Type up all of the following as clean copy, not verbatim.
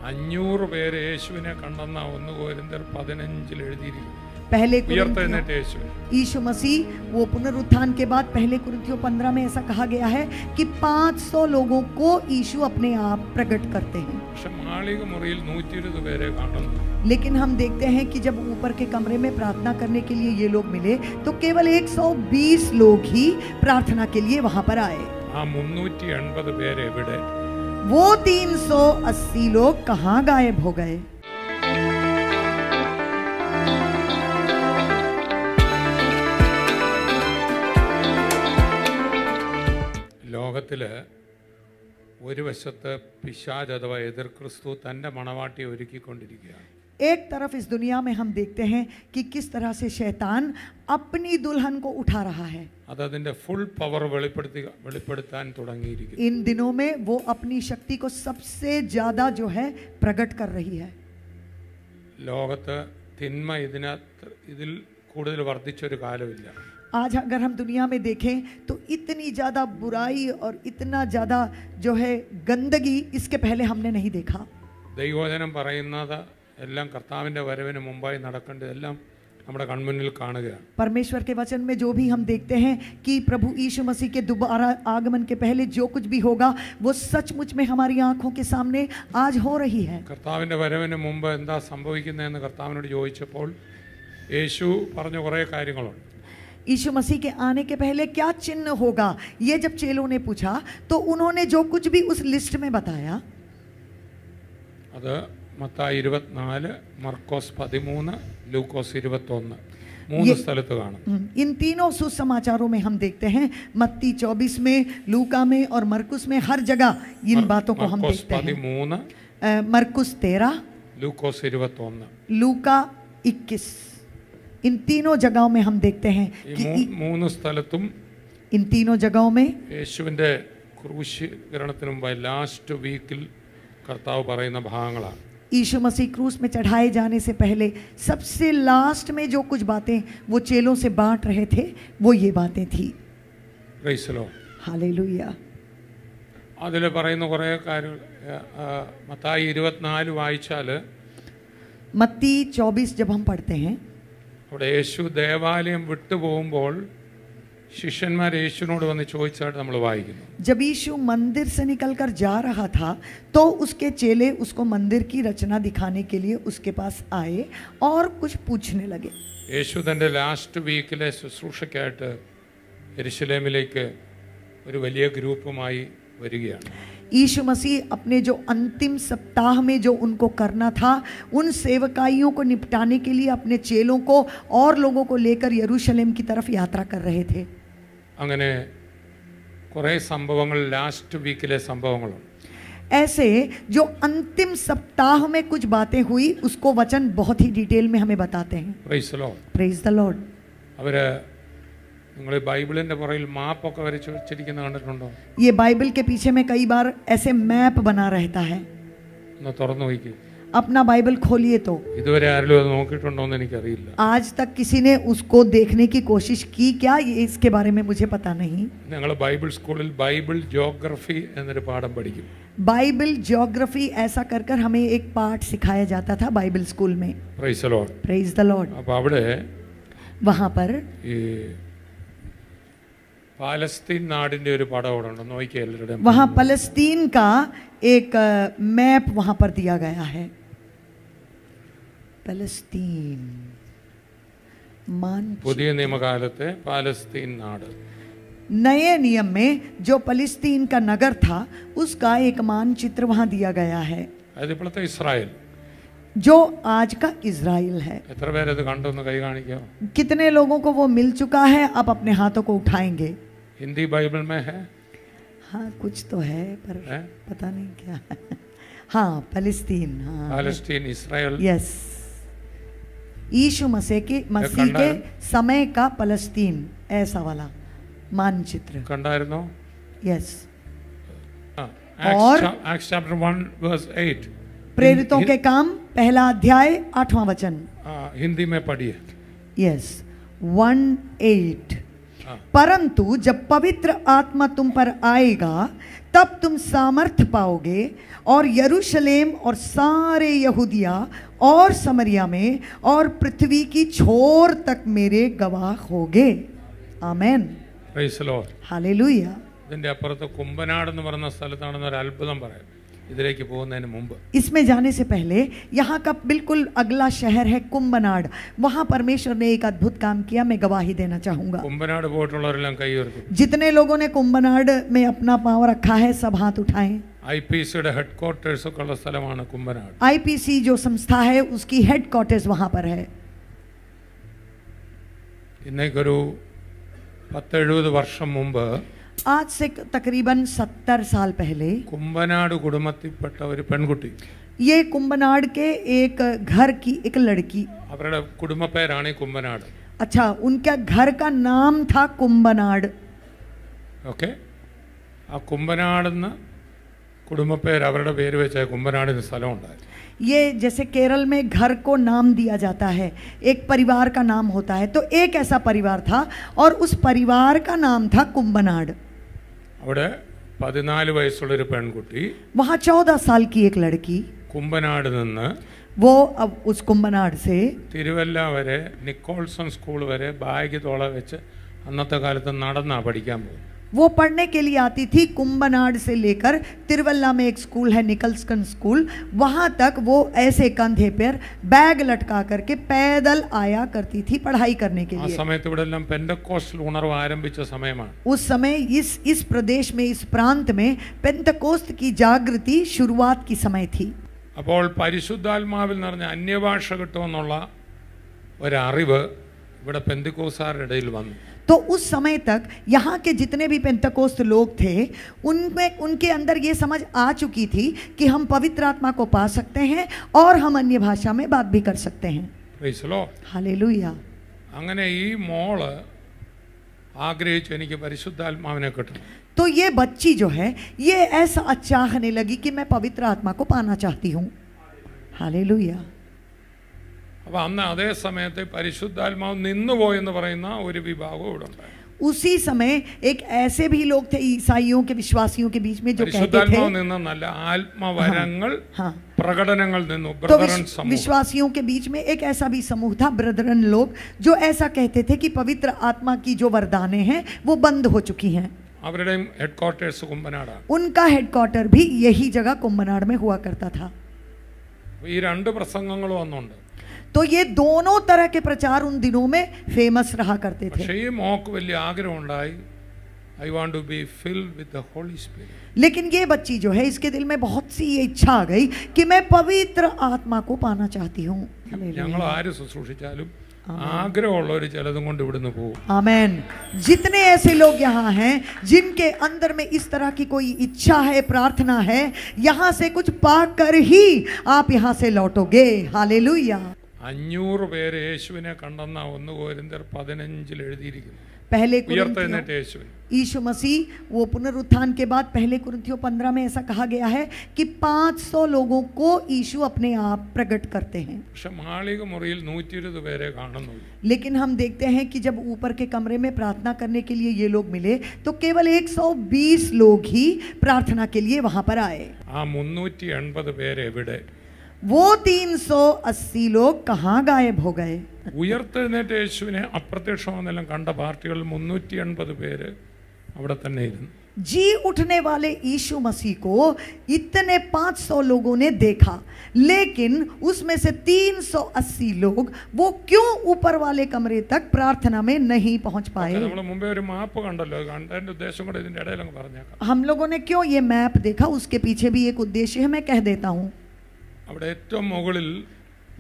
500 പേര് യേശുവിനെ കണ്ടെന്ന 1 കൊരിന്ത്യർ 15 എഴുതിയിരിക്കുന്നു. पहले ഉയർത്തെഴുന്നേറ്റ യേശു यीशु मसीह वो पुनरुत्थान के बाद पहले कुरिन्थियों 15 में ऐसा कहा गया है कि 500 लोगों को यीशु अपने आप प्रकट करते हैं. പക്ഷെ മാളിക മുറിയിൽ 120 പേരെ കണ്ടെന്നു. लेकिन हम देखते हैं कि जब ऊपर के कमरे में प्रार्थना करने के लिए ये लोग मिले तो केवल 120 लोग ही प्रार्थना के लिए वहां पर आए. ആ 380 പേര് എവിടെ? वो 380 लोग कहां गायब हो गए? ലോകത്തില് ഒരു വശത്ത് പിശാച് അഥവാ എതിർ ക്രിസ്തു തന്റെ മണവാട്ടിയെ ഒരുക്കിക്കൊണ്ടിരിക്കുകയാണ്. एक तरफ इस दुनिया में हम देखते हैं कि किस तरह से शैतान अपनी दुल्हन को उठा रहा है. അത് അതിന്റെ ഫുൾ പവർ വെളിപ്പെടുത്താൻ തുടങ്ങിയിരിക്കുന്നു. इन दिनों में वो अपनी शक्ति को सबसे ज्यादा जो है प्रकट कर रही है. ലോകത്ത് തിന്മ ഇതിൽ കൂടുതൽ വർദ്ധിച്ചൊരു കാലമില്ല. आज अगर हम दुनिया में देखें तो इतनी ज़्यादा बुराई और इतना ज़्यादा जो है गंदगी इसके पहले हमने नहीं देखा. ദൈവവചനം പറയുന്നത് എല്ലാം കർത്താവിന്റെ വരവിന് മുമ്പായി നടക്കേണ്ടതെല്ലാം നമ്മുടെ കൺമുന്നിൽ കാണുകയാണ്. परमेश्वर के वचन में जो भी हम देखते हैं कि प्रभु यीशु मसीह के दोबारा आगमन के पहले जो कुछ भी होगा वो सचमुच में हमारी आंखों के सामने आज हो रही है. കർത്താവിന്റെ വരവിന് മുമ്പ് എന്താ സംഭവിക്കുന്നതെന്ന് കർത്താവിനോട് ചോദിച്ചപ്പോൾ യേശു പറഞ്ഞ കുറേ കാര്യങ്ങളുണ്ട്. यीशु मसीह के आने के पहले क्या चिन्ह होगा, ये जब चेलों ने पूछा तो उन्होंने जो कुछ भी उस लिस्ट में बताया. അത് മത്തായി 24, മർക്കോസ് 13, ലൂക്കോസ് 21 മൂന്ന് സ്ഥലത്ത് കാണും. इन तीनों सुसमाचारों में हम देखते हैं, मत्ती 24 में, लूका में और मरकुस में, हर जगह इन बातों को हम देखते हैं. 13, मरकुस 13, ലൂക്കോസ് 21, लूका 21, इन तीनों जगहों में हम देखते हैं कि മൂന്ന് സ്ഥലത്തും इन तीनों जगहों में യേശുവിന്റെ ക്രൂശീകരണത്തിന് മുമ്പായി ലാസ്റ്റ് വീക്കിൽ കർത്താവ് പറയുന്ന ഭാഗങ്ങളാണ്. यीशु मसीह क्रूस में चढ़ाए जाने से पहले सबसे लास्ट में जो कुछ बातें वो चेलों से बांट रहे थे वो ये बातें थी. Praise the Lord. हालेलुया. അതിൽ പറയുന്ന കുറേ കാര്യങ്ങൾ മത്തായി 24 വായിച്ചാൽ मत्ती 24 जब हम पढ़ते हैं അവിടെ യേശു ദേവാലയം വിട്ടുപോകുമ്പോൾ ശിഷ്യന്മാർ യേശുവിനോട് വന്ന് ചോദിച്ചായിട്ട് നമ്മൾ വായിക്കുന്നു. जब यीशु मंदिर से निकलकर जा रहा था तो उसके चेले उसको मंदिर की रचना दिखाने के लिए उसके पास आए और कुछ पूछने लगे. യേശു തൻ്റെ ലാസ്റ്റ് വീക്കിലെ ശുശ്രൂഷയ്ക്കായിട്ട് യെരുശലേമിലേക്ക് ഒരു വലിയ ഗ്രൂപ്പുമായി വരികയാണ്. यीशु मसीह अपने जो अंतिम सप्ताह में जो उनको करना था उन सेवकाइयों को निपटाने के लिए अपने चेलों को और लोगों को लेकर यरूशलेम की तरफ यात्रा कर रहे थे. അങ്ങനെ കുറേ സംഭവങ്ങൾ ലാസ്റ്റ് വീക്കിലെ സംഭവങ്ങളുണ്ട്. ऐसे जो अंतिम सप्ताह में कुछ बातें हुई उसको वचन बहुत ही डिटेल में हमें बताते हैं. Praise the Lord. Praise the Lord. അവര് നിങ്ങൾ ബൈബിളിന്റെ പുറകിൽ മാപ്പൊക്കെ വരച്ച് വെച്ചിരിക്കുന്ന കണ്ടിട്ടുണ്ടോ? ये बाइबल के पीछे में कई बार ऐसे मैप बना रहता है. ഒന്ന് തുറന്നു നോക്കി. अपना बाइबल खोलिए तो ഇതുവരെ ആരെങ്കിലും അത് നോക്കിയിട്ടുണ്ടോ എന്ന് എനിക്കറിയില്ല. आज तक किसी ने उसको देखने की कोशिश की क्या, ये इसके बारे में मुझे पता नहीं. ഞങ്ങൾ ബൈബിൾ സ്കൂളിൽ ബൈബിൾ ജിയോഗ്രഫി എന്നൊരു പാഠം പഠിക്കും. बाइबल ज्योग्राफी ऐसा कर कर हमें एक पाठ सिखाया जाता था बाइबल स्कूल में. Praise the Lord. Praise the Lord. അപ്പോൾ അവിടെ वहाँ पर ഈ പാലസ്തീൻ നാടിന്റെ ഒരു പടം അവിടെ ഉണ്ട്. നോക്കിയാൽ എല്ലാവരുടെ वहाँ फलस्तीन का एक मैप वहाँ पर दिया गया है. फलस्तीन പുതിയ നിയമകാലത്തെ പാലസ്തീൻ നാട്. नए नियम में जो फलस्तीन का नगर था उसका एक मानचित्र वहाँ दिया गया है. അത് ഇപ്പോഴത്തെ ഇസ്രായേൽ. जो आज का इजराइल है. എത്ര പേരത് കണ്ടൊന്ന് കൈ കാണിക്കാം. कितने लोगों को वो मिल चुका है? आप अपने हाथों को उठाएंगे. हिंदी बाइबल में है? हाँ कुछ तो है पर पता नहीं क्या है. हाँ फलस्तीन. हाँ पालस्तीन इस्राएल. यस. यीशु मसीह के समय का फलस्तीन ऐसा वाला मानचित्र. कंडाയിരുന്നോ? यस. और एक्ट्स चैप्टर 1 वर्स 8. प्रेरितों के काम पहला अध्याय 8वां वचन. हिंदी में पढ़िए. यस 1:8. परंतु जब पवित्र आत्मा तुम पर आएगा तब तुम सामर्थ्य पाओगे और यरूशलेम और सारे यहूदिया और समरिया में और पृथ्वी की छोर तक मेरे गवाह होगे. आमेन. Praise the Lord. हालेलुया. ഇതിന്റെ അപ്പുറത്ത് കുമ്പനാട് എന്ന് പറയുന്ന സ്ഥലത്താണെന്ന് ഒരു അത്ഭുതം പറയാം ഇതിലേക്ക് പോകുന്നതിന് മുമ്പ്. इसमें जाने से पहले यहाँ का बिल्कुल अगला शहर है कुंभनाड. वहाँ परमेश्वर ने एक अद्भुत काम किया. मैं गवाही देना चाहूंगा. കുമ്പനാട് പോയിട്ടുള്ളവരെല്ലാം കൈ ഉയർത്തും. जितने लोगों ने कुंभनाड में अपना पांव रखा है सब हाथ उठाएं. IPCയുടെ ഹെഡ് ക്വാർട്ടേഴ്സ് ഒക്കെ ഉള്ള സ്ഥലമാണ് കുമ്പനാട്. IPC जो संस्था है उसकी हेड क्वार्टर्स वहाँ पर है. ഇന്നേക്കൊരു 10-70 വർഷം മുമ്പ് आज से तकरीबन 70 साल पहले കുമ്പനാട് കുടുംബത്തിൽപ്പെട്ട ഒരു പെൺകുട്ടി, ये कुंभनाड के एक घर की एक लड़की, അവരുടെ കുടുംബ പേരാണ് ഈ കുമ്പനാട്. अच्छा उनका घर का नाम था कुंभनाड. ഓക്കെ, ആ കുമ്പനാടെന്ന് കുടുംബ പേര് അവരുടെ പേര് വെച്ച കുമ്പനാടിന് സ്ഥലമുണ്ടായിരുന്നു. ये जैसे केरल में घर को नाम दिया जाता है, एक परिवार का नाम होता है, तो एक ऐसा परिवार था और उस परिवार का नाम था कुंभनाड. അവിടെ 14 വയസ്സുള്ളൊരു പെൺകുട്ടി वहाँ 14 साल की एक लड़की, കുമ്പനാട് നിന്ന് वो अब उस कुंभनाड से തിരുവല്ല വരെ നിക്കോൾസൺ സ്കൂൾ വരെ ബാഗ് തോള വെച്ച് അന്നത്തെ കാലത്ത് നടന്നാ പഠിക്കാൻ പോകും. वो पढ़ने के लिए आती थी. कुंभनाड से लेकर तिरुवल्ला में एक स्कूल है निकल्सन स्कूल, वहाँ तक वो ऐसे कंधे पर बैग लटका करके पैदल आया करती थी पढ़ाई करने के ആ लिए. സമയത്ത് ഇവിടെ എല്ലാം പെന്തക്കോസ്റ്റൽ ഉണർവ് ആരംഭിച്ച സമയമാണ്. उस समय इस प्रदेश में, इस प्रांत में पेंतकोस्त की जागृति शुरुआत की समय थी. അപ്പോൾ പരിശുദ്ധാത്മാവിൽ നിറഞ്ഞ അന്യഭാഷ കിട്ടുമെന്നുള്ള ഒരറിവ് ഇവിടെ പെന്തക്കോസ്തുകാരുടെ ഇടയിൽ വന്നു. तो उस समय तक यहाँ के जितने भी पेंतकोस्त लोग थे उनमें उनके अंदर ये समझ आ चुकी थी कि हम पवित्र आत्मा को पा सकते हैं और हम अन्य भाषा में बात भी कर सकते हैं. Praise the Lord. हालेलुया. അങ്ങനെ ഈ മോള് ആഗ്രഹിച്ചു എനിക്ക് പരിശുദ്ധാത്മാവിനെ കിട്ടണം. तो ये बच्ची जो है ये ऐसा चाहने लगी कि मैं पवित्र आत्मा को पाना चाहती हूँ. हालेलुया. അപ്പോൾ അന്ന് അതേ സമയത്ത് പരിശുദ്ധാത്മാവ് നിന്നുപോയെന്ന് പറയുന്ന ഒരു വിഭാഗം ഇവിടെ ഉണ്ടായിരുന്നു. उसी समय एक ऐसे भी लोग थे ईसाइयों के विश्वासियों के बीच में जो कहते പരിശുദ്ധാത്മാവ് थे, നിന്നല്ല, ആത്മവരങ്ങൾ हाँ, പ്രകടനങ്ങൾ നിന്നു. तो ബ്രദറൻ സമൂഹം, विश्वासियों के बीच में एक ऐसा भी समूह था ब्रदरन लोग जो ऐसा कहते थे कि पवित्र आत्मा की जो वरदानें हैं वो बंद हो चुकी हैं. അവരുടെയും ഹെഡ് ക്വാർട്ടേഴ്സ് കുമ്പനാടാണ്. उनका हेडक्वार्टर भी यही जगह कुंभनाड में हुआ करता था. ഈ രണ്ട് പ്രസംഗങ്ങളും ഒന്നുണ്ട്. तो ये दोनों तरह के प्रचार उन दिनों में फेमस रहा करते थे. പക്ഷേ ഈ മോക്ക് വലിയ ആഗ്രഹം ഉണ്ടായി, I want to be filled with the Holy Spirit. लेकिन ये बच्ची जो है इसके दिल में बहुत सी ये इच्छा आ गई कि मैं पवित्र आत्मा को पाना चाहती हूँ. ഞങ്ങൾ ആര് ശുശ്രൂഷിച്ചാലും ആഗ്രഹമുള്ളവർ ചിലതും കൊണ്ട് ഇവിടുന്ന് പോകും. आमेन. जितने ऐसे लोग यहाँ हैं जिनके अंदर में इस तरह की कोई इच्छा है, प्रार्थना है, यहाँ से कुछ पाकर ही आप यहाँ से लौटोगे. हालेलुया. 500 പേര് യേശുവിനെ കണ്ടെന്ന 1 കൊരിന്ത്യർ 15 എഴുതിയിരിക്കുന്നു. पहले ഉയർത്തെഴുന്നേറ്റ യേശുവിനെ. यीशु मसीह वो पुनरुत्थान के बाद पहले कुरिन्थियों 15 में ऐसा कहा गया है कि 500 लोगों को यीशु अपने आप प्रकट करते हैं. പക്ഷെ മാളിക മുറിയിൽ 120 പേരെ കാണുന്നുള്ളൂ. लेकिन हम देखते हैं कि जब ऊपर के कमरे में प्रार्थना करने के लिए ये लोग मिले तो केवल 120 लोग ही प्रार्थना के लिए वहां पर आए. ആ 380 പേര് എവിടെ? वो 380 लोग कहाँ गायब हो गए? ഉയർത്തെഴുന്നേറ്റ യേശുവിനെ അപ്രത്യക്ഷമെന്നെല്ലാം കണ്ട പാർട്ടികളിൽ 380 പേര് അവിടെ തന്നെ ഇരുന്നു. जी उठने वाले यीशु मसीह को इतने 500 लोगों ने देखा, लेकिन उसमें से 380 लोग वो क्यों ऊपर वाले कमरे तक प्रार्थना में नहीं पहुंच पाए? നമ്മൾ മുമ്പേ ഒരു മാപ്പ് കണ്ടല്ലോ, കണ്ടതിന്റെ ഉദ്ദേശം കൂടെ ഇതിന്റെ ഇടയിൽ അങ്ങ് പറഞ്ഞേക്കാം. हम लोगों ने क्यों ये मैप देखा, उसके पीछे भी एक उद्देश्य है, मैं कह देता हूँ. അവിടെ ഏറ്റവും മുകളിൽ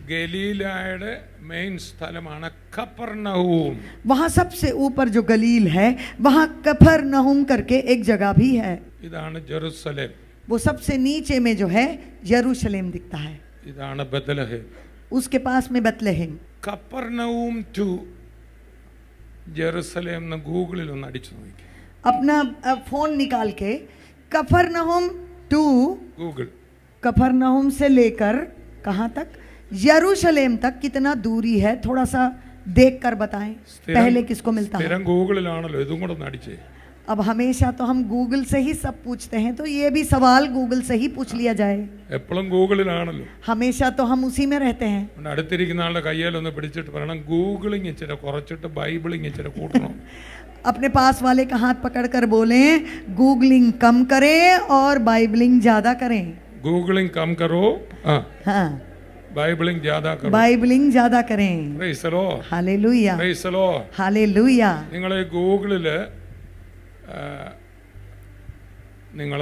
ഗലീലായുടെ മെയിൻ സ്ഥലമാണ് കഫർനഹൂം. वहाँ सबसे ऊपर जो गलील है वहाँ कफरनहूम करके एक जगह भी है. ഇതാണ് ജെറുസലേം. वो सबसे नीचे में जो है यरूशलेम दिखता है, ഇതാണ് ബെത്ലഹേം. उसके पास में बतलेहम. കഫർനഹൂം ടു ജെറുസലേം എന്ന് ഗൂഗിളിൽ ഒന്ന് അടിച്ചു നോക്കി. अपना फोन निकाल के कफरनहूम टू, ഗൂഗിൾ कफरनहूम से लेकर कहाँ तक, यरूशलेम तक कितना दूरी है, थोड़ा सा देख कर बताएं. पहले किसको मिलता है? സ്ഥിരം ഗൂഗിളിലാണല്ലോ, ഇതും കൂടെ ഒന്ന് അടിച്ചേ. अब हमेशा तो हम गूगल से ही सब पूछते हैं, तो ये भी सवाल गूगल से ही पूछ लिया जाए। എപ്പോഴും ഗൂഗിളിലാണല്ലോ. हमेशा तो हम उसी में रहते हैं। അതുകൊണ്ട് അടുത്തിരിക്കുന്ന ആളുടെ കയ്യിലൊന്ന് പിടിച്ചിട്ട് പറയണം, ഗൂഗിളിങ് ഇച്ചിരി കുറച്ചിട്ട് ബൈബിളിങ് ഇച്ചിരി കൂട്ടണം. अपने पास वाले का हाथ पकड़कर बोलें, गूगलिंग कम करें और बाइबलिंग ज्यादा करें। ഗൂഗിളിങ് കം കറോ, हाँ, ബൈബിളിങ് ജ്യാദാ കറോ. बाइबलिंग ज्यादा करें। Praise the Lord. Hallelujah, praise the Lord. Hallelujah. നിങ്ങൾ ഗൂഗിളിൽ നിങ്ങൾ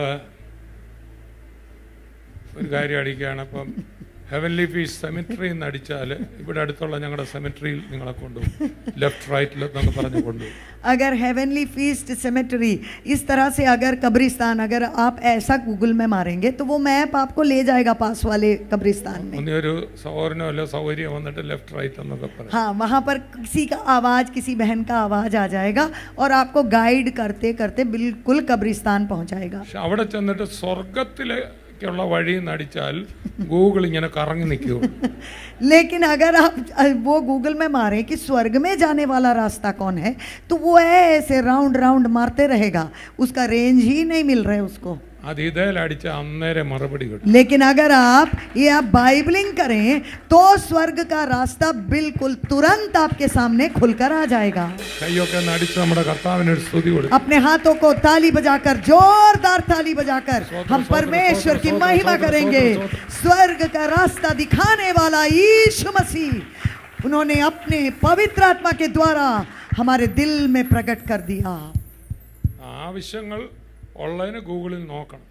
ഒരു കാര്യം അടിക്കുകയാണ്. അപ്പം ഹെവൻലി ഫീസ് സെമിട്രി എന്ന് അടിച്ചാൽ ഇവിടെ അടുത്തുള്ള ഞങ്ങളുടെ സെമിട്രിയിൽ നിങ്ങളെ കൊണ്ടുപോകും. ലെഫ്റ്റ് റൈറ്റിൽ എന്നൊക്കെ പറഞ്ഞു കൊണ്ടുപോകും. अगर हेवनली फीस्ट सेमेटरी इस तरह से अगर कब्रिस्तान अगर आप ऐसा गूगल में मारेंगे तो वो मैप आपको ले जाएगा पास वाले कब्रिस्तान में। ഒന്നൊരു സൗകര്യമോ അല്ല സൗകര്യം വന്നിട്ട് ലെഫ്റ്റ് റൈറ്റ് എന്നൊക്കെ പറയും. हाँ, वहाँ पर किसी का आवाज़, किसी बहन का आवाज़ आ जाएगा और आपको गाइड करते करते बिल्कुल कब्रिस्तान पहुँचाएगा। പക്ഷെ അവിടെ ചെന്നിട്ട് സ്വർഗത്തിലേക്കുള്ള വഴി നടിച്ചാൽ ഗൂഗിൾ ഇങ്ങനെ കറങ്ങി നിൽക്കും. लेकिन अगर आप वो गूगल में मारें कि स्वर्ग में जाने वाला रास्ता कौन है, तो वो ऐसे राउंड राउंड मारते रहेगा, उसका रेंज ही नहीं मिल रहा है उसको। അത് ഇതേലടിച്ച അന്നേരം മറുപടി കിട്ടും. लेकिन अगर आप बाइबलिंग करें तो स्वर्ग का रास्ता बिल्कुल तुरंत आपके सामने खुलकर आ जाएगा। കൈയൊക്കെ നടിച്ച് നമ്മുടെ കർത്താവിന് ഒരു സ്തുതി കൊടുക്കും. अपने हाथों को ताली बजाकर, जोरदार ताली बजाकर हम परमेश्वर की महिमा करेंगे। स्वर्ग का रास्ता दिखाने वाला यीशु मसीह, उन्होंने अपने पवित्र आत्मा के द्वारा हमारे दिल में प्रकट कर दिया। ആവശ്യങ്ങൾ ഉള്ളതിന് ഗൂഗിളിൽ നോക്കണം.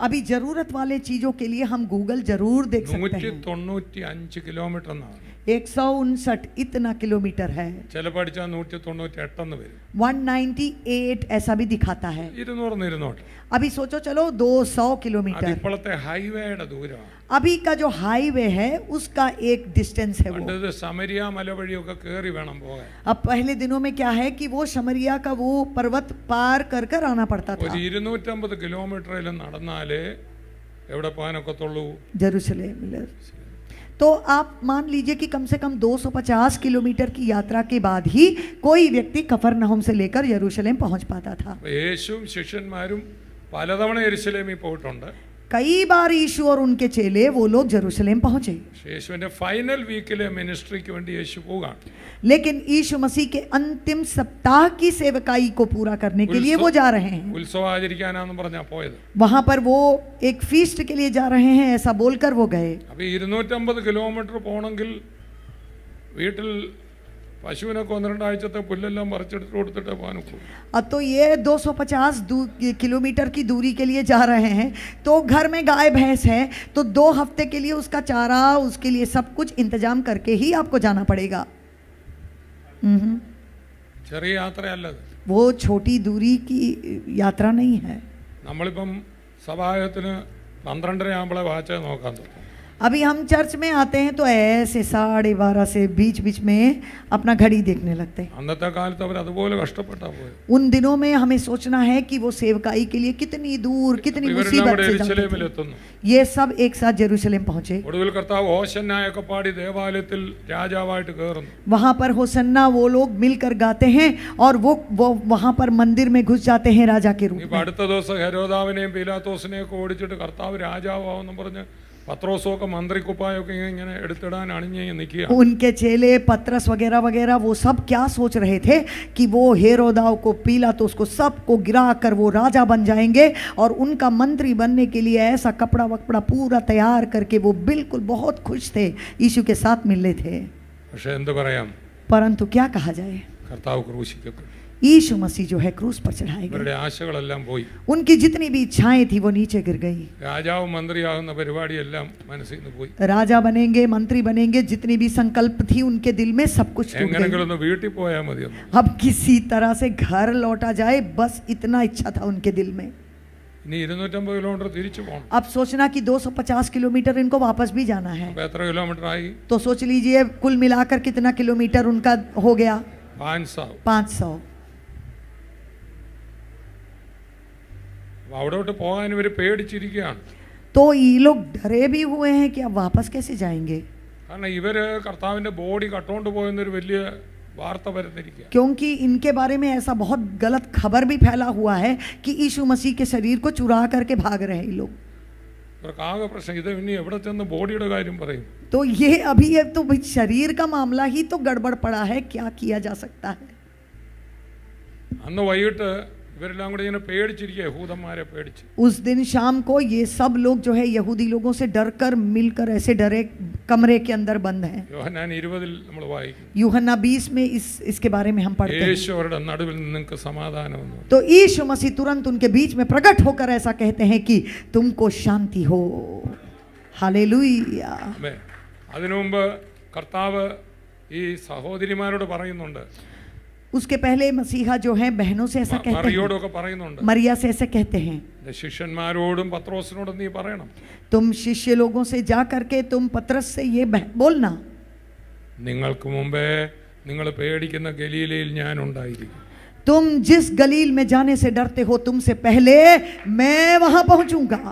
अभी जरूरत वाले चीजों के लिए हम गूगल जरूर देख सकते हैं। 195 കിലോമീറ്റർ എന്നാണ്. 159 इतना किलोमीटर है। ചിലപ്പോൾ അടിച്ചാൽ 198 എന്ന് വരും. 198 ऐसा भी दिखाता है। 200 ഇരുന്നോട്ടെ. अभी सोचो चलो 200 അത് किलोमीटर। ഇപ്പോഴത്തെ ഹൈവേയുടെ ദൂരമാണ്. अभी का जो हाईवे है उसका एक डिस्टेंस है वो। പണ്ടത് സമരിയ മല വഴിയൊക്കെ കയറി വേണം പോകാൻ. अब पहले दिनों में क्या है कि वो शमरिया का वो पर्वत पार कर कर आना पड़ता था। ഒരു 250 കിലോമീറ്ററിൽ നടന്നാലേ എവിടെ പോകാനൊക്കത്തുള്ളൂ? जेरूशलेम। तो आप मान लीजिए कि कम से कम 250 किलोमीटर की यात्रा के बाद ही कोई व्यक्ति कफरनहूम से लेकर यरूशलेम पहुंच पाता था। യേശുവും ശിഷ്യന്മാരും പലതവണ യെരുശലേമിൽ പോയിട്ടുണ്ട്. कई बार यीशु और उनके चेले वो लोग जेरूशलेम पहुंचे। യേശുവിന്റെ ഫൈനൽ വീക്കിലെ മിനിസ്ട്രിക്ക് വേണ്ടി യേശു പോകാണ്. लेकिन यीशु मसीह के अंतिम सप्ताह की सेवकाई को पूरा करने के लिए वो जा रहे हैं। ഉത്സവം ആചരിക്കാനാന്ന് പറഞ്ഞാ പോയത്. वहां पर वो एक फीस्ट के लिए जा रहे हैं, ऐसा बोलकर वो गए। അപ്പൊ 250 കിലോമീറ്റർ പോകണമെങ്കിൽ വീട്ടിൽ പശുവിനൊക്കെ 1-2 ആഴ്ചത്തെ പുല്ലെല്ലാം പറിച്ചെടുത്ത് കൊടുത്തിട്ട് പോകാനൊക്കെ. अब तो ये 250 किलोमीटर की दूरी के लिए जा रहे हैं, तो घर में गाय भैंस है तो 2 हफ्ते के लिए उसका चारा, उसके लिए सब कुछ इंतजाम करके ही आपको जाना पड़ेगा। ചെറിയ യാത്രയല്ലത്. वो छोटी दूरी की यात्रा नहीं है। നമ്മളിപ്പം സഭായത്തിന് 12:30 ആകുമ്പോഴേ വാച്ച് നോക്കാൻ തുടങ്ങും. अभी हम चर्च में आते हैं तो ऐसे 12:30 से बीच बीच में अपना घड़ी देखने लगते हैं। അന്നത്തെ കാലത്ത് അവർ അതുപോലെ കഷ്ടപ്പെട്ടാ പോയത്. उन दिनों में हमें सोचना है कि वो सेवकाई के लिए कितनी दूर, कितनी मुसीबत से യെരുശലേമിൽ जाते എത്തുന്നു. थे। ये सब एक साथ जेरूशलेम पहुंचे। ഒടുവിൽ കർത്താവ് ഹോശന്നായൊക്കെ പാടി ദേവാലയത്തിൽ രാജാവായിട്ട് കയറുന്നു. वहां पर होसन्ना वो लोग मिलकर गाते हैं और वो वहां पर मंदिर में घुस जाते हैं राजा के रूप ഇപ്പൊ में। അടുത്ത ദിവസം ഹെരോദാവിനെയും പീലാത്തോസിനെയും ഒക്കെ ഓടിച്ചിട്ട് കർത്താവ് രാജാവാണെന്ന് പറഞ്ഞ് പത്രോസൊക്കെ മന്ത്രിക്കുപ്പായൊക്കെ ഇങ്ങനെ എടുത്തിടാൻ അണിഞ്ഞ് നിൽക്കുക. उनके चेले पतरस वगैरह वगैरह वो सब क्या सोच रहे थे कि वो हेरोदाव को, पीलातुस को, सबको गिरा कर वो राजा बन जाएंगे और उनका मंत्री बनने के लिए ऐसा कपड़ा वकपड़ा पूरा तैयार करके वो बिल्कुल बहुत खुश थे, यीशु के साथ मिलने थे। പക്ഷെ എന്ത് പറയാം, परंतु क्या कहा जाए, കർത്താവ് ക്രൂശിക്കപ്പെട്ടു. यीशु मसीह जो है क्रूस पर चढ़ाए ഇവരുടെ गए। ആശകളെല്ലാം പോയി. उनकी जितनी भी इच्छाएं थी वो नीचे गिर गई। രാജാവ് മന്ത്രിയാകുന്ന പരിപാടിയെല്ലാം മനസ്സിൽ നിന്ന് പോയി. राजा बनेंगे, मंत्री बनेंगे, जितनी भी संकल्प थी उनके दिल में सब कुछ टूट എങ്ങനെങ്കിലും गई। ഒന്ന് വീട്ടിൽ പോയാൽ മതിയെന്ന്. अब किसी तरह से घर लौटा जाए, बस इतना इच्छा था उनके दिल में। ഇനി 250 കിലോമീറ്റർ തിരിച്ചു പോകണം. अब सोचना कि 250 किलोमीटर इनको वापस भी जाना है, അപ്പൊ എത്ര കിലോമീറ്റർ ആയി? तो सोच लीजिए कुल मिलाकर कितना किलोमीटर उनका हो गया। 500। അവിടോട്ട് പോകാൻ ഇവർ പേടിച്ചിരിക്കുകയാണ്. तो ये लोग डरे भी हुए हैं कि अब वापस कैसे जाएंगे। കാരണം ഇവര് കർത്താവിന്റെ ബോഡി കട്ടോണ്ട് പോയെന്നൊരു വലിയ വാർത്ത പരന്നിരിക്കുക. क्योंकि इनके बारे में ऐसा बहुत गलत खबर भी फैला हुआ है कि यीशु मसीह के शरीर को चुरा करके भाग रहे हैं लोग. ഇവർക്ക് ആകെ പ്രശ്നം ഇത് ഇനി എവിടെ ചെന്ന് ബോഡിയുടെ കാര്യം പറയും. तो ये अभी है तो भाई शरीर का मामला ही तो गड़बड़ पड़ा है, क्या किया जा सकता है. അന്ന് വൈകിട്ട് ഇവരെല്ലാം കൂടി ഇങ്ങനെ പേടിച്ചിരിക്കുക, യഹൂദന്മാരെ പേടിച്ച്. उस दिन शाम को ये सब लोग जो है यहूदी लोगों से डरकर मिलकर ऐसे डरे कमरे के अंदर बंद हैं. യോഹന്നാൻ 20 നമ്മൾ വായിക്കും. यूहन्ना 20 में इसके बारे में हम पढ़ते हैं. യേശു അവരുടെ നടുവിൽ നിങ്ങൾക്ക് സമാധാനം എന്ന്. तो यीशु मसीह तुरंत उनके बीच में प्रकट होकर ऐसा कहते हैं कि तुमको शांति हो. हालेलुया. ആമേൻ. അതിനു മുമ്പ് കർത്താവ് ഈ സഹോദരിമാരോട് പറയുന്നുണ്ട്, उसके पहले मसीहा जो है बहनों से ऐसा कहते हैं, മറിയോടൊക്കെ പറയുന്നുണ്ട്, मरिया से ऐसे कहते हैं, ശിഷ്യന്മാരോടും പത്രോസിനോടും നീ പറയണം, तुम शिष्य लोगों से जा करके तुम पतरस से ये बोलना, നിങ്ങൾക്ക് മുമ്പേ നിങ്ങൾ പേടിക്കുന്ന ഗലീലയിൽ ഞാൻ ഉണ്ടായിരിക്കും. तुम जिस गलील में जाने से डरते हो तुमसे पहले मैं वहां पहुंचूंगा.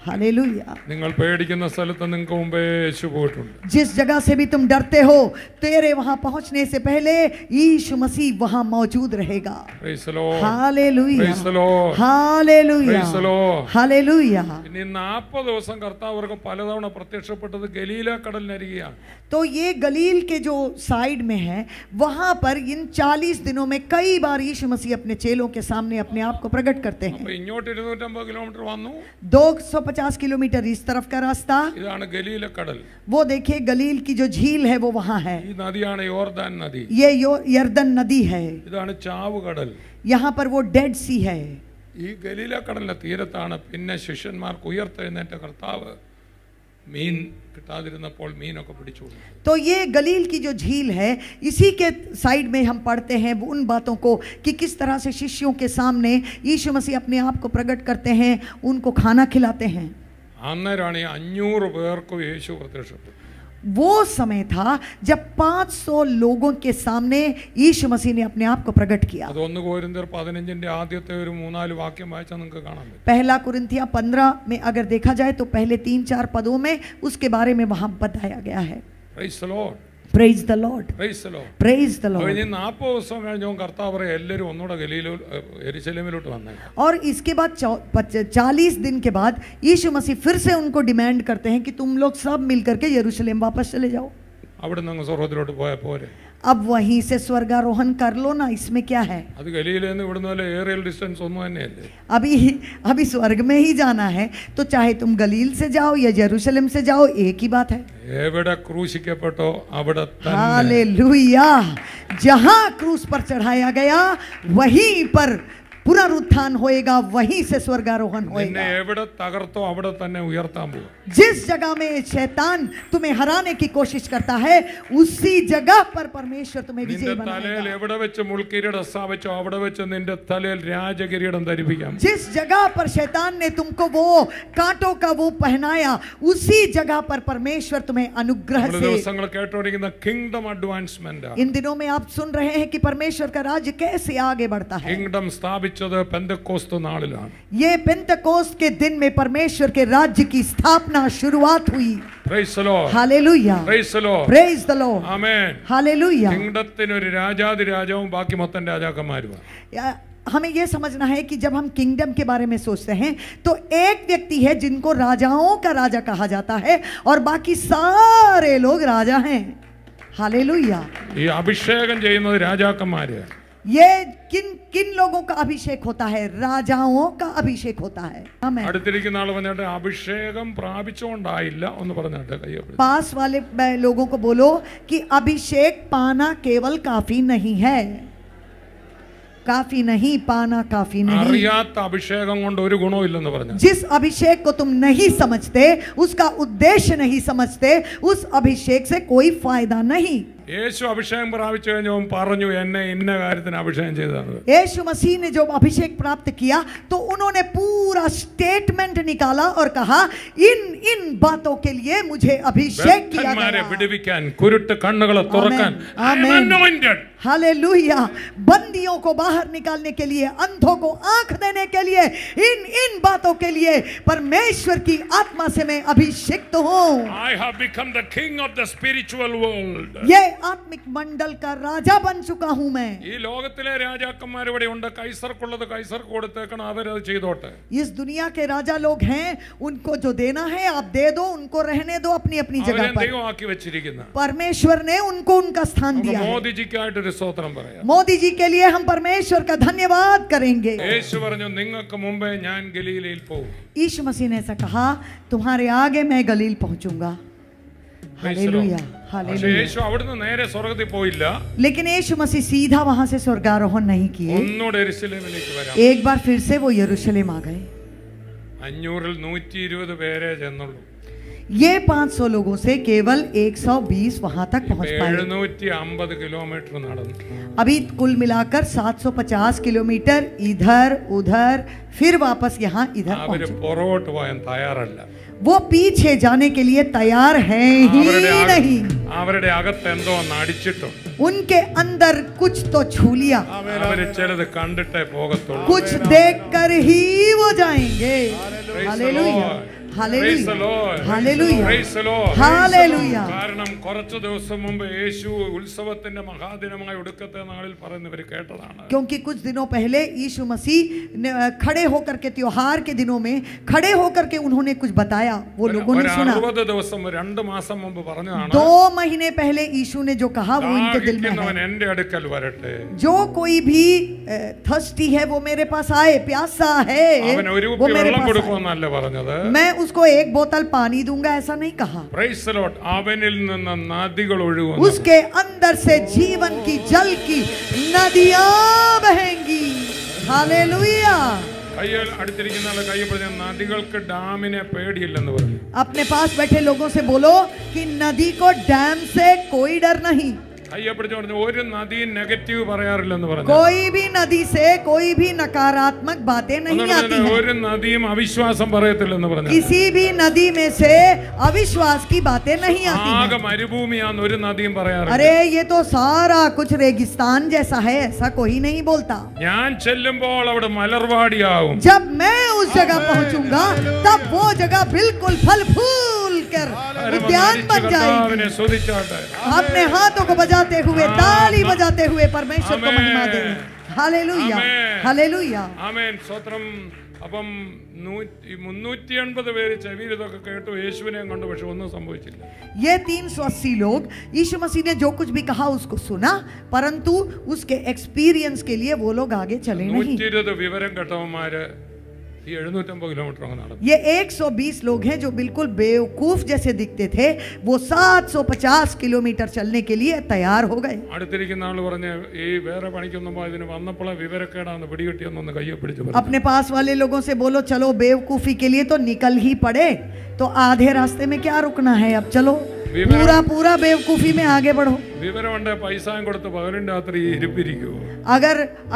हालेलुया. നിങ്ങൾ പേടിക്കുന്ന സ്ഥലത്ത് നിങ്ങൾക്ക് മുമ്പേ യേശു പോയിട്ടുണ്ട്. जिस जगह से भी तुम डरते हो तेरे वहां पहुंचने से पहले यीशु मसीह वहां मौजूद रहेगा. Praise the Lord. Hallelujah. Praise the Lord. Hallelujah. Praise the Lord. Hallelujah. ഇനി 40 ദിവസം കർത്താവ് അവർക്ക് പലതവണ പ്രത്യക്ഷപ്പെട്ടത് ഗലീല കടലിനരികെയാണ്. तो ये गलील के जो साइड में है वहां पर इन 40 दिनों में कई बार यीशु मसीह अपने चेलों के सामने अपने आप को प्रकट करते हैं. അപ്പോൾ ഇങ്ങോട്ട് 250 കിലോമീറ്റർ വന്നു. 250 किलोमीटर इस तरफ का रास्ता, ഇതാണ് ഗലീല കടൽ. वो देखिए गलील की जो झील है वो वहां है. ഈ നദിയാണ് യോർദാൻ നദി. ये यर्दन नदी है. ഇതാണ് ചാവ് കടൽ. यहाँ पर वो डेड सी है. ഈ ഗലീല കടലിന്റെ തീരത്താണ് പിന്നെ ശിഷ്യന്മാർക്ക് ഉയർത്തെഴുന്നേറ്റ കർത്താവ് മീൻ കിട്ടാതിരുന്നപ്പോൾ മീനൊക്കെ പിടിച്ചു. तो ये गलील की जो झील है इसी के साइड में हम पढ़ते हैं उन बातों को कि किस तरह से शिष्यों के सामने यीशु मसीह अपने आप को प्रकट करते हैं, उनको खाना खिलाते हैं. അന്നേരമാണ് ഈ 500 പേർക്ക് യേശു പ്രത്യക്ഷപ്പെട്ടു. वो समय था जब 500 लोगों के सामने यीशु मसीह ने अपने आप को प्रकट किया. അത് 1 കൊരിന്ത്യർ 15 ആദ്യത്തെ ഒരു 3-4 വാക്യം വായിച്ചാൽ നിങ്ങൾക്ക് കാണാൻ പറ്റും. पहला कुरिन्थिया 15 में अगर देखा जाए तो पहले 3-4 पदों में उसके बारे में वहां बताया गया है. Praise the Lord. Praise the Lord. Praise the Lord. Praise the അപ്പോൾ Lord. ഇനി 40 ദിവസം കഴിഞ്ഞപ്പോൾ കർത്താവ് പറയും എല്ലാവരും ഒന്നുകൂടെ യെരുശലേമിലോട്ട് വന്നേ. और इसके बाद 40 दिन के बाद यीशु मसीह फिर से उनको डिमांड करते हैं कि तुम लोग सब मिलकर के यरूशलेम वापस चले जाओ. അവിടെ നിന്ന് സ്വർഗ്ഗത്തിലോട്ട് പോയാൽ പോരെ. अब वहीं से स्वर्गारोहण कर लो ना, इसमें क्या है. അത് ഗലീലയിൽ നിന്ന് ഇവിടുന്ന് വല്ല ഏറിയൽ ഡിസ്റ്റൻസ് ഒന്നും തന്നെയല്ലേ. अभी स्वर्ग में ही जाना है तो चाहे तुम गलील से जाओ या यरूशलेम से जाओ एक ही बात है. എവിടെ ക്രൂശിക്കപ്പെട്ടോ അവിടെ തന്നെ. हालेलुया. जहां क्रूस पर चढ़ाया गया वहीं पर पुनरुत्थान होएगा, वहीं से स्वर्गारोहण നിന്നെ होएगा. എവിടെ തകർത്തോ അവിടെ തന്നെ ഉയർത്താൻ പോകും. जिस जगह में शैतान तुम्हें हराने की कोशिश करता है उसी जगह पर परमेश्वर तुम्हें നിന്റെ विजय തലയിൽ बनाएगा. എവിടെ വെച്ച് മുൾക്കിരീടം സ്ഥാപിച്ചോ അവിടെ വെച്ച് നിന്റെ തലയിൽ രാജകിരീടം ധരിപ്പിക്കാം. जिस जगह पर शैतान ने तुमको वो कांटों का वो पहनाया उसी जगह पर परमेश्वर तुम्हें अनुग्रह നമ്മൾ से. ദിവസങ്ങൾ കേട്ടോണ്ടിരിക്കുന്ന കിങ്ഡം അഡ്വാൻസ്മെന്റ്. इन दिनों में आप सुन रहे हैं कि परमेश्वर का राज्य कैसे आगे बढ़ता है. കിങ്ഡം സ്ഥാപിച്ചത് പെന്തക്കോസ്ത് നാളിലാണ്. ये पेंतकोस्त के दिन में परमेश्वर के राज्य की स्थापना शुरुआत हुई. Praise the Lord. Hallelujah. Praise the Lord. Praise the Lord. Amen. Hallelujah. കിങ്ഡത്തിന് ഒരു രാജാവും ബാക്കി മൊത്തം രാജാക്കന്മാരുമാണ്. हमें यह समझना है कि जब हम किंगडम के बारे में सोचते हैं तो एक व्यक्ति है जिनको राजाओं का राजा कहा जाता है और बाकी सारे लोग राजा हैं. हालेलुया. ഈ അഭിഷേകം ചെയ്യുന്നത് രാജാക്കന്മാര്. ये किन किन लोगों का अभिषेक होता है. राजाओं का अभिषेक होता है. आमीन. അടുത്തിരിക്കുന്ന ആൾ പറഞ്ഞിട്ട് അഭിഷേകം പ്രാപിച്ചുകൊണ്ടായില്ല ഒന്ന് പറഞ്ഞിട്ട് കയ്യപ്പെടുത്തി. पास वाले लोगों को बोलो कि अभिषेक पाना केवल काफी नहीं है. काफी नहीं, पाना काफी नहीं. അറിയാത്ത അഭിഷേകം കൊണ്ട് ഒരു ഗുണവും ഇല്ലെന്ന് പറഞ്ഞു. जिस अभिषेक को तुम नहीं समझते, उसका उद्देश्य नहीं समझते, उस अभिषेक से कोई फायदा नहीं. യേശു അഭിഷേകം പ്രാപിച്ചു കഴിഞ്ഞപ്പോൾ പറഞ്ഞു എന്നെ ഇന്ന കാര്യത്തിന് അഭിഷേകം ചെയ്തതാണ്. यीशु मसीह ने जो अभिषेक प्राप्त किया तो उन्होंने पूरा स्टेटमेंट निकाला और कहा इन इन बातों के लिए मुझे अभिषेक किया ബദ്ധന്മാരെ गया. വിടുവിക്കാൻ, കുരുട്ട് കണ്ണുകളെ തുറക്കാൻ, I am Amen. anointed. Hallelujah. बंदियों को बाहर निकालने के लिए, अंधों को आंख देने के लिए, इन बातों के लिए परमेश्वर की आत्मा से मैं अभिषिक्त हूँ। I have become the king of the spiritual world. ये आत्मिक मंडल का राजा बन चुका हूँ मैं। ഈ ലോകത്തിലെ രാജാക്കന്മാർ ഇവിടെ ഉണ്ട്. കൈസർക്കുള്ളത് കൈസർക്ക് കൊടുത്തേക്കണം, അവരത് ചെയ്തോട്ടെ. इस दुनिया के राजा लोग हैं, उनको जो देना है आप दे दो, उनको रहने दो अपनी अपनी जगह അവരെ पर। ദൈവമാക്കി വെച്ചിരിക്കുന്ന परमेश्वर ने उनको उनका स्थान दिया है। മോദിജിക്കായിട്ടൊരു സ്തോത്രം പറയാം. मोदी जी के लिए हम परमेश्वर का धन्यवाद करेंगे। യേശു പറഞ്ഞു, നിങ്ങൾക്ക് മുമ്പേ ഞാൻ ഗലീലയിൽ പോകും. यीशु मसीह ने ऐसा कहा, तुम्हारे आगे मैं गलील पहुंचूंगा। हालेलुया, പക്ഷേ हालेलुया। യേശു അവിടുന്ന് നേരെ സ്വർഗ്ഗത്തിൽ പോയില്ല. लेकिन यीशु मसीह सीधा वहां से स्वर्गारोहण नहीं किए। ഒന്നുകൂടെ യെരൂശലേമിലേക്ക് വരാം. एक बार फिर से वो यरूशलेम आ गए। 500-ൽ 120 പേരെ ചെന്നുള്ളൂ. ये 500 लोगों से केवल 120 वहां तक पहुंच पाए। 750 കിലോമീറ്റർ നടന്നു. अभी कुल मिलाकर 750 किलोमीटर इधर उधर फिर वापस यहाँ इधर അവര് पहुंचे। പുറകോട്ട് പോകാൻ തയ്യാറല്ല. वो पीछे जाने के लिए तैयार है ही नहीं। അവരുടെ അകത്ത് എന്തോ നടിച്ചിട്ടുണ്ട്. उनके अंदर कुछ तो छू लिया, അവര് ചിലത് കണ്ടിട്ടേ പോകത്തുള്ളൂ. कुछ देखकर ही वो जाएंगे। Hallelujah, Praise the Lord. Hallelujah, Praise the Lord. Hallelujah. കാരണം കുറച്ച് ദിവസം മുമ്പ് യേശു ഉത്സവത്തിന്റെ മഹാദിനമായ ഒടുക്കത്തെ നാളിൽ പറയുന്നവർ കേട്ടതാണ്. क्योंकि कुछ दिनों पहले यीशु मसीह खड़े होकर के त्योहार के दिनों में खड़े होकर के उन्होंने कुछ बताया, वो लोगों ने सुना। 60 ദിവസം 2 മാസം മുമ്പ് പറഞ്ഞതാണ്, 2 महीने पहले यीशु ने जो कहा वो इनके दिल में ദാഹിക്കുന്നവൻ है। എന്റെ അടുക്കൽ വരട്ടെ. जो कोई भी थर्स्टी है वो मेरे पास आए, प्यासा है അവന് ഒരു वो കുപ്പി मेरे വെള്ളം पास आए। കൊടുക്കുമെന്നല്ല പറഞ്ഞത്. मैं उसको 1 बोतल पानी दूंगा ऐसा नहीं कहा। Praise the Lord. അവനിൽ നിന്ന് നദികൾ ഒഴുകുന്നു. उसके अंदर से जीवन की जल की नदियां बहेंगी। हालेलुया। കയ്യിൽ അടുത്തിരിക്കുന്ന ആളെ കൈ പറഞ്ഞ നദികൾക്ക് ഡാമിനെ പേടിയില്ലെന്ന് പറഞ്ഞു. अपने पास बैठे लोगों से बोलो कि नदी को डैम से कोई डर नहीं। കയ്യെ പിടിച്ച് പറഞ്ഞു, ഒരു നദിയും നെഗറ്റീവ് പറയാറില്ലെന്ന് പറഞ്ഞു. कोई भी नदी से कोई भी नकारात्मक बातें नहीं आती हैं। ഒരു നദിയും അവിശ്വാസം പറയത്തില്ലെന്ന് പറഞ്ഞു. किसी भी नदी में से अविश्वास की बातें नहीं आती ആകെ हैं। മരുഭൂമിയാന്ന് ഒരു നദിയും പറയാറില്ല. अरे ये तो सारा कुछ रेगिस्तान जैसा है, ऐसा कोई नहीं बोलता। ഞാൻ ചെല്ലുമ്പോൾ അവിടെ മലർവാടിയാവും. जब मैं उस जगह पहुंचूंगा तब वो जगह बिल्कुल फल फूल कर उद्यान बन जाएगी। അവനെ സ്തുതിച്ചാട്ടെ. अपने हाथों को बजाते हुए, ताली बजाते हुए परमेश्वर को आमेन। महिमा दे। हालेलुया, आमेन। हालेलुया। ആമേൻ, സ്തോത്രം. അപ്പം 380 പേര് ചെവിയിൽ ഇതൊക്കെ കേട്ടു, യേശുവിനെ കണ്ടു, പക്ഷെ ഒന്നും സംഭവിച്ചില്ല. ये 380 लोग यीशु मसीह ने जो कुछ भी कहा उसको सुना, परंतु उसके एक्सपीरियंस के लिए वो लोग आगे चले नहीं। 120 വിവരം കേട്ടവന്മാര് ഈ 750 കിലോമീറ്റർ അങ്ങ് നടന്നു. ये 120 लोग हैं जो बिल्कुल बेवकूफ जैसे दिखते थे, वो 750 किलोमीटर चलने के लिए तैयार हो गए। അടുത്തിരിക്കുന്ന ആള് പറഞ്ഞ്, ഈ വേറെ പണിക്കൊന്നും ഇതിന് വന്നപ്പോഴാ വിവരക്കേടാന്ന് പിടികിട്ടിയെന്നൊന്ന് കയ്യെ പിടിച്ച് പറഞ്ഞു. अपने पास वाले लोगों से बोलो, चलो बेवकूफी के लिए तो निकल ही पड़े, तो आधे रास्ते में क्या रुकना है, अब चलो पूरा पूरा बेवकूफी में आगे बढ़ो। വിവരമുണ്ട്, പൈസയും കൊടുത്ത് പകലും രാത്രി ഇരിപ്പിരിക്കുവോ?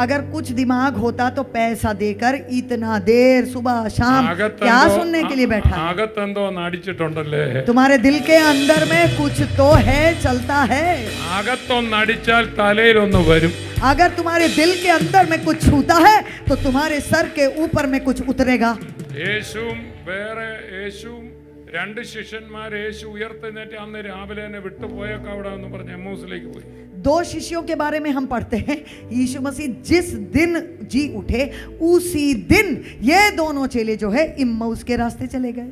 अगर कुछ दिमाग होता तो पैसा देकर इतना देर सुबह शाम क्या सुनने के लिए बैठा? അകത്തെന്തോ നടിച്ചിട്ടുണ്ടല്ലേ? तुम्हारे दिल के अंदर में कुछ तो है, चलता है। അകത്തൊന്നടിച്ചാൽ തലയിലൊന്ന് വരും. अगर तुम्हारे दिल के अंदर में कुछ छूता है तो तुम्हारे सर के ऊपर में कुछ उतरेगा। യേശുവും 2 ശിഷ്യന്മാർ യേശു ഉയർത്തെഴുന്നേറ്റ് അന്ന് രാവിലെ തന്നെ വിട്ടുപോയേക്കാം അവിടെ എന്ന് പറഞ്ഞ് എമ്മൂസിലേക്ക് പോയി. 2 शिष्यों के बारे में हम पढ़ते हैं, यीशु मसीह जिस दिन जी उठे उसी दिन ये दोनों चेले जो है इम्माउस के रास्ते चले गए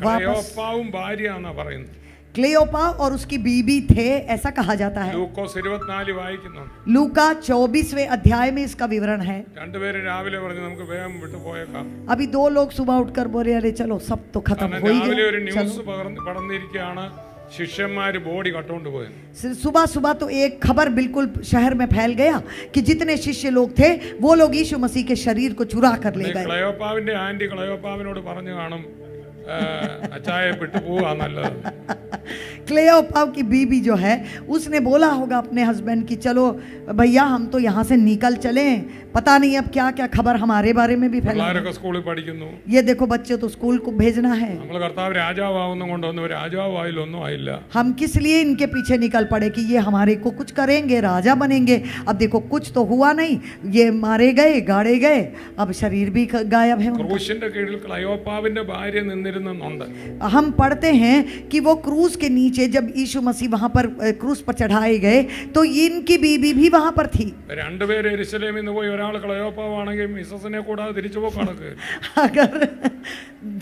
वापस। ക്ലെയോപ്പാവും ഭാര്യയാന്നാ പറയുന്നത്. क्लेयोपा और उसकी बीबी थे, ऐसा कहा जाता है। ലൂക്കോസ് 24 വായിക്കുന്നുണ്ട്. लूका 24वें अध्याय में इसका विवरण है। രണ്ടുപേരും രാവിലെ പറഞ്ഞു, നമുക്ക് വേഗം വിട്ടുപോയേക്കാം. अभी 2 लोग सुबह उठकर बोले, अरे चलो सब तो खत्म हो ही രാവിലെ ഒരു गया, ന്യൂസ് चलो। പടർന്നിരിക്കുകയാണ്, ശിഷ്യന്മാര് ബോഡി കട്ടുകൊണ്ട് പോയത്. सुबह सुबह तो एक खबर बिल्कुल शहर में फैल गया कि जितने शिष्य लोग थे वो लोग यीशु मसीह के शरीर को चुरा कर ले गए। ക്ലെയോപ്പാവിന്റെ ആന്റി ക്ലെയോപ്പാവിനോട് പറഞ്ഞു കാണും, അച്ചായെ വിട്ടു പോവാ നല്ലത്. क्लेयोपा की बीबी जो है उसने बोला होगा अपने हस्बैंड की, चलो भैया हम तो यहाँ से निकल चलें, पता नहीं अब क्या क्या खबर हमारे बारे में भी फैला। പിള്ളേരൊക്കെ സ്കൂളിൽ പഠിക്കുന്നു. ये देखो बच्चे तो स्कूल को भेजना है, നമ്മൾ കർത്താവ് രാജാവാവുന്ന കൊണ്ടൊന്നും രാജാവായില്ല, ഒന്നും ആയില്ല. हम किस लिए इनके पीछे निकल पड़े कि ये हमारे को कुछ करेंगे, राजा बनेंगे। अब देखो कुछ तो हुआ नहीं, ये मारे गए, गाड़े गए, अब शरीर भी गायब है उनका। ക്രൂശിന്റെ കീഴിൽ ക്ലയോപ്പാവിന്റെ ഭാര്യ നിന്നിരുന്നുണ്ട്. हम पढ़ते हैं कि वो क्रूस के नीचे जब यीशु मसीह वहां पर क्रूस पर चढ़ाए गए तो इनकी बीबी भी वहां पर थी। രണ്ടുപേര് യെരുശലേമിൽ നിന്ന് പോയി, ഒരാൾ ക്ലയോപ്പാവാണെങ്കിൽ മിസസിനെ കൂടാതെ തിരിച്ചു പോക്കണക്ക്. अगर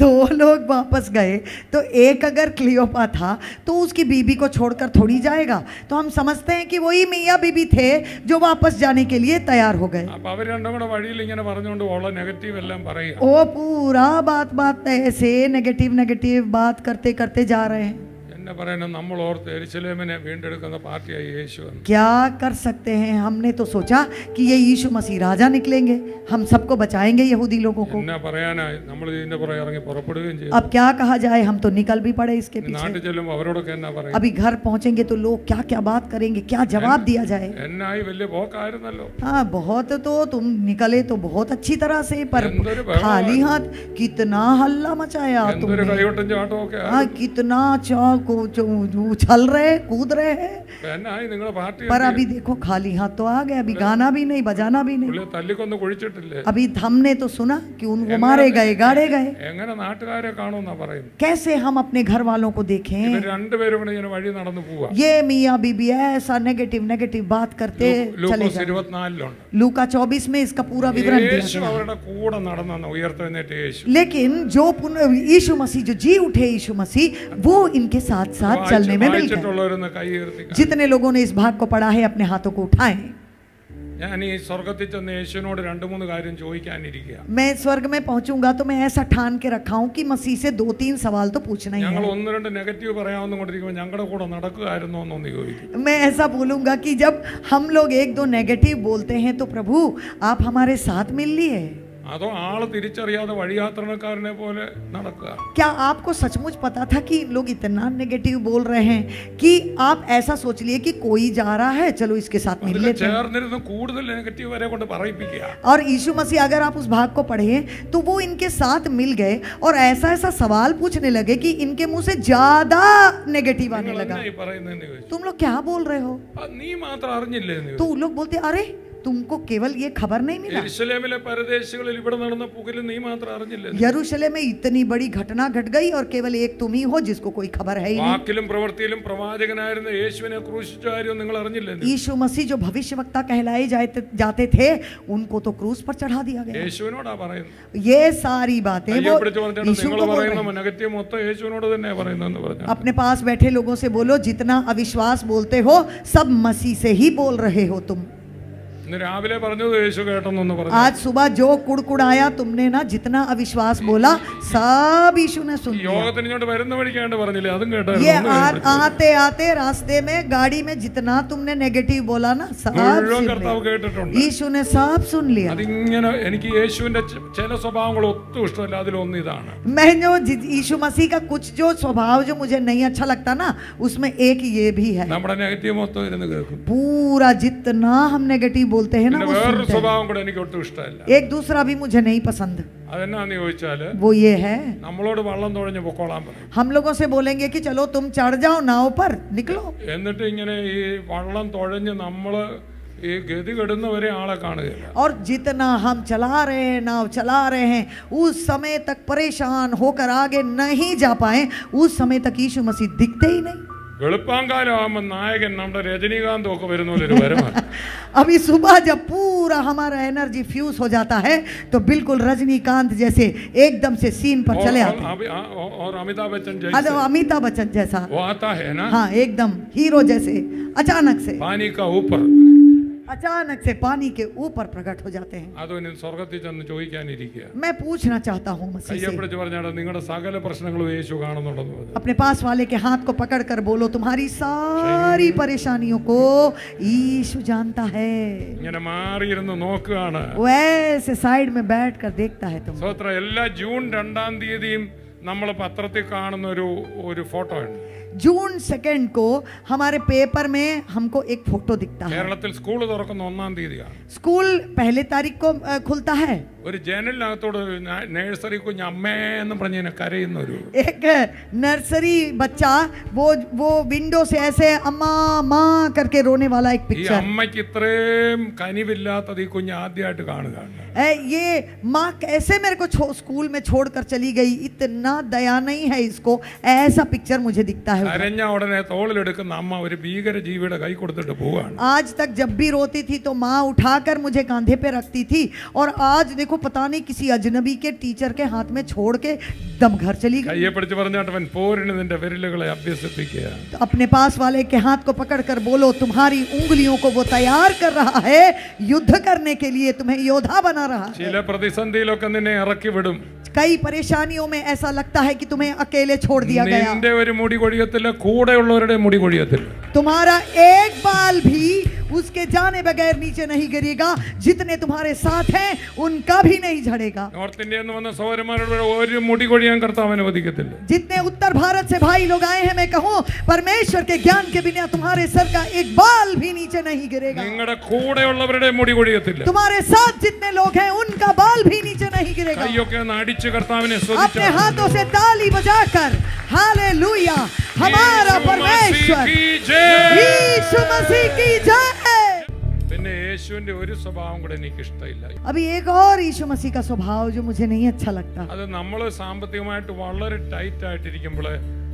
दो लोग वापस गए तो एक अगर क्लियोपा था तो उसकी बीबी को छोड़कर थोड़ी जाएगा। तो हम समझते हैं कि वही मियाँ बीबी थे जो वापस जाने के लिए तैयार हो गए। അപ്പൊ അവർ രണ്ടും കൂടെ വഴിയിൽ ഇങ്ങനെ പറഞ്ഞുകൊണ്ട് ഉള്ള നെഗറ്റീവ് എല്ലാം പറയുക. वो पूरा बात ऐसे नेगेटिव बात करते करते जा रहे हैं। എന്നെ പറയുന്നത്, നമ്മൾ ഓർത്ത് യെരുശലേമിനെ വീണ്ടെടുക്കുന്ന പാർട്ടിയായി യേശു. क्या कर सकते हैं, हमने तो सोचा कि ये यीशु मसीह राजा निकलेंगे, हम सबको बचाएंगे यहूदी लोगों को। എന്നാ പറയാനായി നമ്മൾ ഇതിന്റെ പുറകെ ഇറങ്ങി പുറപ്പെടുകയും ചെയ്യും. अब क्या कहा जाए, हम तो निकल भी पड़े इसके നാട്ടിൽ पीछे। ചെല്ലുമ്പോൾ അവരോടൊക്കെ എന്നാ പറയും? अभी घर पहुंचेंगे तो लोग क्या क्या बात करेंगे, क्या जवाब दिया जाए। എന്നായി വലിയ പോക്കായിരുന്നല്ലോ. हाँ बहुत तो तुम निकले तो बहुत अच्छी तरह से, पर എന്തൊരു ബഹളമാണ്. खाली हाथ कितना हल्ला मचाया എന്തൊരു तुमने। കൈകൊട്ടും ചാട്ടവും ഒക്കെ. हाँ कितना उछल रहे कूद रहे हैं, എന്നായി നിങ്ങളുടെ പാർട്ടി? पर अभी देखो खाली हाथ तो आ गए, अभी गाना भी नहीं बजाना भी नहीं। പുള്ളിയെ തല്ലിക്കൊന്ന് കുഴിച്ചിട്ടില്ലേ? अभी हमने तो सुना कि उनको मारे गए, गाड़े गए। എങ്ങനെ നാട്ടുകാരെ കാണുമെന്നാ പറയുന്നത്? कैसे हम अपने घर वालों को देखें। ഇവർ രണ്ടുപേരും കൂടെ ഇങ്ങനെ വഴി നടന്നു പോവാ. ये मियाँ बीबी ऐसा नेगेटिव बात करते चले ലൂക്കോസ് जाते। 24 लूका 24 में इसका पूरा विवरण दिया യേശു गया है। അവരുടെ കൂടെ നടന്നു ഉയർത്തെഴുന്നേറ്റ യേശു. लेकिन जो यीशु मसीह जो जी उठे यीशु मसीह वो इनके साथ साथ चलने में मिल गए। വായിച്ചിട്ടുള്ളവരൊന്ന് കൈ ഉയർത്തി. जितने लोगों ने इस भाग को पढ़ा है अपने हाथों को उठाएं। ഞാൻ ഈ സ്വർഗത്തിൽ ചെന്ന് യേശുവിനോട് 2-3 കാര്യം ചോദിക്കാനിരിക്കുക. मैं स्वर्ग में पहुंचूंगा तो मैं ऐसा ठान के रखा हूं कि मसीह से 2-3 सवाल तो पूछना ही ഞങ്ങൾ है। 1-2 നെഗറ്റീവ് പറയാവുന്ന കൊണ്ടിരിക്കുമ്പോൾ ഞങ്ങളുടെ കൂടെ നടക്കുകയായിരുന്നോ എന്നൊന്ന് ചോദിക്കും. मैं ऐसा बोलूंगा कि जब हम लोग 1-2 नेगेटिव बोलते हैं तो प्रभु आप हमारे साथ मिल लिए। അതോ ആള് തിരിച്ചറിയാതെ വഴിയാത്രക്കാരനെ പോലെ നടക്കുക? क्या आपको सचमुच पता था कि लोग इतना नेगेटिव बोल रहे हैं कि आप ऐसा सोच लिए कि कोई जा रहा है, चलो इसके साथ मिल അതിൽ लेते हैं। ചേർന്നിരുന്ന് കൂടുതൽ നെഗറ്റീവ് വരെ കൊണ്ട് പറയിപ്പിക്കുക. और यीशु मसीह अगर आप उस भाग को पढ़े तो वो इनके साथ मिल गए और ऐसा सवाल पूछने लगे कि इनके मुंह से ज्यादा नेगेटिव आने നിങ്ങൾ लगा। എന്നാ ഈ പറയുന്നതെന്ന് ചോദിച്ചു. तुम लोग क्या बोल रहे हो? നീ മാത്രം അറിഞ്ഞില്ലേ എന്ന് तो ചോദിച്ചു. वो लोग बोलते अरे तुमको केवल ये खबर नहीं मिला, യെരുശലേമിലെ പരദേശികളിൽ ഇവിടെ നടന്ന പുകല് നീ മാത്രം അറിഞ്ഞില്ലേ? यरूशलेम में इतनी बड़ी घटना घट गई और केवल एक तुम ही हो जिसको कोई खबर है ही नहीं। വാക്കിലും പ്രവൃത്തിയിലും പ്രവാചകനായിരുന്ന യേശുവിനെ ക്രൂശിച്ച കാര്യം നിങ്ങൾ അറിഞ്ഞില്ലേ? यीशु मसीह जो भविष्यवक्ता कहलाए जाते थे उनको तो क्रूस पर चढ़ा दिया गया। യേശുവിനോടാ പറയുന്നത്. ये सारी बातें वो പിടിച്ചു പറഞ്ഞിട്ട് यीशु നിങ്ങൾ को बोल रहे പറയുന്ന हैं। നെഗറ്റീവ് മൊത്തം യേശുവിനോട് തന്നെ പറയുന്നതെന്ന് പറഞ്ഞു. अपने पास बैठे लोगों से बोलो जितना अविश्वास बोलते हो सब मसीह से ही बोल रहे हो तुम। ഇന്ന് രാവിലെ പറഞ്ഞത് യേശു കേട്ടെന്നൊന്ന് പറഞ്ഞു. आज सुबह जो कुड़कुड़ाया तुमने ना, जितना अविश्वास बोला सब यीशु ने सुन लिया। യോഗത്തിന് ഇങ്ങോട്ട് വരുന്ന വഴിക്കാണ്ട് പറഞ്ഞില്ലേ? അതും ये കേട്ടായിരുന്നു. आते आते रास्ते में गाड़ी में जितना तुमने नेगेटिव बोला ना सब മുഴുവൻ सुन കർത്താവ് लिया। കേട്ടിട്ടുണ്ട്. यीशु ने सब सुन लिया। അതിങ്ങനെ എനിക്ക് യേശുവിന്റെ ചില സ്വഭാവങ്ങൾ ഒട്ടും ഇഷ്ടമല്ല. അതിലൊന്ന് ഇതാണ്. मैं जो यीशु मसीह का कुछ जो स्वभाव जो मुझे नहीं अच्छा लगता ना, उसमें एक ये भी है। നമ്മുടെ നെഗറ്റീവ് മൊത്തം ഇരുന്ന് കേൾക്കും. पूरा जितना हम नेगेटिव बोलते हैं ना പിന്നെ वो വേറൊരു सुनते हैं। സ്വഭാവം കൂടെ എനിക്ക് ഒട്ടും ഇഷ്ടമല്ല. एक दूसरा भी मुझे नहीं पसंद, അതെന്നാന്ന് ചോദിച്ചാല് वो ये है നമ്മളോട് വള്ളം തുഴഞ്ഞ് പൊക്കോളാൻ പറയും. हम लोगों से बोलेंगे कि चलो तुम चढ़ जाओ नाव पर, निकलो। എന്നിട്ട് ഇങ്ങനെ ഈ വള്ളം തുഴഞ്ഞ് നമ്മള് ഈ ഗതി കെടുന്നവരെ ആളെ കാണുകയില്ല. और जितना हम चला रहे हैं नाव चला रहे हैं उस समय तक परेशान होकर आगे नहीं जा पाए, उस समय तक यीशु मसीह दिखते ही नहीं। വെളുപ്പാങ്കാലം ആകുമ്പോൾ നായകൻ നമ്മുടെ രജനീകാന്ത് ഒക്കെ വരുന്ന പോലെ ഒരു വരമാണ്. अभी सुबह जब पूरा हमारा एनर्जी फ्यूज हो जाता है तो बिल्कुल रजनीकांत जैसे एकदम से सीन पर चले आते हैं। और अमिताभ बच्चन अरे जैसे अमिताभ बच्चन जैसा, वो आता है ना हाँ एकदम हीरो जैसे अचानक से पानी का ऊपर. पानी के ऊपर प्रकट हो जाते हैं। അതോ ഇനി സ്വർഗത്തിൽ ചെന്ന് ചോദിക്കാനിരിക്കുക. मैं पूछना चाहता हूँ मसीह से, കയ്യപ്പിടിച്ച് പറഞ്ഞാൽ നിങ്ങളുടെ സകല പ്രശ്നങ്ങളും യേശു കാണുന്നുണ്ടെന്ന് പറഞ്ഞു. अपने पास वाले के हाथ को पकड़ कर बोलो तुम्हारी सारी परेशानियों को यीशु जानता है। ഇങ്ങനെ മാറിയിരുന്ന് നോക്കുകയാണ്. वो ऐसे साइड में बैठ कर देखता है तुम। സ്വത്ര എല്ലാ ജൂൺ 2-ാം തീയതിയും നമ്മൾ പത്രത്തിൽ കാണുന്ന ഒരു ഫോട്ടോ ഉണ്ട്. जून 2 को हमारे पेपर में हमको एक फोटो दिखता है। കേരളത്തിൽ സ്കൂൾ തുറക്കുന്ന 1-ാം തീയതിയാണ്. स्कूल 1 तारीख को खुलता है। ഒരു ജനലിനകത്തോട് നഴ്സറി കുഞ്ഞ് അമ്മേ എന്ന് പറഞ്ഞ് കരയുന്ന ഒരു एक नर्सरी बच्चा वो विंडो से ऐसे अम्मा माँ करके रोने वाला एक ഈ पिक्चर। അമ്മയ്ക്ക് ഇത്രയും കനിവില്ലാത്തത് ഈ കുഞ്ഞ് ആദ്യമായിട്ട് കാണുകയാണ്. ये माँ कैसे मेरे को स्कूल में छोड़कर चली गई, इतना दया नहीं है इसको, ऐसा पिक्चर मुझे दिखता है। കരഞ്ഞ ഉടനെ തോളിലെടുക്കുന്ന അമ്മ ഒരു ഭീകര ജീവിയുടെ കൈ കൊടുത്തിട്ട് പോവാണ്. आज तक जब भी रोती थी तो माँ उठाकर मुझे कांधे पे रखती थी, और आज देखो पता नहीं किसी अजनबी के टीचर के हाथ में छोड़ के दम घर चली गई। കയ്യെ പിടിച്ച് പറഞ്ഞാട്ടവൻ പോരിന് നിന്റെ വിരലുകളെ അഭ്യസിപ്പിക്കുക. तो अपने पास वाले के हाथ को पकड़कर बोलो, तुम्हारी उंगलियों को वो तैयार कर रहा है युद्ध करने के लिए, तुम्हें योद्धा बना रहा है। ചില പ്രതിസന്ധിയിലൊക്കെ നിന്നെ ഇറക്കി വിടും. कई परेशानियों में ऐसा लगता है कि तुम्हें अकेले छोड़ दिया गया। നിന്റെ ഒരു മുടി കൊഴിയത്തില്ല, കൂടെയുള്ളവരുടെ മുടി കൊഴിയത്തില്ല. तुम्हारा एक बाल भी उसके जाने बगैर नीचे नहीं गिरेगा, जितने तुम्हारे साथ हैं उनका भी नहीं झड़ेगा। നോർത്ത് ഇന്ത്യയിൽ നിന്ന് വന്ന സഹോദരന്മാരുടെ ഒരു മുടി കൊഴിയാൻ കർത്താവ് അനുവദിക്കത്തില്ല. जितने उत्तर भारत से भाई लोग आए हैं, मैं कहूं परमेश्वर के ज्ञान के बिना तुम्हारे सर का एक बाल भी नीचे नहीं गिरेगा। നിങ്ങളുടെ കൂടെയുള്ളവരുടെ മുടി കൊഴിയത്തില്ല. तुम्हारे साथ जितने लोग हैं उनका बाल भी नीचे नहीं गिरेगा। കൈയൊക്കെ ഒന്ന് അടിച്ച് കർത്താവിനെ अपने സ്തുതിച്ചാൽ हाथों से ताली बजाकर हालेलुया, हमारा परमेश्वर यीशु मसीह की जय। പിന്നെ യേശുവിന്റെ ഒരു സ്വഭാവം കൂടെ എനിക്ക് ഇഷ്ടമില്ല. अभी एक और यीशु मसीह का स्वभाव जो मुझे नहीं अच्छा लगता। അത് നമ്മൾ സാമ്പത്തികമായിട്ട് വളരെ ടൈറ്റ് ആയിട്ടിരിക്കുമ്പോൾ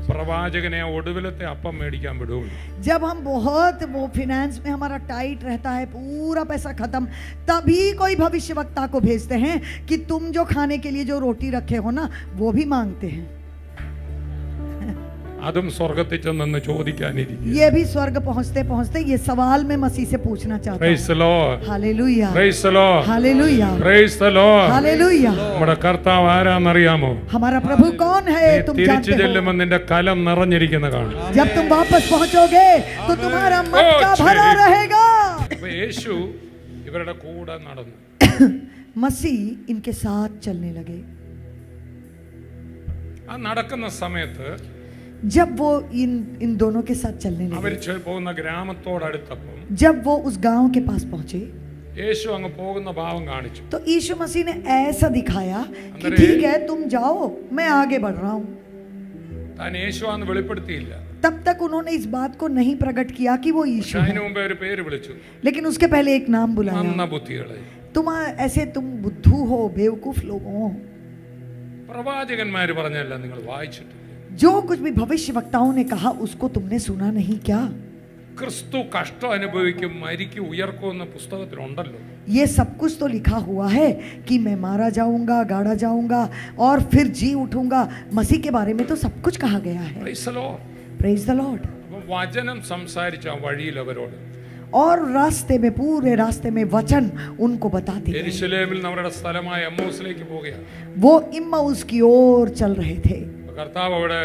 പ്രവാചകനെ ഒടുവിലത്തെ അപ്പം മേടിക്കാൻ വിടുള്ളൂ. जब हम बहुत वो फिनेंस में हमारा टाइट रहता है, पूरा पैसा खत्म, तभी कोई भविष्यवक्ता को भेजते हैं कि तुम जो खाने के लिए जो रोटी रखे हो ना, वो भी मांगते हैं। അതും സ്വർഗ്ഗത്തിൽ ചെന്ന് ചോദിക്കാനിരിക്കും. ये भी स्वर्ग पहुंचते पहुंचते ये सवाल मैं मसीह से पूछना चाहता Praise the हूँ। Lord. Hallelujah, Praise the Lord. Hallelujah, Praise the Lord. Hallelujah. നമ്മുടെ കർത്താവ് ആരാന്നറിയാമോ? हमारा प्रभु कौन है നീ तुम തിരിച്ചു जानते हो। ചെല്ലുമ്പോൾ നിന്റെ കലം നിറഞ്ഞിരിക്കുന്ന കാണും. जब तुम वापस पहुंचोगे तो तुम्हारा मटका भरा रहेगा। അപ്പൊ യേശു ഇവരുടെ കൂടെ നടന്നു. मसीह इनके साथ चलने लगे। ആ നടക്കുന്ന സമയത്ത് जब वो इन दोनों के साथ चलने അവർ लगे, പോകുന്ന ഗ്രാമത്തോടടുത്തപ്പം जब वो उस गांव के पास पहुंचे, യേശു അങ്ങ് പോകുന്ന ഭാവം കാണിച്ചു. तो यीशु मसीह ने ऐसा दिखाया कि अंदर ठीक है तुम जाओ, मैं आगे बढ़ रहा हूँ। താൻ യേശുവാന്ന് വെളിപ്പെടുത്തിയില്ല. तब तक उन्होंने इस बात को नहीं प्रकट किया कि वो यीशु പക്ഷെ അതിനു है, മുമ്പേ ഒരു പേര് വിളിച്ചു, लेकिन उसके पहले एक नाम മന്ന बुलाया, ബുദ്ധികളെ. तुम बुद्धू हो, बेवकूफ लोग हो। പ്രവാചകന്മാര് പറഞ്ഞല്ല നിങ്ങൾ വായിച്ചിട്ടില്ല. जो कुछ भी भविष्यवक्ताओं ने कहा उसको तुमने सुना नहीं क्या? ക്രിസ്തു കഷ്ടം അനുഭവിക്കും, മരിക്കും, ഉയർക്കും എന്ന പുസ്തകത്തിലുണ്ടല്ലോ. ये सब कुछ तो लिखा हुआ है कि मैं मारा जाऊंगा, गाड़ा जाऊंगा और फिर जी उठूंगा। मसीह के बारे में तो सब कुछ कहा गया है। Praise the Lord. Praise the Lord. അപ്പൊ വചനം സംസാരിച്ച ആ വഴിയിൽ അവരോട് और रास्ते में, पूरे रास्ते में वचन उनको बताते गए। യെരുശലേമിൽ നമ്മുടെ സ്ഥലമായ എമ്മൗസിലേക്ക് പോവുകയാണ്. वो इम्माउस की ओर चल रहे थे। കർത്താവ് അവിടെ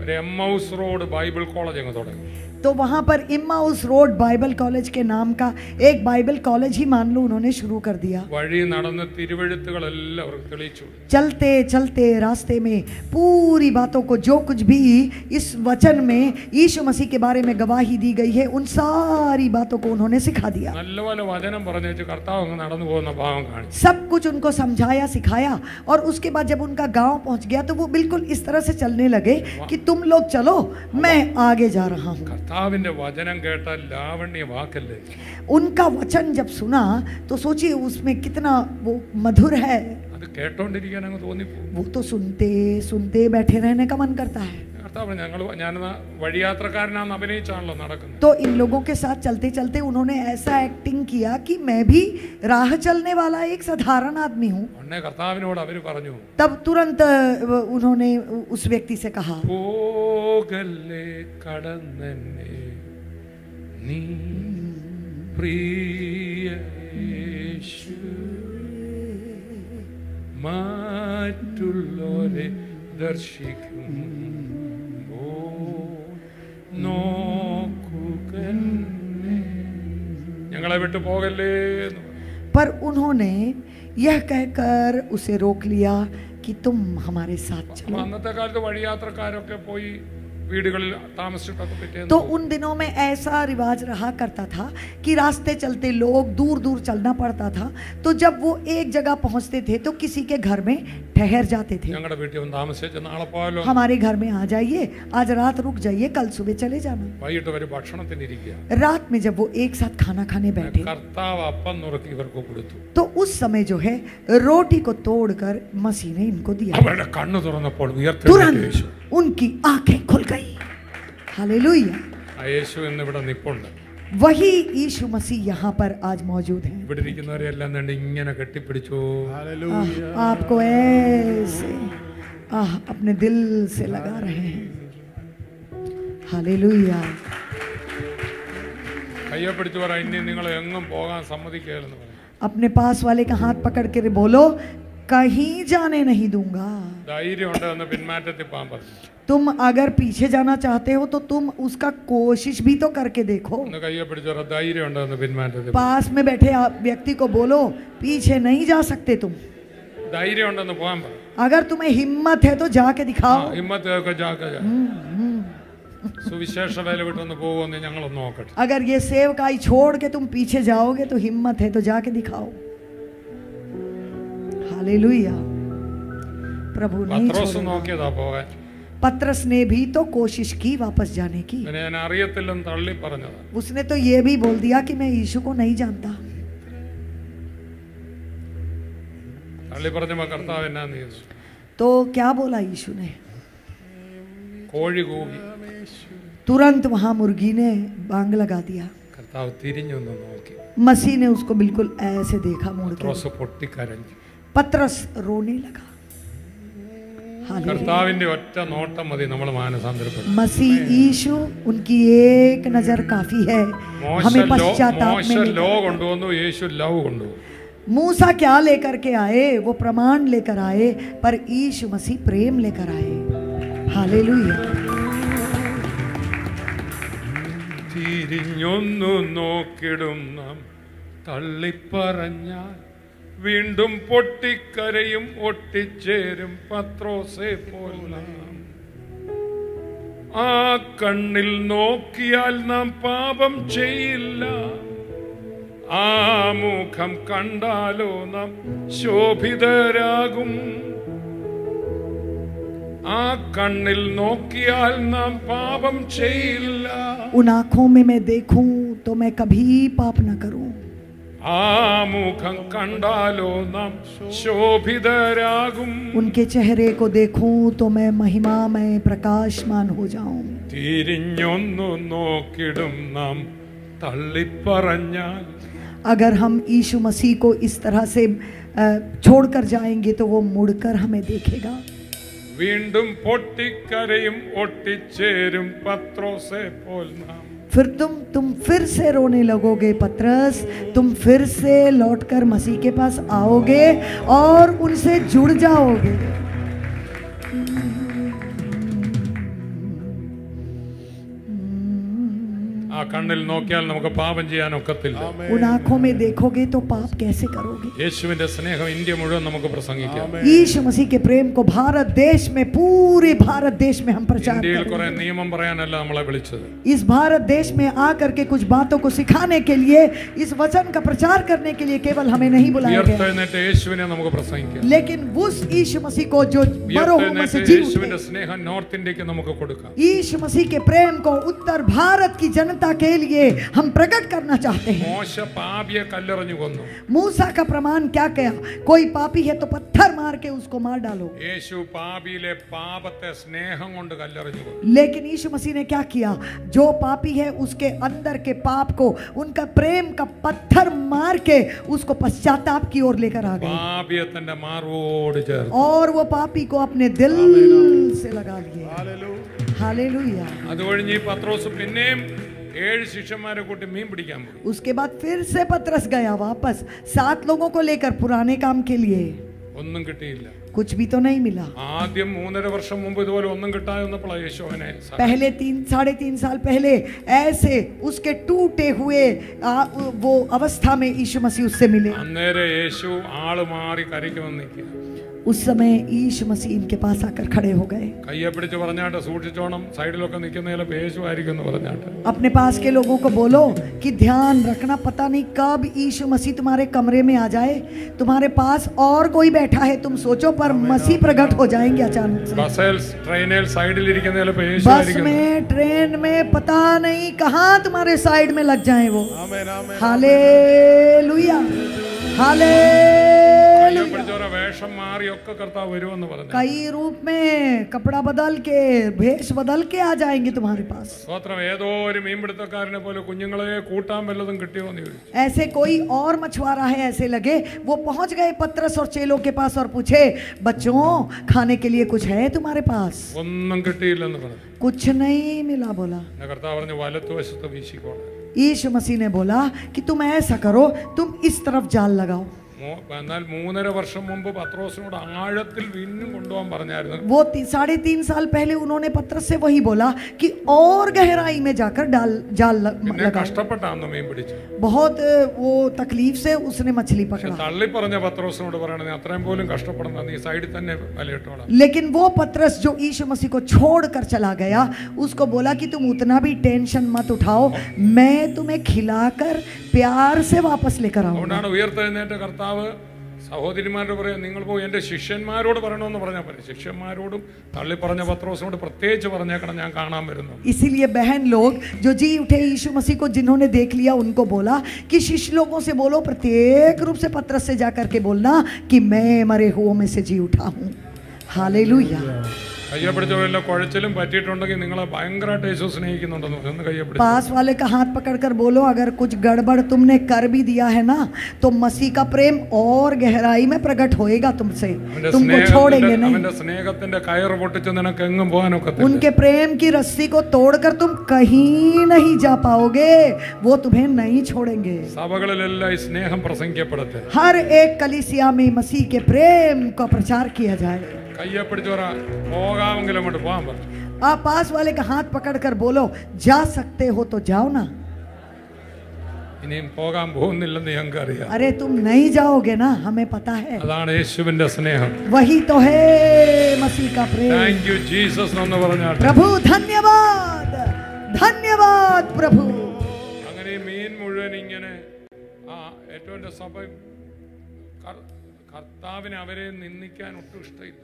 ഒരു എമ്മൗസ് റോഡ് ബൈബിൾ കോളേജ് അങ്ങ് തുടങ്ങി. तो वहां पर इम्माउस रोड बाइबल कॉलेज के नाम का एक बाइबल कॉलेज ही मान लो उन्होंने शुरू कर दिया। വഴി നടന്ന് തിരുവെഴുത്തുകളെല്ലാം അവർക്ക് തെളിയിച്ചു. चलते चलते रास्ते में पूरी बातों को, जो कुछ भी इस वचन में यीशु मसीह के बारे में गवाही दी गई है, उन सारी बातों को उन्होंने सिखा दिया। നല്ലപോലെ വചനം പറഞ്ഞു വെച്ച് കർത്താവ് അങ്ങ് നടന്നു പോകുന്ന ഭാവം കാണിച്ചു. सब कुछ उनको समझाया, सिखाया, और उसके बाद जब उनका गांव पहुंच गया तो वो बिल्कुल इस तरह से चलने लगे कि तुम लोग चलो, मैं आगे जा रहा हूँ। കർത്താവിന്റെ വചനം കേട്ടാൽ ലാവണ്യ വാക്കല്ലേ. उनका वचन जब सुना तो सोचिए उसमें कितना वो मधुर है। അത് കേട്ടോണ്ടിരിക്കാൻ അങ്ങ് തോന്നിപ്പോകും. वो तो सुनते सुनते बैठे रहने का मन करता है। കർത്താവ് ഞാൻ വഴിയാത്രക്കാരനാന്ന് അഭിനയിച്ചാണല്ലോ നടക്കുന്നത്. तो इन लोगों के साथ चलते चलते उन्होंने ऐसा एक्टिंग किया कि मैं भी राह चलने वाला एक साधारण आदमी हूँ। ഉടനെ കർത്താവിനോട് അവര് പറഞ്ഞു, तब तुरंत उन्होंने उस व्यक्ति से कहा, പോകല്ലേ കടന്നെന്നെ നീ പ്രിയ യേശു, മറ്റുള്ളവരെ ദർശിക്കും നോക്കുകന്നെ, ഞങ്ങളെ വിട്ടു പോകല്ലേ എന്ന് പറഞ്ഞു. पर उन्होंने यह कहकर उसे रोक लिया कि तुम हमारे साथ അപ്പൊ चलो। അന്നത്തെ കാലത്ത് വഴിയാത്രക്കാരൊക്കെ പോയി വീടുകളിൽ താമസിച്ചിട്ടൊക്കെ പിറ്റേന്ന് तो उन दिनों में ऐसा रिवाज रहा करता था कि रास्ते चलते लोग दूर दूर चलना पड़ता था, तो जब वो एक जगह पहुंचते थे तो किसी के घर में ठहर जाते थे। ഞങ്ങളുടെ വീട്ടിൽ വന്ന് താമസിച്ച് നാളെ പോയാലോ, हमारे घर में आ जाइए, आज रात रुक जाइए, कल सुबह चले जाना। വൈകിട്ട് വരെ ഭക്ഷണത്തിന് ഇരിക്കുക. रात में जब वो एक साथ खाना खाने बैठे കർത്താവ് അപ്പം നുറുക്കി ഇവർക്ക് കൊടുത്തു. तो उस समय जो है रोटी को तोड़कर मसीह ने इनको दिया। അവരുടെ കണ്ണു തുറന്നപ്പോൾ ഉയർത്തെഴുന്നേറ്റ യേശു. तुरंत उनकी आंखें खुल गई। हालेलुया। ആ യേശു ഇന്ന് ഇവിടെ നിൽപ്പുണ്ട്. वही यीशु मसीह यहाँ पर आज मौजूद है। ഇവിടെ ഇരിക്കുന്നവരെല്ലാം തന്നെ ഇങ്ങനെ കെട്ടിപ്പിടിച്ചു. आपको ऐसे अपने दिल से लगा रहे हैं। हालेलुया। കയ്യെ പിടിച്ചു പറ, ഇനി നിങ്ങൾ എങ്ങും പോകാൻ സമ്മതിക്കുകയില്ലെന്ന് പറഞ്ഞു. अपने पास वाले का हाथ पकड़ के बोलो, कहीं जाने नहीं दूंगा। ധൈര്യം ഉണ്ടെന്ന് പിന്മാറ്റത്തിൽ പോകാൻ പറഞ്ഞു. तुम अगर पीछे जाना चाहते हो तो तुम उसका कोशिश भी तो करके देखो। ഒന്ന് കയ്യെ പിടിച്ചു പറ, ധൈര്യം ഉണ്ടെന്ന് പിന്മാറ്റത്തിൽ. पास में बैठे व्यक्ति को बोलो, पीछे नहीं जा सकते तुम। ധൈര്യം ഉണ്ടെന്ന് പോകാൻ പറ. अगर तुम्हें हिम्मत है तो जाके दिखाओ। ഹിമ്മത്ത് ജാക്ക സുവിശേഷ വേല വിട്ടൊന്ന് പോകുമെന്ന് ഞങ്ങളൊന്ന് നോക്കട്ടെ. अगर ये सेवकाई छोड़ के तुम पीछे जाओगे तो हिम्मत है तो जाके दिखाओ। हालेलुया। प्रभु नहीं പത്രോസ് छोड़ेगा। നോക്കിയതാ പോകാൻ. पत्रस ने भी तो कोशिश की वापस जाने की। പിന്നെ ഞാൻ അറിയത്തില്ലെന്ന് തള്ളി പറഞ്ഞതാ. उसने तो ये भी बोल दिया कि मैं यीशु को नहीं जानता। തള്ളി പറഞ്ഞപ്പോ കർത്താവ് എന്നാന്ന് ചോദിച്ചു. तो क्या बोला यीशु ने? കോഴി കൂകി. तुरंत वहां मुर्गी ने बांग लगा दिया। കർത്താവ് തിരിഞ്ഞൊന്ന് നോക്കി. मसीह ने उसको बिल्कुल ऐसे देखा मुड़ के। പത്രോസ് പൊട്ടിക്കരഞ്ഞു. पत्रस रोने लगा। हालेलुया। കർത്താവിന്റെ ഒറ്റ നോട്ടം മതി നമ്മൾ മാനസാന്തരപ്പെടും. मसीह यीशु उनकी एक नजर काफी है हमें पश्चाताप മോശ में ലോ लेकर। കൊണ്ടുവന്നു, യേശു ലവ് കൊണ്ടുവന്നു. मूसा क्या लेकर के आए? वो प्रमाण लेकर आए, पर यीशु मसीह प्रेम लेकर आए। हालेलुया। തിരിഞ്ഞൊന്നു നോക്കിടും നാം തള്ളിപ്പറഞ്ഞാൽ വീണ്ടും പൊട്ടിക്കരയും ഒട്ടിച്ചേരും പത്രോസെ പോൽ നാം. ആ കണ്ണിൽ നോക്കിയാൽ നാം പാപം ചെയ്യില്ല, ആ മുഖം കണ്ടാലോ നാം ശോഭിതരാകും. ആ കണ്ണിൽ നോക്കിയാൽ നാം പാപം ചെയ്യില്ല, उन आंखों में मैं देखूं तो मैं कभी पाप न करूं। ആ മുഖം കണ്ടാലോ നാം ശോഭിതരാകും. उनके चेहरे को देखूं तो मैं महिमामय प्रकाशमान हो जाऊं। തിരിഞ്ഞൊന്നു നോക്കിടും നാം തള്ളിപ്പറഞ്ഞാൽ. अगर हम यीशु मसीह को इस तरह से छोड़कर जाएंगे तो वो मुड़कर हमें देखेगा। വീണ്ടും പൊട്ടിക്കരയും ഒട്ടിച്ചേരും പത്രോസെ പോൽ നാം. फिर तुम फिर से रोने लगोगे पत्रस, तुम फिर से लौटकर मसीह के पास आओगे और उनसे जुड़ जाओगे। ആ കണ്ണിൽ നോക്കിയാൽ നമുക്ക് പാപം ചെയ്യാൻ ഒക്കത്തില്ല. उन आंखों में देखोगे तो पाप कैसे करोगे? യേശുവിന്റെ സ്നേഹം ഇന്ത്യ മുഴുവൻ നമുക്ക് പ്രസംഗിക്കാം. यीशु मसीह के प्रेम को भारत देश में, पूरे भारत देश में हम प्रचार ഇന്ത്യയിൽ കുറെ करेंगे। നിയമം പറയാനല്ല നമ്മളെ വിളിച്ചത്. इस भारत देश में आकर के कुछ बातों को सिखाने के लिए, इस वचन का प्रचार करने के लिए केवल हमें नहीं बुलाया गया, ഉയർത്തെഴുന്നേറ്റ യേശുവിനെ നമുക്ക് പ്രസംഗിക്കാം. लेकिन उस यीशु मसीह को जो मरों में से ഉയർത്തെഴുന്നേറ്റ जी യേശുവിന്റെ उठे, സ്നേഹം നോർത്ത് ഇന്ത്യക്ക് നമുക്ക് കൊടുക്കാം. यीशु मसीह के प्रेम को उत्तर भारत की जनता के लिए हम प्रकट करना चाहते हैं। മോശ പാപിയെ കല്ലെറിഞ്ഞു കൊന്നു. मूसा का प्रमाण क्या किया? कोई पापी है तो पत्थर मार के उसको मार डालो। യേശു പാപിയിലെ പാപത്തെ സ്നേഹം കൊണ്ട് കല്ലെറിഞ്ഞു കൊന്നു. लेकिन यीशु मसीह ने क्या किया? जो पापी है उसके अंदर के पाप को, उनका प्रेम का पत्थर मार के उसको पश्चाताप की ओर लेकर आ गए പാപിയെ തന്റെ മാർവോട് ചേർത്ത്. और वो पापी को अपने दिल से लगा लिए। हालेलुया। അത് കഴിഞ്ഞ് ഈ പത്രോസ് പിന്നെയും 7 ശിഷ്യന്മാരെ കൂട്ടി മീൻ പിടിക്കാൻ പോയി. उसके बाद फिर से पतरस गया वापस 7 लोगों को लेकर पुराने काम के लिए। ഒന്നും കിട്ടിയില്ല. कुछ भी तो नहीं मिला। ആദ്യം 3.5 വർഷം മുമ്പ് ഇതുപോലെ ഒന്നും കിട്ടാതെന്നപ്പോഴാണ് യേശു അവനെ पहले 3-3.5 साल पहले ऐसे उसके टूटे हुए वो अवस्था में यीशु मसीह उससे मिले। അന്നേരം യേശു ആള് മാറി കരയ്ക്ക് വന്ന് നിൽക്കുക. उस समय यीशु मसीह इनके पास आकर खड़े हो गए। കയ്യെ പിടിച്ച് പറഞ്ഞാട്ട് സൂക്ഷിച്ചോണം, സൈഡിലൊക്കെ നിൽക്കുന്ന ചിലപ്പോൾ യേശുവായിരിക്കും എന്ന് പറഞ്ഞാട്ട്. अपने पास के लोगों को बोलो कि ध्यान रखना, पता नहीं कब यीशु मसीह तुम्हारे कमरे में आ जाए, तुम्हारे पास और कोई बैठा है तुम सोचो, पर मसीह प्रकट हो जाएंगे अचानक से। ബസ്സിൽ ട്രെയിനിൽ സൈഡിലിരിക്കുന്ന ചിലപ്പോൾ बस യേശുവായിരിക്കും. में ट्रेन में पता नहीं कहाँ तुम्हारे साइड में लग जाए वो। ആമേൻ ആമേൻ. हालेलुया കയ്യെ हालेलुया। പിടിച്ചോരെ വേഷം മാറിയൊക്കെ കർത്താവ് വരുമെന്ന് പറഞ്ഞു. कई रूप में कपड़ा बदल के भेष बदल के आ जाएंगे तुम्हारे पास। സ്വത്രം ഏതോ ഒരു മീൻപിടുത്തക്കാരനെ പോലെ കുഞ്ഞുങ്ങളെ കൂട്ടാൻ വല്ലതും കിട്ടിയോ എന്ന് ചോദിച്ചു. ऐसे कोई और मछुआरा है, ऐसे लगे वो पहुंच गए पतरस और चेलों के पास और पूछे, बच्चों खाने के लिए कुछ है तुम्हारे पास? ഒന്നും കിട്ടിയില്ലെന്ന് പറഞ്ഞു. कुछ नहीं मिला बोला। കർത്താവ് പറഞ്ഞു വലത്തുവശത്ത് വീശിക്കോളാം. यीशु मसीह ने बोला कि तुम ऐसा करो, तुम इस तरफ जाल लगाओ। എന്നാൽ 3.5 വർഷം മുമ്പ് പത്രോസിനോട് ആഴത്തിൽ വീണ്ടും കൊണ്ടുപോകാൻ പറഞ്ഞായിരുന്നു. वो 3.5 साल पहले उन्होंने पतरस से वही बोला कि और गहराई में जाकर जाल പിന്നെ लगाओ। കഷ്ടപ്പെട്ടാന്ന് മീൻ പിടിച്ചു. बहुत वो तकलीफ से उसने मछली പക്ഷെ पकड़ा, തള്ളി പറഞ്ഞ പത്രോസിനോട് പറയണത് അത്രയും പോലും കഷ്ടപ്പെടണ്ട, നീ സൈഡിൽ തന്നെ വലയിട്ടോളാം. लेकिन वो पतरस जो यीशु मसीह को छोड़कर चला गया, उसको बोला कि तुम उतना भी टेंशन मत उठाओ, मैं तुम्हें खिलाकर प्यार से वापस लेकर आऊंगा। അതുകൊണ്ടാണ് ഉയർത്തെഴുന്നേറ്റ കർത്താവ് സഹോദരിമാരോട് പറയാം, നിങ്ങൾ പോയി എൻ്റെ ശിഷ്യന്മാരോട് പറയണമെന്ന് പറഞ്ഞാൽ പറയും. ശിഷ്യന്മാരോടും തള്ളി പറഞ്ഞ പത്രോസിനോട് പ്രത്യേകിച്ച് പറഞ്ഞേക്കണം, ഞാൻ കാണാൻ വരുന്നു. इसीलिए बहन लोग जो जी उठे यीशु मसीह को जिन्होंने देख लिया, उनको बोला कि शिष्य लोगों से बोलो, प्रत्येक रूप से पतरस से जाकर के बोलना कि मैं मरे हुओं में से जी उठा हूँ। हालेलुया। കയ്യെ പിടിച്ച വല്ല കുഴച്ചിലും പറ്റിയിട്ടുണ്ടെങ്കിൽ നിങ്ങളെ ഭയങ്കരമായിട്ട് യേശു സ്നേഹിക്കുന്നുണ്ടെന്ന് പറഞ്ഞു. കയ്യെ പിടിച്ച് पास वाले का हाथ पकड़कर बोलो, अगर कुछ गड़बड़ तुमने कर भी दिया है ना, तो मसीह का प्रेम और गहराई में प्रकट होएगा तुमसे, तुमको छोड़ेंगे नहीं। അവന്റെ സ്നേഹത്തിന്റെ കയറ് പൊട്ടിച്ച് നിനക്ക് എങ്ങും പോകാനൊക്കെ उनके प्रेम की रस्सी को तोड़कर तुम कहीं नहीं जा पाओगे, वो तुम्हें नहीं छोड़ेंगे। സഭകളിലെല്ലാം ഈ സ്നേഹം പ്രസംഗിക്കപ്പെടട്ടെ. हर एक कलीसिया में मसीह के प्रेम का प्रचार किया जाए। കയ്യെ പിടിച്ചോറ പോകാമെങ്കിലും അങ്ങോട്ട് പോകാൻ പറഞ്ഞു. आप पास वाले का हाथ पकड़कर बोलो, जा सकते हो तो जाओ ना। ഇനിയും പോകാൻ പോകുന്നില്ലെന്ന് ഞങ്ങൾക്ക് അറിയാം. अरे तुम नहीं जाओगे ना, हमें पता है। അതാണ് യേശുവിന്റെ സ്നേഹം. वही तो है मसीह का प्रेम। താങ്ക് യു ജീസസ് എന്ന് പറഞ്ഞാട്ടെ. प्रभु धन्यवाद, धन्यवाद प्रभु। അങ്ങനെ ഈ മീൻ മുഴുവൻ ഇങ്ങനെ ഏറ്റവും എൻ്റെ സഭ കർത്താവിനെ അവരെ നിന്ദിക്കാൻ ഒട്ടും ഇഷ്ടമില്ല.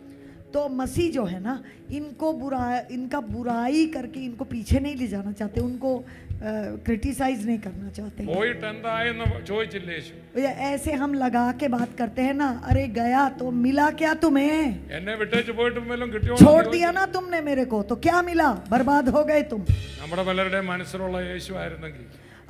तो मसीह जो है ना, इनका बुराई करके इनको पीछे नहीं ले जाना चाहते, उनको क्रिटिसाइज नहीं करना चाहते। പോയിട്ട് എന്തായെന്ന് ചോദിച്ചില്ല യേശു. ऐसे हम लगा के बात करते हैं ना, अरे गया तो मिला क्या तुम्हें? എന്നെ വിട്ടേച്ച് പോയിട്ട് വല്ലതും കിട്ടിയോ? छोड़ दिया ना तुमने मेरे को, तो क्या मिला? बर्बाद हो गए तुम। നമ്മുടെ പലരുടെയും മനസ്സിലുള്ള യേശു ആയിരുന്നെങ്കിൽ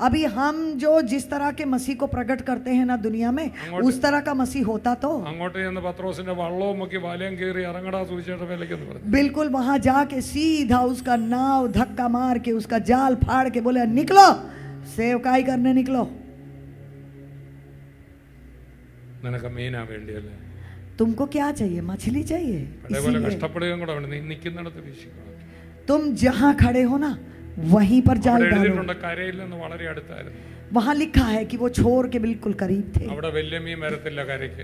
अभी हम जो जिस तरह के मसीह को प्रकट करते हैं ना दुनिया में, उस तरह का मसीह होता तो അങ്ങോട്ട് ചെന്ന് പത്രോസിന്റെ വള്ളവും മുക്കി വലയം കീറി ഇറങ്ങടാ സുവിശേഷ വേലയ്ക്കെന്ന് പറഞ്ഞു. बिल्कुल वहां जाके सीधा उसका नाव धक्का मार के उसका जाल फाड़ के बोले, निकलो सेवकाई करने निकलो। നിനക്ക് മീനാ വേണ്ടിയല്ലേ? तुमको क्या चाहिए? मछली चाहिए। അതേപോലെ इसीलिए കഷ്ടപ്പെടുകയും കൂടെ വേണം. നീ നിൽക്കുന്നിടത്ത് വീശിക്കണം. तुम जहां खड़े हो ना, वहीं पर जाल അവിടെ डालो। എഴുതിയിട്ടുണ്ട് കരയിൽ നിന്ന് വളരെ അടുത്തായിരുന്നു. वहां लिखा है कि वो छोर के बिल्कुल करीब थे। അവിടെ വലിയ മീൻ വരത്തില്ല കരയ്ക്ക്.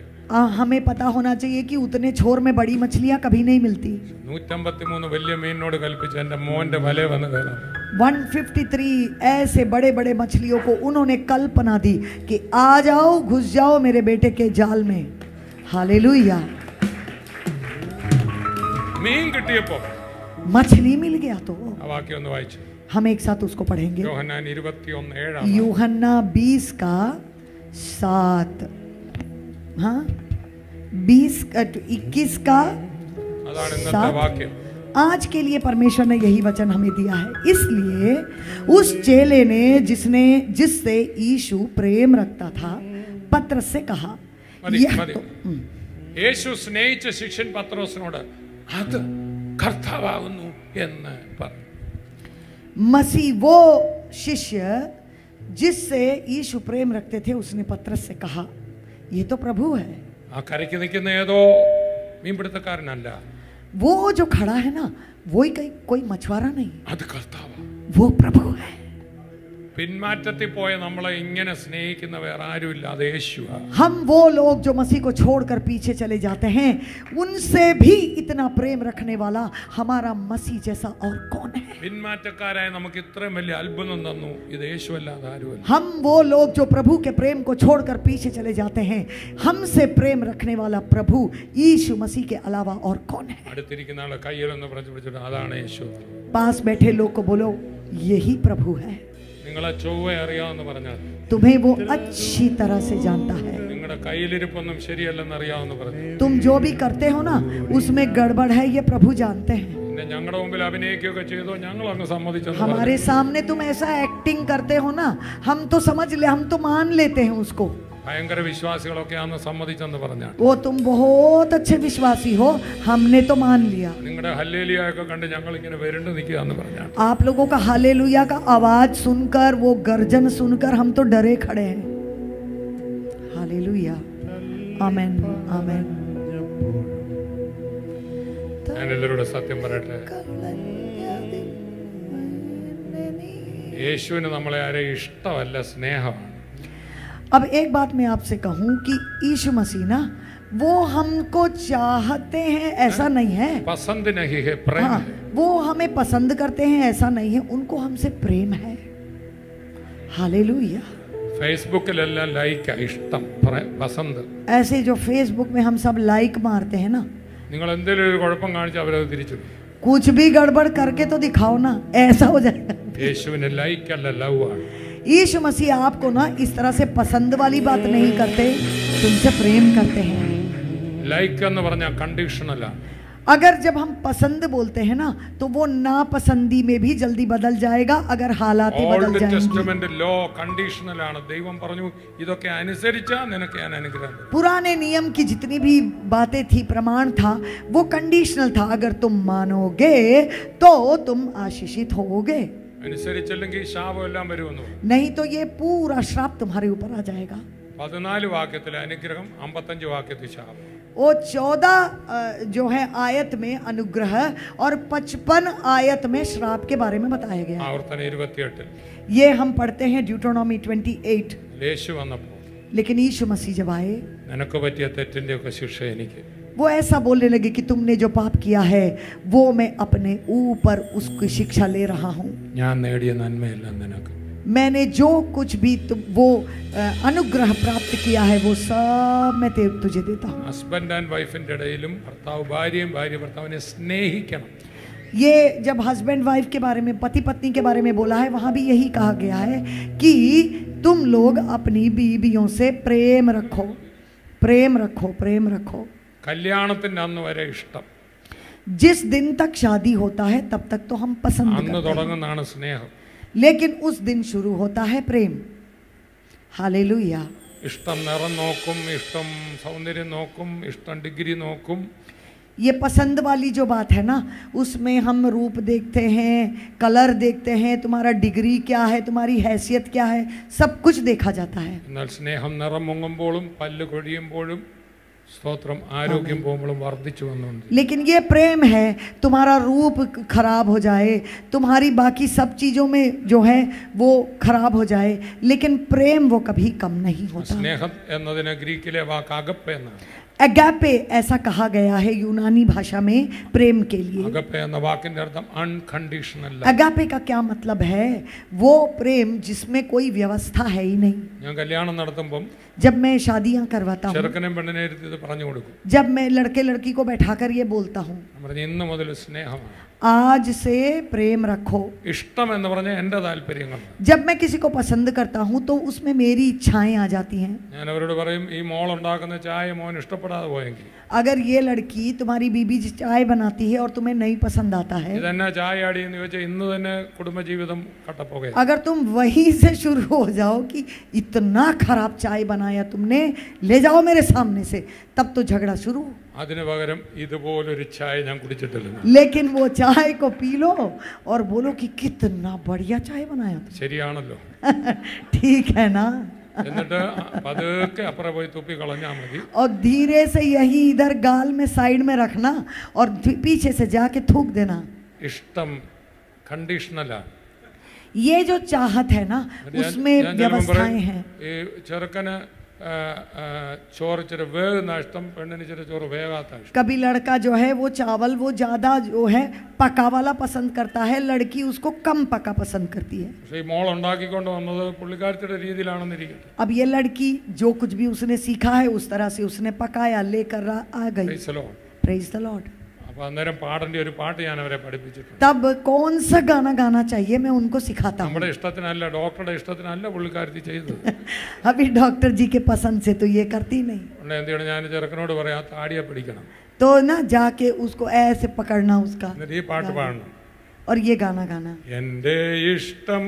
हमें पता होना चाहिए कि उतने छोर में बड़ी मछलियां कभी नहीं मिलती। 153 വലിയ മീനിനോട് കൽപ്പിച്ചു എന്റെ മോന്റെ വല വന്ന് കയറാം. 153 ऐसे बड़े बड़े मछलियों को उन्होंने कल्पना दी कि आ जाओ, घुस जाओ मेरे बेटे के जाल में। हालेलुया। മീൻ കിട്ടിയപ്പോ मछली मिल गया तो ആ വാക്യം ഒന്ന് വായിച്ചു. हम एक साथ उसको पढ़ेंगे। യോഹന്നാൻ 21:7. यूहन्ना 20 का 7, हाँ 21 का അതാണ് ഇന്നത്തെ വാക്യം. आज के लिए परमेश्वर ने यही वचन हमें दिया है। इसलिए उस चेले ने जिससे यीशु प्रेम रखता था, पतरस से कहा, മതി, यह മതി. तो യേശു സ്നേഹിച്ച ശിഷ്യൻ പത്രോസിനോട് അത് കർത്താവാകുന്നു എന്ന് പറഞ്ഞു. मसीह वो शिष्य जिससे यीशु प्रेम रखते थे, उसने पतरस से कहा, ये तो प्रभु है। ആ കരയ്ക്ക് നിൽക്കുന്ന ഏതോ മീൻപിടുത്തക്കാരനല്ല, वो जो खड़ा है ना, वो ही कोई मछुआरा नहीं, അത് കർത്താവാ. वो प्रभु है। പിന്മാറ്റത്തിൽ പോയ നമ്മളെ ഇങ്ങനെ സ്നേഹിക്കുന്ന വേറെ ആരുമില്ല, അത് യേശുവാ. हम वो लोग जो मसीह को छोड़कर पीछे चले जाते हैं, उनसे भी इतना प्रेम रखने वाला हमारा मसीह जैसा और कौन है? പിന്മാറ്റക്കാരായ നമുക്ക് ഇത്രയും വലിയ അത്ഭുതം തന്നു, ഇത് യേശുവല്ലാതെ ആരുമല്ല. हम वो लोग जो प्रभु के प्रेम को छोड़कर पीछे चले जाते हैं, हमसे प्रेम रखने वाला प्रभु यीशु मसीह के अलावा और कौन है? അടുത്തിരിക്കുന്ന ആളെ കയ്യിലൊന്ന് പിടിച്ചിട്ട് അതാണ് യേശു. पास बैठे लोग को बोलो यही प्रभु है. നിങ്ങളെ ചൊവ്വ അറിയാമെന്ന് പറഞ്ഞാൽ, तुम्हें वो अच्छी तरह से जानता है. നിങ്ങളുടെ കയ്യിലിരിപ്പൊന്നും ശരിയല്ലെന്ന് അറിയാമെന്ന് പറഞ്ഞു. तुम जो भी करते हो ना, उसमें गड़बड़ है, ये प्रभु जानते हैं. പിന്നെ ഞങ്ങളുടെ മുമ്പിൽ അഭിനയിക്കുകയൊക്കെ ചെയ്തോ, ഞങ്ങൾ അങ്ങ് സമ്മതിച്ചെന്ന് പറഞ്ഞു. हमारे सामने तुम ऐसा एक्टिंग करते हो ना, हम तो समझ ले, हम तो मान लेते हैं उसको. ഭയങ്കര വിശ്വാസികളൊക്കെ അന്ന് സമ്മതിച്ചെന്ന് പറഞ്ഞാണ്. वो तुम बहुत अच्छे विश्वासी हो, हमने तो मान लिया. നിങ്ങളുടെ ഹല്ലേലൂയായൊക്കെ കണ്ട് ഞങ്ങൾ ഇങ്ങനെ വരണ്ടു നിൽക്കുകയെന്ന് പറഞ്ഞാണ്. आप लोगों का हालेलुया का आवाज सुनकर, वो गर्जन सुनकर हम तो डरे खड़े हैं. हालेलुया, आमेन, आमेन. ഞാൻ എല്ലാവരോടും സത്യം പറയട്ടെ, യേശുവിന് നമ്മളെ ആരെയും ഇഷ്ടമല്ല, സ്നേഹമാണ്. अब एक बात मैं आपसे कहूं कि यीशु मसीह ना, वो हमको चाहते हैं ऐसा नहीं है. പസന്ത് നഹി ഹെ, പ്രേം हाँ, ഹെ. वो हमें पसंद करते हैं ऐसा नहीं है, उनको हमसे प्रेम है. हालेलुया. ഫേസ്ബുക്കിലെല്ലാം ലൈക്ക് ഇഷ്ടം, പസന്ത്. ऐसे जो फेसबुक में हम सब लाइक मारते हैं ना, നിങ്ങൾ എന്തെങ്കിലും ഒരു കുഴപ്പം കാണിച്ചാൽ അവരത് തിരിച്ചു. कुछ भी गड़बड़ करके तो दिखाओ ना, ऐसा हो जाएगा. യേശുവിന് ലൈക്ക് അല്ല, ലവ് ആണ്. यीशु मसीह आपको ना इस तरह से पसंद वाली बात नहीं करते, तुमसे प्रेम करते हैं. ലൈക്ക് എന്ന് പറഞ്ഞാൽ കണ്ടീഷണലാണ്. अगर जब हम पसंद बोलते हैं ना, तो वो नापसंदी में भी जल्दी बदल जाएगा अगर हालात ही बदल ഓൾഡ് जाएंगे. ടെസ്റ്റമെന്റ് ലോ കണ്ടീഷണലാണ്. ദൈവം പറഞ്ഞു ഇതൊക്കെ അനുസരിച്ചാ നിനക്ക് ഞാൻ അനുഗ്രഹം തരും. पुराने नियम की जितनी भी बातें थी, प्रमाण था, वो कंडीशनल था. अगर तुम मानोगे तो तुम आशीषित होगे, അനുസരിച്ചില്ലെങ്കിൽ ശാപം എല്ലാം വരുമെന്ന് പറഞ്ഞു. नहीं तो ये पूरा श्राप तुम्हारे ऊपर आ जाएगा. 14 വാക്യത്തിൽ അനുഗ്രഹം, 55 വാക്യത്തിൽ ശാപം. वो 14 जो है आयत में अनुग्रह और 55 आयत में श्राप के बारे में बताया गया. ആവർത്തനം 28 ये हम पढ़ते हैं ड्यूटोनॉमी 28. യേശു വന്നപ്പോൾ लेकिन यीशु मसीह जब आए, നിനക്ക് പറ്റിയ തെറ്റിന്റെ ഒക്കെ ശിക്ഷ എനിക്ക്. वो ऐसा बोलने लगे कि तुमने जो पाप किया है वो मैं अपने ऊपर उसकी शिक्षा ले रहा हूँ. ഞാൻ നേടിയ നന്മയെല്ലാം നിനക്ക്. मैंने जो कुछ भी वो अनुग्रह प्राप्त किया है वो सब मैं तुझे देता हूँ. ഹസ്ബൻഡ് ആൻഡ് വൈഫിന്റെ ഇടയിലും ഭർത്താവ് ഭാര്യയും ഭാര്യ ഭർത്താവിനെ സ്നേഹിക്കണം. ये जब हस्बैंड वाइफ के बारे में, पति पत्नी के बारे में बोला है, वहाँ भी यही कहा गया है कि तुम लोग अपनी बीवियों से प्रेम रखो, प्रेम रखो, प्रेम रखो. കല്യാണത്തിന്റെ അന്ന് വരെ ഇഷ്ടം, जिस दिन तक शादी होता है तब तक तो हम पसंद അന്ന് करते हैं, തുടങ്ങുന്നതാണ് സ്നേഹം. लेकिन उस दिन शुरू होता है प्रेम. हालेलुया. ഇഷ്ടം നിറം നോക്കും, ഇഷ്ടം സൗന്ദര്യം നോക്കും, ഇഷ്ടം ഡിഗ്രി നോക്കും. ये पसंद वाली जो बात है ना, उसमें हम रूप देखते हैं, कलर देखते हैं, तुम्हारा डिग्री क्या है, तुम्हारी हैसियत क्या है, सब कुछ देखा जाता है. എന്നാൽ സ്നേഹം നിറം മുങ്ങുമ്പോഴും പല്ല് കൊഴിയുമ്പോഴും സ്തോത്രം ആരോഗ്യം പോകുമ്പോഴും വർദ്ധിച്ചു വന്നുണ്ട്. लेकिन ये प्रेम है, तुम्हारा रूप खराब हो जाए, तुम्हारी बाकी सब चीज़ों में जो है वो खराब हो जाए, लेकिन प्रेम वो कभी कम नहीं होता. സ്നേഹം എന്നതിന് ഗ്രീക്കിലെ വാക്ക് അഗപ്പെ എന്നാണ്. अगापे ऐसा कहा गया है यूनानी भाषा में प्रेम के लिए. അഗപ്പെ എന്ന വാക്കിന്റെ അർത്ഥം അൺകണ്ടീഷണൽ. अगापे का क्या मतलब है? वो प्रेम जिसमें कोई व्यवस्था है ही नहीं. ഞാൻ കല്യാണം നടത്തുമ്പം जब मैं शादियां करवाता हूँ, ചെറുക്കനും പെണ്ണിനെ ഇരുത്തി ഇത് പറഞ്ഞു കൊടുക്കും. जब मैं लड़के लड़की को बैठाकर ये बोलता हूँ, ഞാൻ പറഞ്ഞു ഇന്ന് മുതൽ സ്നേഹമാണ്. आज से प्रेम रखो. ഇഷ്ടം എന്ന് പറഞ്ഞാൽ എൻ്റെ താല്പര്യങ്ങൾ. जब मैं किसी को पसंद करता हूँ तो उसमें मेरी इच्छाएं आ जाती हैं. ഞാൻ അവരോട് പറയും ഈ മോൾ ഉണ്ടാക്കുന്ന ചായ മോൻ ഇഷ്ടപ്പെടാതെ പോയെങ്കിൽ, अगर ये लड़की, तुम्हारी बीबी चाय बनाती है और तुम्हें नहीं पसंद आता है, ഇതെന്നാ ചായ ആടി എന്ന് ചോദിച്ചാൽ ഇന്ന് തന്നെ കുടുംബജീവിതം കട്ടപ്പോകെ. अगर तुम वहीं से शुरू हो जाओ कि इतना खराब चाय बनाया तुमने, ले जाओ मेरे सामने से, तब तो झगड़ा शुरू. അതിനു പകരം ഇതുപോലൊരു ചായ ഞാൻ കുടിച്ചിട്ടില്ല. लेकिन वो चाय को पी लो और बोलो कि कितना बढ़िया चाय बनाया तुमने. ശരിയാണല്ലോ. ठीक है ना? എന്നിട്ട് പതുക്കെ അപ്പുറം പോയി തുപ്പി കളഞ്ഞാൽ മതി. और धीरे से यही इधर गाल में साइड में रखना और पीछे से जाके थूक देना. ഇഷ്ടം കണ്ടീഷണലാണ്. ये जो चाहत है ना उसमें व्यवस्थाएं हैं। ഈ ചെറുക്കന് ചോറ് ഇച്ചിരി വേകുന്ന ഇഷ്ടം, പെണ്ണിന് ഇച്ചിരി ചോറ് വേകാത്ത ഇഷ്ടം. कभी लड़का जो है वो चावल वो ज्यादा जो है पका वाला पसंद करता है, लड़की उसको कम पका पसंद करती है। പക്ഷേ ഈ മോൾ ഉണ്ടാക്കിക്കൊണ്ട് വന്നത് പുള്ളിക്കാരത്തിയുടെ രീതിയിലാണെന്നിരിക്കട്ടെ. अब ये लड़की जो कुछ भी उसने सीखा है उस तरह से उसने पकाया लेकर आ गई। Praise the Lord. Praise the Lord. അപ്പൊ അന്നേരം പാടേണ്ട ഒരു പാട്ട് ഞാൻ അവരെ പഠിപ്പിച്ചിട്ടുണ്ട്. तब कौन सा गाना गाना चाहिए मैं उनको सिखाता हूँ। നമ്മുടെ ഇഷ്ടത്തിനല്ല, ഡോക്ടറുടെ ഇഷ്ടത്തിനല്ല പുള്ളിക്കാരത്തി ചെയ്തത്. अभी डॉक्टर जी के पसंद से तो ये करती नहीं, ഉടനെ എന്ത് ചെയ്യണം, ഞാൻ ചെറുക്കനോട് പറയാം താടിയെ പിടിക്കണം, तो ना जाके उसको ऐसे पकड़ना उसका എന്നിട്ട് ഈ പാട്ട് പാടണം. और ये गाना गाना। എന്റെ ഇഷ്ടം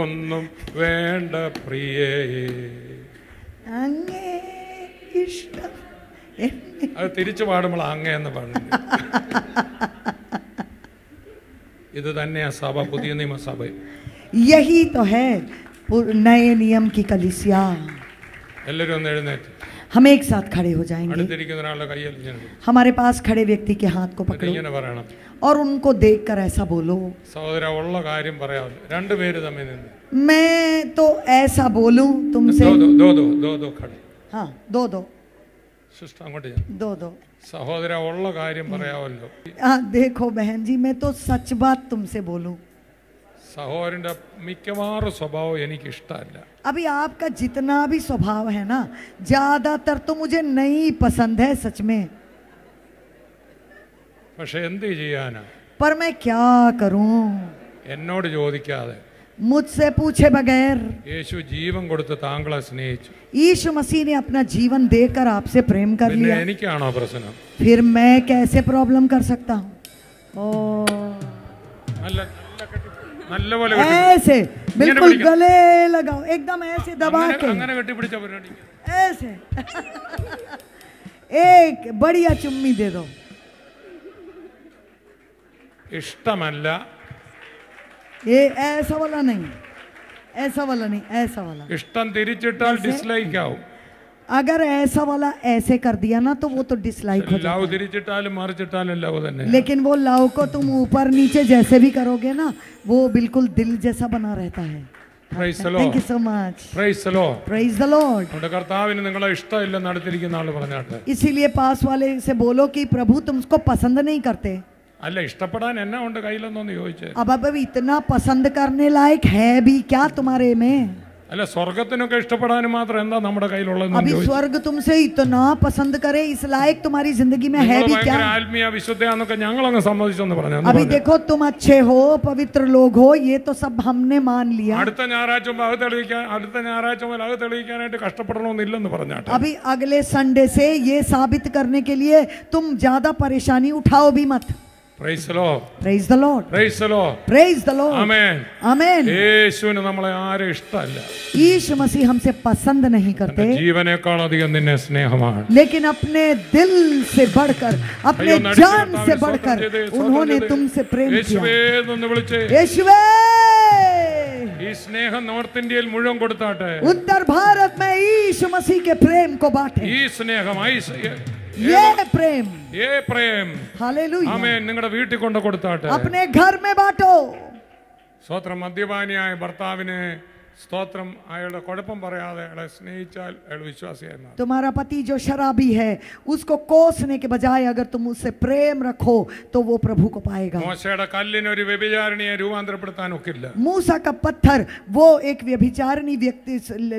ഒന്നും വേണ്ട പ്രിയേ, അങ്ങേ ഇഷ്ടം അത് തിരിച്ചു പാടുമ്പോൾ അങ്ങയെന്ന് പാടുന്നു. ഇത് തന്നെയാ സഭ, പുതിയ നിയമസഭ. यही तो है नए नियम की कलीसिया। എല്ലാവരും ഒന്ന് എഴുന്നേറ്റ് हम एक साथ खड़े हो जाएंगे, അടുത്തിരിക്കുന്ന ഒരാളുടെ കയ്യിൽ हमारे पास खड़े व्यक्ति के हाथ को पकड़ो ഇങ്ങനെ പറയണം, और उनको देखकर ऐसा बोलो। സഹോദര ഉള്ള കാര്യം പറയാമല്ലോ. രണ്ടുപേര് തമ്മിൽ നിന്ന് मैं तो ऐसा बोलूं तुमसे। ദോ ഖട. हाँ दो दो സിസ്റ്റർ അങ്ങോട്ട് ചെന്ന്. दो दो। സഹോദര ഉള്ള കാര്യം പറയാമല്ലോ. हाँ देखो बहन जी मैं तो सच बात तुमसे बोलूं। സഹോദരന്റെ മിക്കവാറും സ്വഭാവം എനിക്ക് ഇഷ്ടമല്ല. अभी आपका जितना भी स्वभाव है ना ज्यादातर तो मुझे नहीं पसंद है सच में, പക്ഷെ എന്ത് ചെയ്യാനാ, पर मैं क्या करूं, എന്നോട് ചോദിക്കാതെ मुझसे पूछे बगैर യേശു ജീവൻ കൊടുത്ത് താങ്കളെ സ്നേഹിച്ചു. यीशु मसीह ने अपना जीवन देकर आपसे प्रेम कर പിന്നെ लिया, എനിക്കാണോ പ്രശ്നം? फिर मैं कैसे प्रॉब्लम कर सकता हूँ। ओ നല്ലപോലെ ऐसे बिल्कुल गले लगाओ, एकदम ऐसे दबा के അങ്ങനെ കെട്ടിപ്പിടിച്ച പരിപാടി. ऐसे एक बढ़िया चुम्मी दे दो। ഇഷ്ടമല്ല, ये ऐसा वाला नहीं, ऐसा वाला नहीं, ऐसा वाला। ഇഷ്ടം തിരിച്ചിട്ടാൽ ഡിസ്ലൈക്ക് ആവും. अगर ऐसा वाला ऐसे कर दिया ना तो वो तो डिसलाइक हो ലവ് जाता है, തിരിച്ചിട്ടാലും മറിച്ചിട്ടാലും ലവ് തന്നെ. लेकिन वो लव को तुम ऊपर नीचे जैसे भी करोगे ना वो बिल्कुल दिल जैसा बना रहता है। Praise the thank Lord. You so much. Praise the Lord. Praise the Lord. നമ്മുടെ കർത്താവിന് നിങ്ങളെ ഇഷ്ടമില്ലെന്ന് അടുത്തിരിക്കുന്ന ആള് പറഞ്ഞാട്ടെ. इसीलिए पास वाले से बोलो कि प्रभु तुमको पसंद नहीं करते। അല്ല, ഇഷ്ടപ്പെടാൻ എന്നാ ഉണ്ട് കയ്യിലെന്നൊന്ന് ചോദിച്ചേ. अब इतना पसंद करने लायक है भी क्या तुम्हारे में? അല്ല, സ്വർഗത്തിനൊക്കെ ഇഷ്ടപ്പെടാനും മാത്രം എന്താ നമ്മുടെ കയ്യിലുള്ളതെന്ന് अभी ചോദിച്ചു. स्वर्ग तुमसे इतना पसंद करे इस लायक तुम्हारी जिंदगी में है भी क्या? ഭയങ്കര ആത്മീയ വിശുദ്ധയാന്നൊക്കെ ഞങ്ങളങ്ങ് സമ്മതിച്ചെന്ന് പറഞ്ഞു. अभी देखो तुम अच्छे हो पवित्र लोग हो ये तो सब हमने मान लिया। അടുത്ത ഞായറാഴ്ച മുമ്പ് അത് തെളിയിക്കാൻ, അടുത്ത ഞായറാഴ്ച മുതൽ അത് തെളിയിക്കാനായിട്ട് കഷ്ടപ്പെടണമെന്നില്ലെന്ന് പറഞ്ഞാട്ടെ. अभी अगले संडे से ये साबित करने के लिए तुम ज्यादा परेशानी उठाओ भी मत। Praise the Lord. Praise the Lord. Praise the Lord. Praise the Lord. Amen. Amen. യേശുവിന് നമ്മളെ ആരും ഇഷ്ടമല്ല. यीशु मसीह हमसे पसंद नहीं करते, ജീവനേക്കാൾ അധികം നിന്നെ സ്നേഹമാണ്. लेकिन अपने दिल से बढ़कर अपने जान से बढ़कर उन्होंने तुमसे प्रेम किया। യേശുവേ എന്ന് വിളിച്ചേ. यीशुवे ഈ സ്നേഹം നോർത്ത് ഇന്ത്യയിൽ മുഴുവൻ കൊടുത്താട്ടെ. उत्तर भारत में यीशु मसीह के प्रेम को बांटे। ഈ സ്നേഹം ये प्रेम हालेलुया ആമേൻ നിങ്ങളുടെ വീട്ടിൽ കൊണ്ട് കൊടുത്താട്ടെ. अपने घर में बांटो। സ്തോത്രം. മദ്യപാനിയായ ഭർത്താവിനെ സ്തോത്രം അയാളുടെ കുഴപ്പം പറയാതെ അയാളെ സ്നേഹിച്ചാൽ അയാൾ വിശ്വാസിയായി മാറും. तुम्हारा पति जो शराबी है उसको कोसने के बजाय अगर तुम उससे प्रेम रखो तो वो प्रभु को पाएगा। മോശയുടെ കല്ലിന് ഒരു വ്യഭിചാരിണിയെ രൂപാന്തരപ്പെടുത്താൻ ഒക്കില്ല. मूसा का पत्थर वो एक व्यभिचारिणी व्यक्ति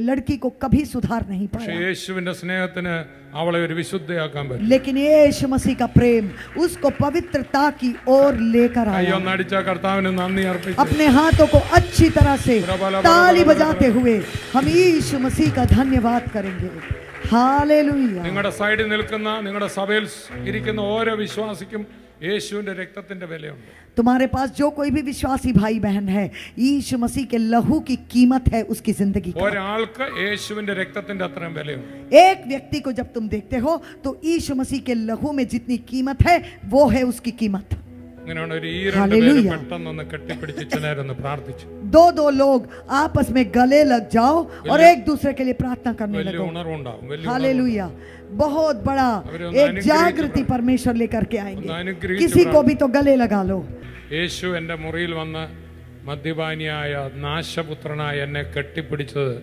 लड़की को कभी सुधार नहीं പക്ഷേ पाया, യേശുവിന്റെ സ്നേഹത്തിന് അവളെ ഒരു വിശുദ്ധയാക്കാൻ പറ്റും. लेकिन यीशु मसीह का प्रेम उसको पवित्रता की ओर लेकर आया। അയ്യൊന്നടിച്ച കർത്താവിന് നന്ദി അർപ്പിച്ചു. अपने हाथों को अच्छी तरह से ताली बजाते हुए हम यीशु मसीह का धन्यवाद करेंगे। हालेलुया। നിങ്ങളുടെ സൈഡിൽ നിൽക്കുന്ന നിങ്ങളുടെ സഭയിൽ ഇരിക്കുന്ന ഓരോ വിശ്വാസിക്കും യേശുവിന്റെ രക്തത്തിന്റെ വിലയുണ്ട്. तुम्हारे पास जो कोई भी विश्वासी भाई बहन है यीशु मसीह के लहू की कीमत है उसकी जिंदगी का। ഒരാൾക്ക് യേശുവിന്റെ രക്തത്തിന്റെ അത്രയും വിലയുണ്ട്. एक व्यक्ति को जब तुम देखते हो तो यीशु मसीह के लहू में जितनी कीमत है वो है उसकी कीमत। അങ്ങനെയാണ് ഒരു ഈ രണ്ടുപേരും പെട്ടെന്നൊന്ന് കെട്ടിപ്പിടിച്ച് ചിലരൊന്ന് പ്രാർത്ഥിച്ചു. दो दो लोग आपस में गले लग जाओ और एक दूसरे के लिए प्रार्थना करने വലിയ लगो। ഉണർവുണ്ടാവും. हालेलुया। बहुत बड़ा एक जागृति परमेश्वर लेकर के आएंगे। किसी को भी तो गले लगा लो। യേശു എൻ്റെ മുറിയിൽ വന്ന് മദ്യപാനിയായ നാശപുത്രനായ എന്നെ കെട്ടിപ്പിടിച്ചത്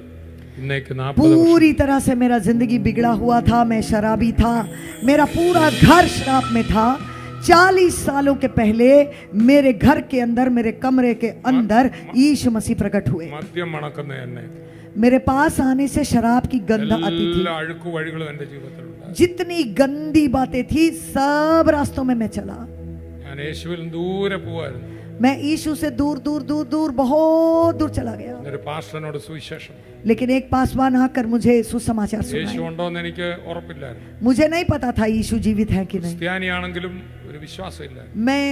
ഇന്നേക്ക് 40 വർഷം. पूरी तरह से मेरा जिंदगी बिगड़ा हुआ था, मैं शराबी था, मेरा पूरा घर शराब में था. 40 सालों के पहले मेरे घर के अंदर, मेरे कमरे के अंदर यीशु मसीह प्रकट हुए. മദ്യം മണക്കുന്ന എന്നെ मेरे पास आने से शराब की गंध आती थी. എല്ലാ അഴുക്കു വഴികളും എൻ്റെ ജീവിതത്തിലുണ്ട്. जितनी गंदी बातें थी सब रास्तों में मैं चला. ഞാൻ യേശുവിൽ ദൂരെ പോവായിരുന്നു. मैं यीशु से दूर दूर दूर दूर बहुत दूर चला गया. ഒരു പാസ്റ്ററിനോട് സുവിശേഷം, लेकिन एक पासवान आकर मुझे सुसमाचार യേശു सुनाया. ഉണ്ടോ എന്ന് എനിക്ക് ഉറപ്പില്ലായിരുന്നു. मुझे नहीं पता था यीशु जीवित है कि नहीं. ക്രിസ്ത്യാനിയാണെങ്കിലും ഒരു വിശ്വാസമില്ല. मैं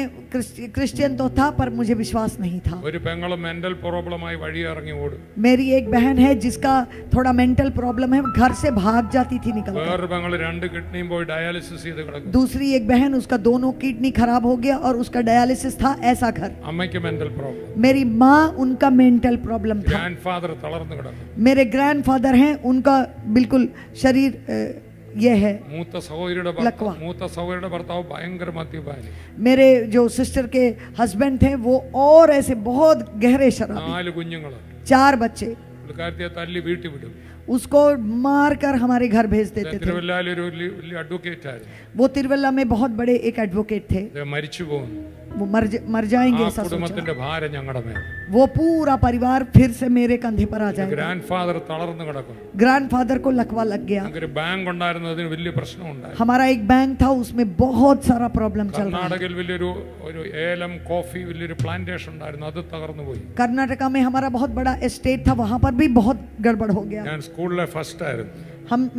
क्रिश्चियन तो था पर मुझे विश्वास नहीं था. ഒരു പെങ്ങളും മെന്റൽ പ്രോബ്ലമായി വഴി ഇറങ്ങി ഓടും. मेरी एक बहन है जिसका थोड़ा मेंटल प्रॉब्लम है, घर से भाग जाती थी निकल कर. വേറൊരു പെങ്ങൾ 2 കിഡ്നിയും പോയി ഡയാലിസിസ് ചെയ്ത് കിടക്കും. दूसरी एक बहन, उसका दोनों किडनी खराब हो गया और उसका डायलिसिस था. ऐसा घर. അമ്മയ്ക്ക് മെന്റൽ പ്രോബ്ലം. मेरी माँ, उनका मेंटल प्रॉब्लम था. ഗ്രാൻഡ് ഫാദർ തളർന്നു കിടക്കും. मेरे ग्रैंडफादर हैं, उनका बिल्कुल शरीर ये है. മൂത്ത സഹോദരിയുടെ ഭർത്താവ് ഭയങ്കര മദ്യപാനി. मेरे जो सिस्टर के हस्बैंड थे वो और ऐसे बहुत गहरे शराबी. 4 കുഞ്ഞുങ്ങൾ. 4 बच्चे. പുള്ളിക്കാരത്തിയെ തല്ലി വീട്ടിൽ വിടും. उसको मार कर हमारे घर भेज देते थे. തിരുവല്ലയിൽ ഒരു വലിയ അഡ്വക്കേറ്റ് ആയിരുന്നു. वो तिरुवल्ला में बहुत बड़े एक एडवोकेट थे. മരിച്ചു പോകുന്നു. वो मर जाएंगे ആ ऐसा सोचा. കുടുംബത്തിന്റെ ഭാരം ഞങ്ങളുടെ മേൽ. वो पूरा परिवार फिर से मेरे कंधे पर आ जाएगा. ഗ്രാൻഡ് ഫാദർ തളർന്നു കിടക്കും. ग्रैंडफादर को लकवा लग गया. ഒരു ബാങ്ക് ഉണ്ടായിരുന്നു, അതിന് വലിയ പ്രശ്നമുണ്ടായി. हमारा एक बैंक था, उसमें बहुत सारा प्रॉब्लम चल रहा था. കർണാടകയിൽ വലിയൊരു ഏലം കോഫി വലിയൊരു പ്ലാന്റേഷൻ ഉണ്ടായിരുന്നു, അത് തകർന്നു പോയി. कर्नाटका में हमारा बहुत बड़ा एस्टेट था, वहां पर भी बहुत गड़बड़ हो गया. ഞാൻ സ്കൂളിലെ ഫസ്റ്റ് ആയിരുന്നു.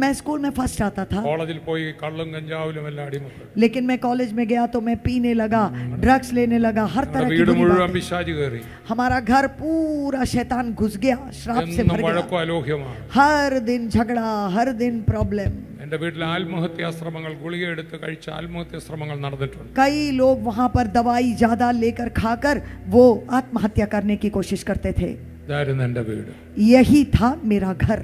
मैं स्कूल में फर्स्ट आता था. കോളേജിൽ പോയി കള്ളും കഞ്ചാവിലും എല്ലാം അടിമപ്പെട്ടു. लेकिन मैं कॉलेज में गया तो मैं पीने लगा, ड्रग्स लेने लगा, हर तरह की വീട് बुरी മുഴുവൻ बातें. പിശാച് കയറി. हमारा घर पूरा शैतान घुस गया, श्राप से എന്നും भर गया. വഴക്കും അലോഹ്യമാണ്. हर दिन झगड़ा, हर दिन प्रॉब्लम. എന്റെ വീട്ടിൽ ആത്മഹത്യാ ശ്രമങ്ങൾ, ഗുളിക എടുത്ത് കഴിച്ച ആത്മഹത്യാ ശ്രമങ്ങൾ നടന്നിട്ടുണ്ട്. कई लोग वहां पर दवाई ज्यादा लेकर खाकर वो आत्महत्या करने की कोशिश करते थे. ഇതായിരുന്നു എന്റെ വീട്. यही था मेरा घर.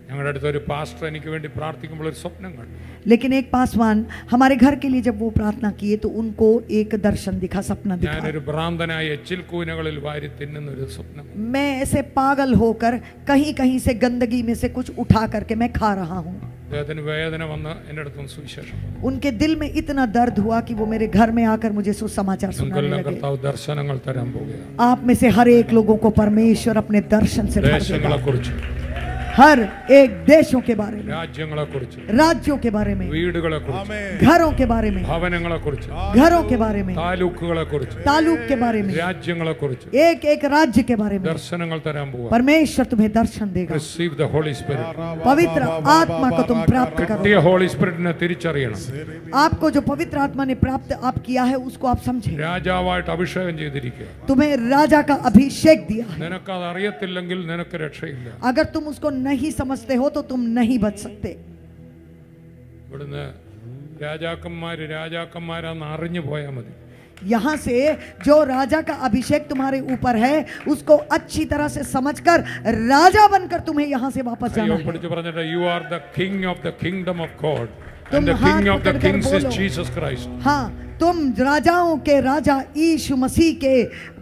ഞങ്ങളുടെ അടുത്തൊരു പാസ്റ്റർ എനിക്ക് വേണ്ടി പ്രാർത്ഥിക്കുമ്പോൾ ഒരു സ്വപ്നം കണ്ടു. लेकिन एक पासवान हमारे घर के लिए जब वो प्रार्थना किए तो उनको एक दर्शन दिखा, सपना दिखा. ഞാനൊരു ഭ്രാന്തനായ എച്ചിൽ കൂനകളിൽ വാരി തിന്നുന്ന ഒരു സ്വപ്നം. मैं ऐसे पागल होकर कहीं कहीं से गंदगी में से कुछ उठा करके मैं खा रहा हूँ. അദ്ദേഹത്തിന് വേദന വന്ന് എൻ്റെ അടുത്തും സുവിശേഷം പറഞ്ഞു. उनके दिल में इतना दर्द हुआ कि वो मेरे घर में आकर मुझे सुसमाचार सुनाने നിങ്ങൾക്കെല്ലാം लगे. കർത്താവ് ദർശനങ്ങൾ തരാൻ പോകുകയാണ്. आप में से हर एक लोगों को परमेश्वर अपने दर्शन से भर देगा. ദേശങ്ങളെ കുറിച്ച്, हर एक देशों के बारे में, രാജ്യങ്ങളെ കുറിച്ച്, राज्यों के बारे में, വീടുകളെ കുറിച്ച്, घरों के बारे में, ഭവനങ്ങളെ കുറിച്ച്, घरों के बारे में, താലൂക്കുകളെ കുറിച്ച്, तालुक के बारे में, രാജ്യങ്ങളെ കുറിച്ച് एक एक राज्य के बारे में ദർശനങ്ങൾ തരാൻ പോവുക. परमेश्वर तुम्हें दर्शन देगा. Receive the Holy Spirit. पवित्र आत्मा को तुम प्राप्त करो. കിട്ടിയ ഹോളി സ്പിരിറ്റിനെ തിരിച്ചറിയണം. आपको जो पवित्र आत्मा ने प्राप्त आप किया है उसको आप समझे. രാജാവായിട്ട് അഭിഷേകം ചെയ്തിരിക്കുക. तुम्हें राजा का अभिषेक दिया है. നിനക്കത് അറിയത്തില്ലെങ്കിൽ നിനക്ക് രക്ഷയില്ല. अगर तुम उसको नहीं समझते हो तो तुम नहीं बच सकते. ഇവിടുന്ന് രാജാക്കന്മാരാന്ന് അറിഞ്ഞു പോയാൽ മതി. यहाँ से जो राजा का अभिषेक तुम्हारे ऊपर है उसको अच्छी तरह से समझकर राजा बनकर तुम्हें यहाँ से वापस जाना है. പിടിച്ചു പറഞ്ഞിട്ട് you are the king of the kingdom of God तुम ആൻഡ് ദ हाथ കിങ് ഓഫ് ദ पकड़कर കിങ്സ് ഇസ് बोलो. Jesus Christ. हाँ, तुम राजाओं के राजा यीशु मसीह के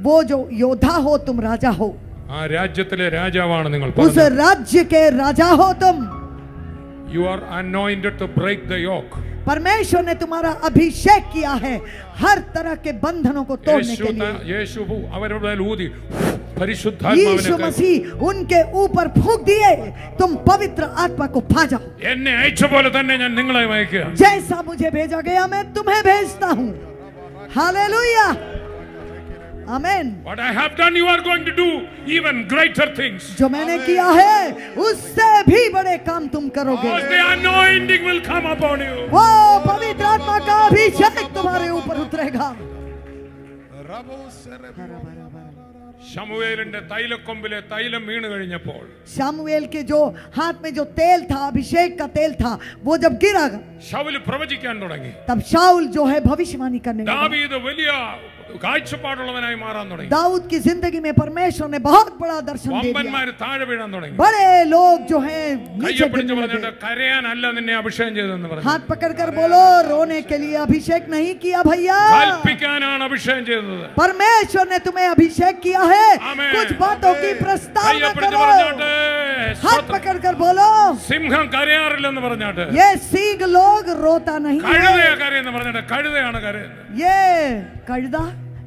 वो जो योद्धा हो, तुम राजा हो. ആ രാജ്യത്തിലെ രാജാവാണ് നിങ്ങൾ. उस राज्य के राजा हो तुम. You are anointed to break the yoke. परमेश्वर ने तुम्हारा अभिषेक किया है हर तरह के बंधनों को तोड़ने के लिए. യേശു അവരുടെ മേൽ ഊതി यीशु പരിശുദ്ധാത്മാവിനെ मसीह उनके ऊपर फूंक दिए, तुम पवित्र आत्मा को पा जाओ. എന്നെ അയച്ച പോലെ തന്നെ ഞാൻ നിങ്ങളെ അയക്കുക. जैसा मुझे भेजा गया मैं तुम्हें भेजता हूँ. Hallelujah, amen. What I have done you are going to do even greater things. जो मैंने किया है उससे भी बड़े काम तुम करोगे. Because the anointing will come upon you. वो पवित्र आत्मा का अभिषेक तुम्हारे ऊपर उतरेगा. ശമൂവേലിന്റെ തൈലക്കൊമ്പിലെ തൈലം വീണ് കഴിഞ്ഞപ്പോൾ शामुएल के जो हाथ में जो तेल था, अभिषेक का तेल था, वो जब गिरा ശൗൽ പ്രവചിക്കാൻ തുടങ്ങി. तब शाऊल जो है भविष्यवाणी करने लगा. ദാവീദ് വലിയ കാഴ്ചപ്പാടുള്ളവനായി മാറാൻ തുടങ്ങി. दाऊद की जिंदगी में परमेश्वर ने बहुत बड़ा दर्शन दे दिया. വമ്പന്മാര് താഴെ വീഴാൻ തുടങ്ങി. बड़े लोग जो हैं नीचे കയ്യെ പിടിച്ച് गिरने പറഞ്ഞിട്ട് लगे. കരയാനല്ല നിന്നെ അഭിഷേകം ചെയ്തെന്ന് പറഞ്ഞു. हाथ पकड़कर बोलो, रोने के लिए अभिषेक नहीं किया भैया, കൽപ്പിക്കാനാണ് അഭിഷേകം ചെയ്തത്. परमेश्वर ने तुम्हें अभिषेक किया है. आमीन. कुछ बातों की प्रस्तावना കയ്യെ പിടിച്ച് करो. പറഞ്ഞാട്ടെ हाथ पकड़कर बोलो, സിംഹം കരയാറില്ലെന്ന് പറഞ്ഞാട്ടെ. ये सींग लोग रोता नहीं है. കഴുതയാ കരയെന്ന് പറഞ്ഞാട്ടെ. കഴുതയാണ് കരയുന്നത്. ये कഴുदा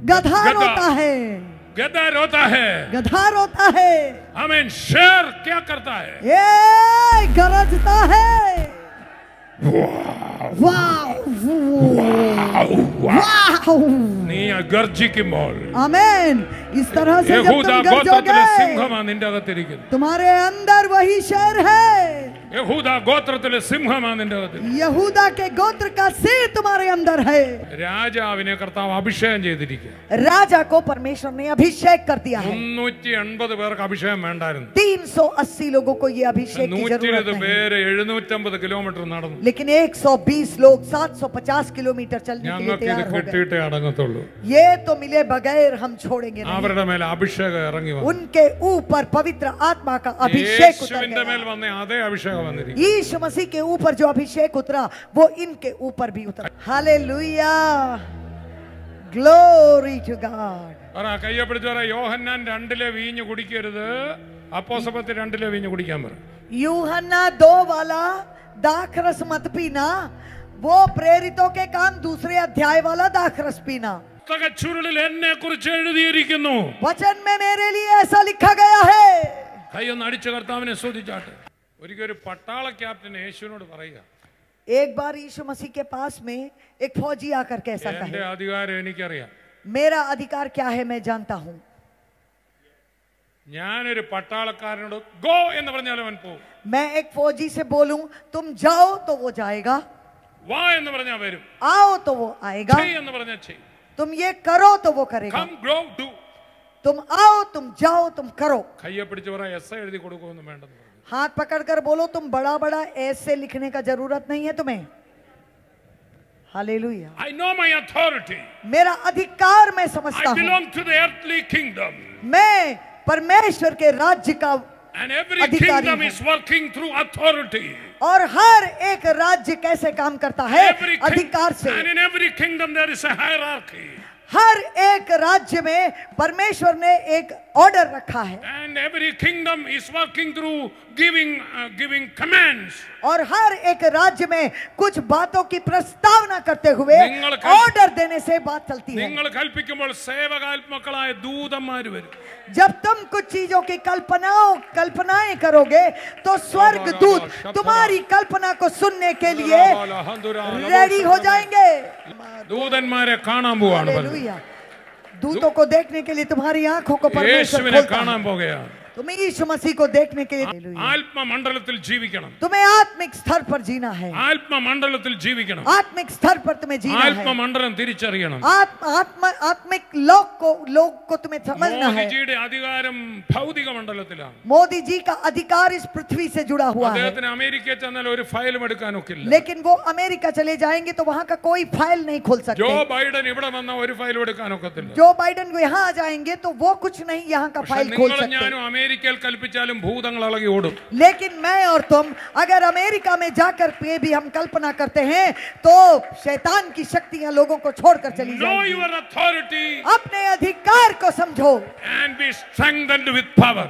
गधा गधा। रोता है. गधा रोता है. गधा रोता है. आमीन. शेर क्या करता है? ये गरजता है. वाह നീ ഗർജി കിമ്പോൾ आमीन. इस तरह से जब യഹൂദ तुम ഗോത്രത്തിലെ गरजोगे, സിംഹമാണ് നിന്റെ അകത്തിരിക്കുന്നത്. तुम्हारे अंदर वही शेर है. യഹൂദ ഗോത്രത്തിലെ സിംഹമാണ് നിന്റെ അകത്തിരിക്കുന്നത്. यहूदा के गोत्र का सिंह तुम्हारे अंदर है. രാജാവിനെ കർത്താവ് അഭിഷേകം ചെയ്തിരിക്കുക. राजा को परमेश्वर ने अभिषेक कर दिया है. 380 പേർക്ക് അഭിഷേകം വേണ്ടായിരുന്നു. 380 लोगों को ये अभिषेक की जरूरत 120 नहीं. പേര് 750 കിലോമീറ്റർ നടന്നു. लेकिन 120 लोग 750 किलोमीटर चलने के लिए ഞങ്ങൾക്ക് ഇത് तैयार हो गए. കിട്ടിയിട്ടേ അടങ്ങത്തുള്ളൂ. ये तो मिले बगैर हम छोड़ेंगे नहीं. അവരുടെ മേലെ അഭിഷേകം ഇറങ്ങി വന്നു. उनके ऊपर पवित्र आत्मा का अभिषेक उतर യേശുവിന്റെ മേൽ गया. വന്ന അതേ അഭിഷേകം വന്നിരിക്കും. यीशु मसीह के ऊपर जो अभिषेक उतरा वो इनके ऊपर भी उतरा. Hallelujah, glory to God. പറ, കയ്യെ പിടിച്ച് പറ, യോഹന്നാൻ 2 വീഞ്ഞ് കുടിക്കരുത്, അപ്പോസ്തലത്തിൽ 2 വീഞ്ഞ് കുടിക്കാൻ പറ. यूहन्ना 2 वाला दाखरस मत पीना, वो प्रेरितों के काम 2 अध्याय वाला दाखरस पीना. പുസ്തകച്ചുരുളിൽ എന്നെ കുറിച്ച് എഴുതിയിരിക്കുന്നു. वचन में मेरे लिए ऐसा लिखा गया है. കൈയൊന്ന് അടിച്ച കർത്താവിനെ സ്തുതിച്ചാട്ടെ. ഒരിക്കൽ ഒരു പട്ടാള ക്യാപ്റ്റൻ യേശുവിനോട് പറയുക, एक बार यीशु मसीह के पास में एक फौजी आकर कैसा എന്റെ कहे, അധികാരം എനിക്കറിയാം. मेरा अधिकार क्या है मैं जानता हूं. ഞാനൊരു പട്ടാളക്കാരനോട് ഗോ എന്ന് പറഞ്ഞാൽ അവൻ പോകും. मैं एक फौजी से बोलूं तुम जाओ तो वो जाएगा, വാ എന്ന് പറഞ്ഞാൽ വരും, आओ तो वो आएगा, ചെയ് എന്ന് പറഞ്ഞാൽ ചെയ്യും. तुम ये करो तो वो करेगा. Come grow do. तुम आओ, तुम जाओ, तुम करो. കയ്യെ പിടിച്ച് പറ, എസ് എഴുതി കൊടുക്കുമെന്ന് വേണ്ടെന്ന് പറഞ്ഞു. हाथ पकड़कर बोलो, तुम बड़ा बड़ा ऐसे लिखने का जरूरत नहीं है तुम्हें. Hallelujah. I know my authority. मेरा अधिकार मैं I समझता हूं. belong to the earthly kingdom. मैं परमेश्वर के राज्य का And every अधिकारी kingdom हूं. is working through authority. और हर एक राज्य कैसे काम करता है? Every अधिकार से. and in every kingdom there is a hierarchy. हर एक राज्य में परमेश्वर ने एक ऑर्डर रखा है. And every kingdom is working through giving commands. और हर एक राज्य में कुछ बातों की प्रस्तावना करते हुए ऑर्डर देने से बात चलती है. നിങ്ങൾ കൽപ്പിക്കുമ്പോൾ സേവകാത്മക്കളായ ദൂതന്മാർ വരും. जब तुम कुछ चीजों की कल्पनाएं करोगे तो स्वर्ग दूत तुम्हारी कल्पना को सुनने के लिए रेडी हो जाएंगे. ദൂതന്മാരെ കാണാൻ പോവാണ്. हालेलुया. दूतों को देखने के लिए तुम्हारी आंखों को परमेश्वर യേശുവിനെ खोलता കാണാൻ है. പോകുകയാണ്. तुम यीशु मसीह को देखने के लिए ആത്മമണ്ഡലത്തിൽ ജീവിക്കണം. तुम्हें आत्मिक स्तर पर जीना है. ആത്മമണ്ഡലത്തിൽ ജീവിക്കണം. आत्मिक स्तर पर तुम्हें जीना है. ആത്മമണ്ഡലം തിരിച്ചറിയണം. आत्मिक लोग को तुम्हें समझना है. മോദിജിയുടെ അധികാരം ഭൗതിക മണ്ഡലത്തിലാണ്. मोदी जी का अधिकार इस पृथ्वी से जुड़ा हुआ है. അദ്ദേഹത്തിന് അമേരിക്കയിൽ ചെന്നാൽ ഒരു ഫയലും എടുക്കാനൊക്കില്ല. लेकिन वो अमेरिका चले जाएंगे तो वहां का कोई फाइल नहीं खोल सकते. ജോ ബൈഡൻ ഇവിടെ വന്ന ഒരു ഫയലും എടുക്കാനൊക്കത്തില്ല. जो बाइडन को यहाँ आ जाएंगे तो वो कुछ नहीं यहाँ का फाइल खोल നിങ്ങളും सकते. ഞാനും അമേരിക്കയിൽ കൽപ്പിച്ചാലും ഭൂതങ്ങൾ ഇളകി ഓടും. लेकिन मैं और तुम अगर अमेरिका में जाकर पे भी हम कल्पना करते हैं तो शैतान की शक्तियां लोगों को छोड़कर चली Know जाएंगी. your authority अपने अधिकार को समझो and be strengthened with power.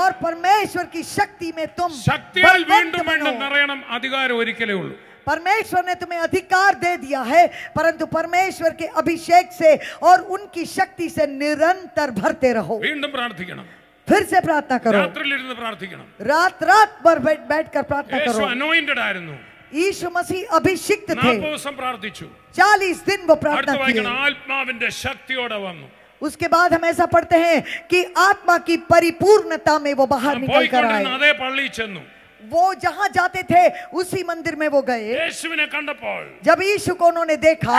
और परमेश्वर की शक्ति में तुम ശക്തിയാൽ बलवंत വീണ്ടും വീണ്ടും बनो. നിറയണം. അധികാരം ഒരിക്കലേ ഉള്ളൂ. परमेश्वर ने तुम्हें अधिकार दे दिया है, परंतु परमेश्वर के अभिषेक से और उनकी शक्ति से निरंतर भरते रहो. വീണ്ടും പ്രാർത്ഥിക്കണം. फिर से प्रार्थना करो. രാത്രിയിലിരുന്ന് പ്രാർത്ഥിക്കണം. रात भर बैठकर प्रार्थना യേശു करो. അനോയിന്റഡ് ആയിരുന്നു. यीशु मसीह अभिषिक्त 40 थे. ദിവസം പ്രാർത്ഥിച്ചു. 40 दिन वो प्रार्थना അടുത്ത किए. വായിക്കണം, ആത്മാവിന്റെ ശക്തിയോടെ വന്നു. उसके बाद हम ऐसा पढ़ते हैं कि आत्मा की परिपूर्णता में वो बाहर निकल कर പോയിക്കൊണ്ടിരുന്ന आए. അതേ പള്ളിയിൽ ചെന്നു. वो जहां जाते थे उसी मंदिर में वो गए. യേശുവിനെ കണ്ടപ്പോൾ जब यीशु को उन्होंने देखा